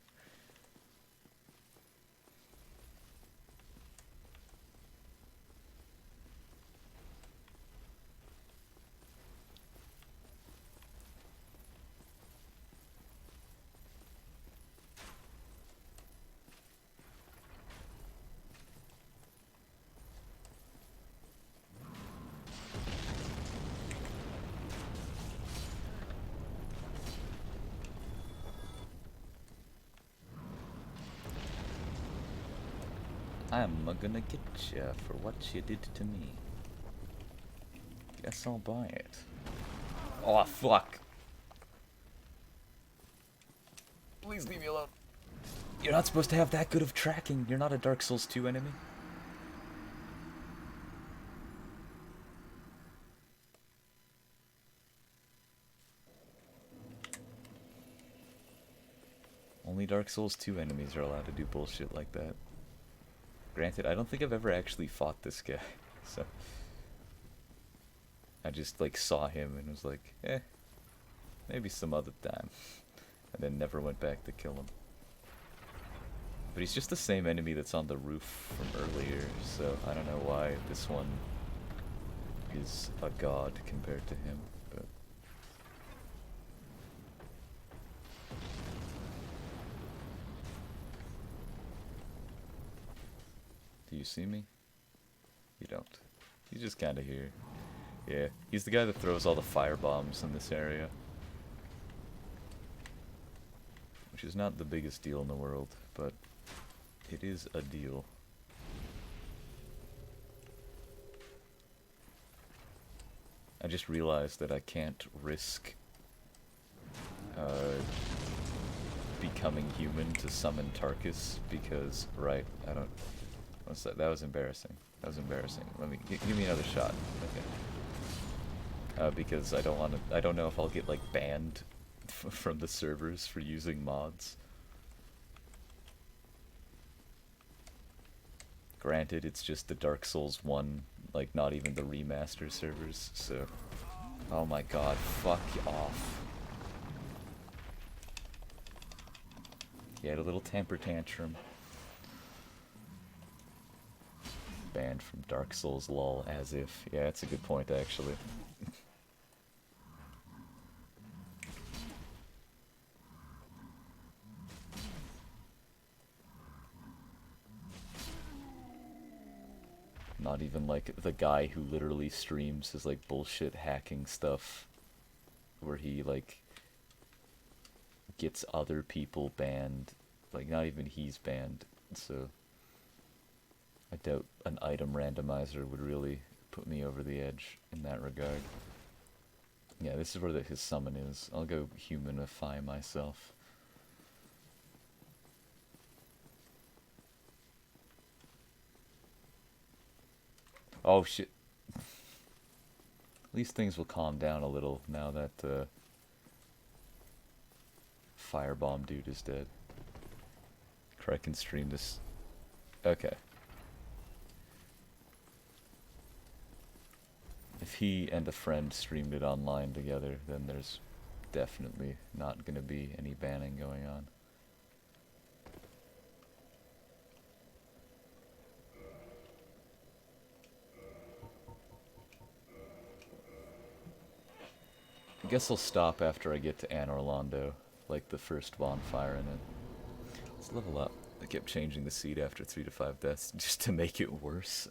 I'm gonna get ya for what you did to me. Guess I'll buy it. Oh, fuck. Please leave me alone. You're not supposed to have that good of tracking. You're not a Dark Souls 2 enemy. Only Dark Souls 2 enemies are allowed to do bullshit like that. Granted, I don't think I've ever actually fought this guy, so... I just, like, saw him and was like, eh, maybe some other time. And then never went back to kill him. But he's just the same enemy that's on the roof from earlier, so I don't know why this one is a god compared to him, but... Do you see me? You don't. He's just kinda here. Yeah, he's the guy that throws all the fire bombs in this area. Which is not the biggest deal in the world, but it is a deal. I just realized that I can't risk becoming human to summon Tarkus because, right, I don't... What's that? That was embarrassing. That was embarrassing. Let me give me another shot. Okay. Because I don't want to. I don't know if I'll get like banned from the servers for using mods. Granted, it's just the Dark Souls 1, like not even the remaster servers. So, oh my god, fuck off. He had a little temper tantrum. Banned from Dark Souls lol, as if. Yeah, that's a good point actually. Not even like the guy who literally streams his like bullshit hacking stuff where he like gets other people banned. Like not even he's banned, so I doubt an item randomizer would really put me over the edge in that regard. Yeah, this is where his summon is. I'll go humanify myself. Oh shit. At least things will calm down a little now that Firebomb dude is dead. I can stream this. Okay. If he and a friend streamed it online together, then there's definitely not gonna be any banning going on. I guess I'll stop after I get to Anne Orlando, like the first bonfire in it. Let's level up. I kept changing the seed after 3 to 5 deaths just to make it worse.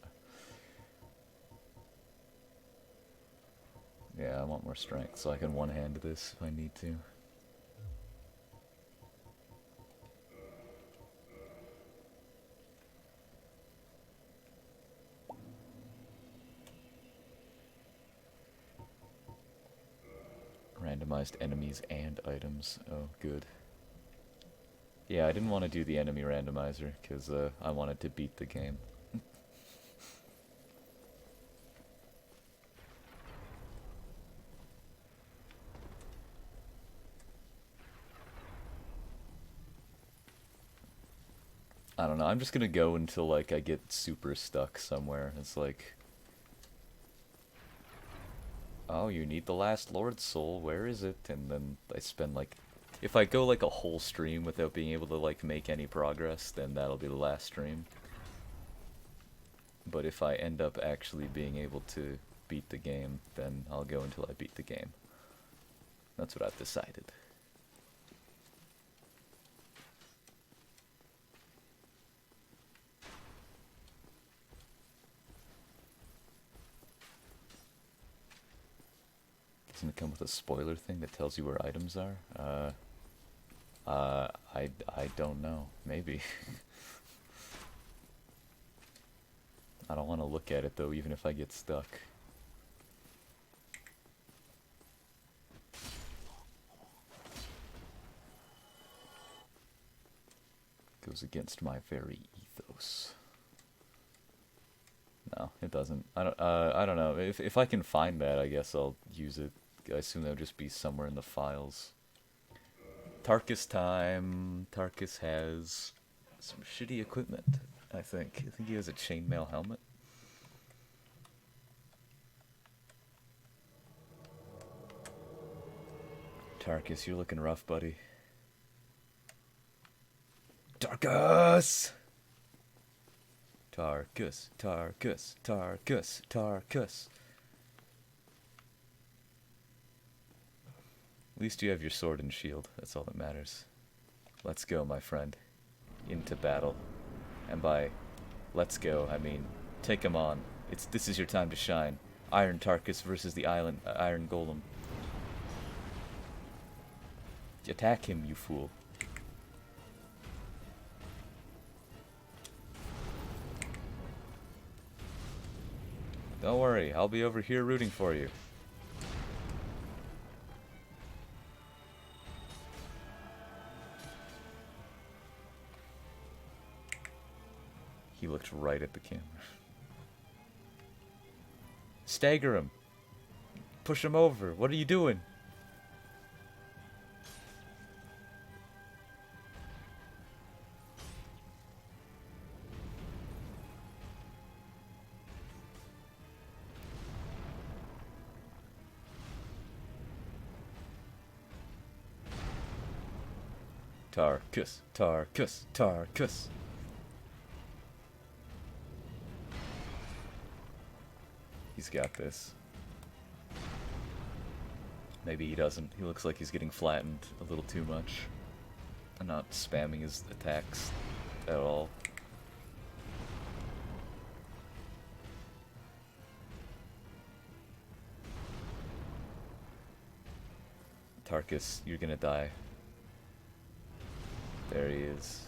Yeah, I want more strength so I can one-hand this if I need to. Randomized enemies and items. Oh, good. Yeah, I didn't want to do the enemy randomizer, because I wanted to beat the game. I don't know, I'm just gonna go until, like, I get super stuck somewhere. It's like... Oh, you need the last Lord's soul, where is it? And then I spend, like... If I go, like, a whole stream without being able to, like, make any progress, then that'll be the last stream. But if I end up actually being able to beat the game, then I'll go until I beat the game. That's what I've decided. Doesn't it come with a spoiler thing that tells you where items are? I don't know. Maybe. I don't want to look at it though, even if I get stuck. Goes against my very ethos. No, it doesn't. I don't know. If I can find that, I guess I'll use it. I assume that'll just be somewhere in the files. Tarkus time. Tarkus has some shitty equipment, I think. I think he has a chainmail helmet. Tarkus, you're looking rough, buddy. Tarkus! Tarkus, Tarkus, Tarkus, Tarkus. At least you have your sword and shield. That's all that matters. Let's go, my friend. Into battle. And by let's go, I mean take him on. This is your time to shine. Iron Tarkus versus the Iron Golem. Attack him, you fool. Don't worry, I'll be over here rooting for you. He looked right at the camera. Stagger him. Push him over. What are you doing? Tarkus, Tarkus, Tarkus. He's got this. Maybe he doesn't. He looks like he's getting flattened a little too much. I'm not spamming his attacks at all. Tarkus, you're gonna die. There he is.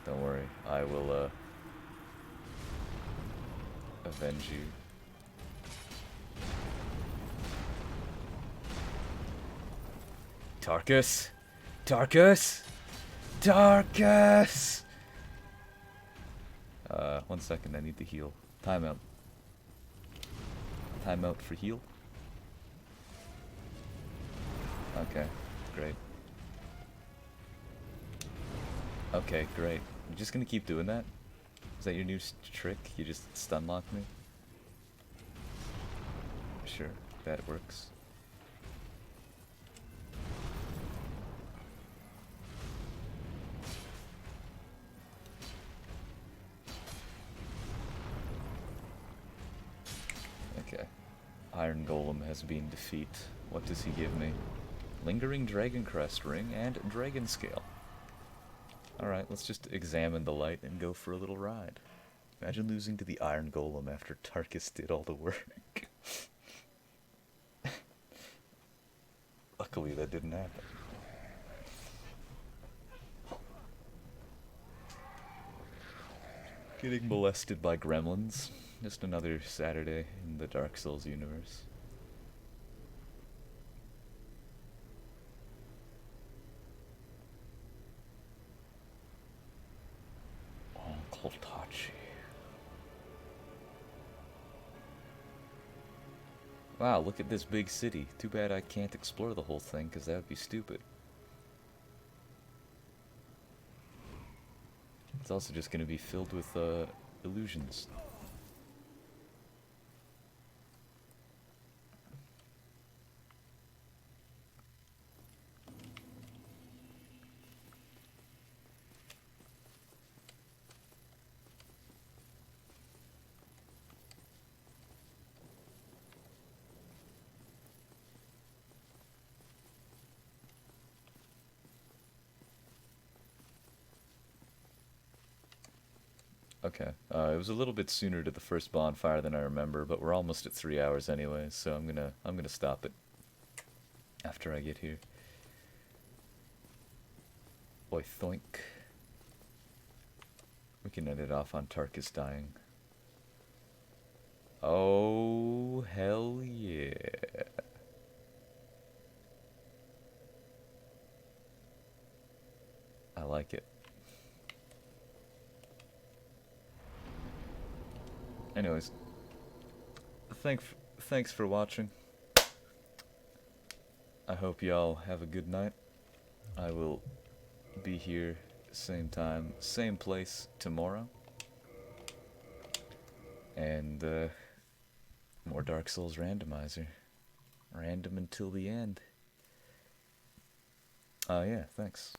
Don't worry, I will avenge you. Tarkus! Tarkus! Tarkus! 1 second, I need to heal. Timeout. Timeout for heal. Okay, great. Okay, great. You're just gonna keep doing that? Is that your new trick? You just stun lock me? that works. Okay. Iron Golem has been defeated. What does he give me? Lingering Dragon Crest Ring and Dragon Scale. Alright, let's just examine the light and go for a little ride. Imagine losing to the Iron Golem after Tarkus did all the work. Luckily that didn't happen. Getting molested by gremlins. Just another Saturday in the Dark Souls universe. Uncle Tachi. Wow, look at this big city. Too bad I can't explore the whole thing, because that would be stupid. It's also just going to be filled with illusions. Okay, it was a little bit sooner to the first bonfire than I remember, but we're almost at 3 hours anyway, so I'm gonna stop it after I get here. Boy, thoink. We can end it off on Tarkus dying. Oh, hell yeah. I like it. Anyways, thanks for watching. I hope y'all have a good night. I will be here same time, same place tomorrow. And more Dark Souls Randomiser. Random until the end. Oh yeah, thanks.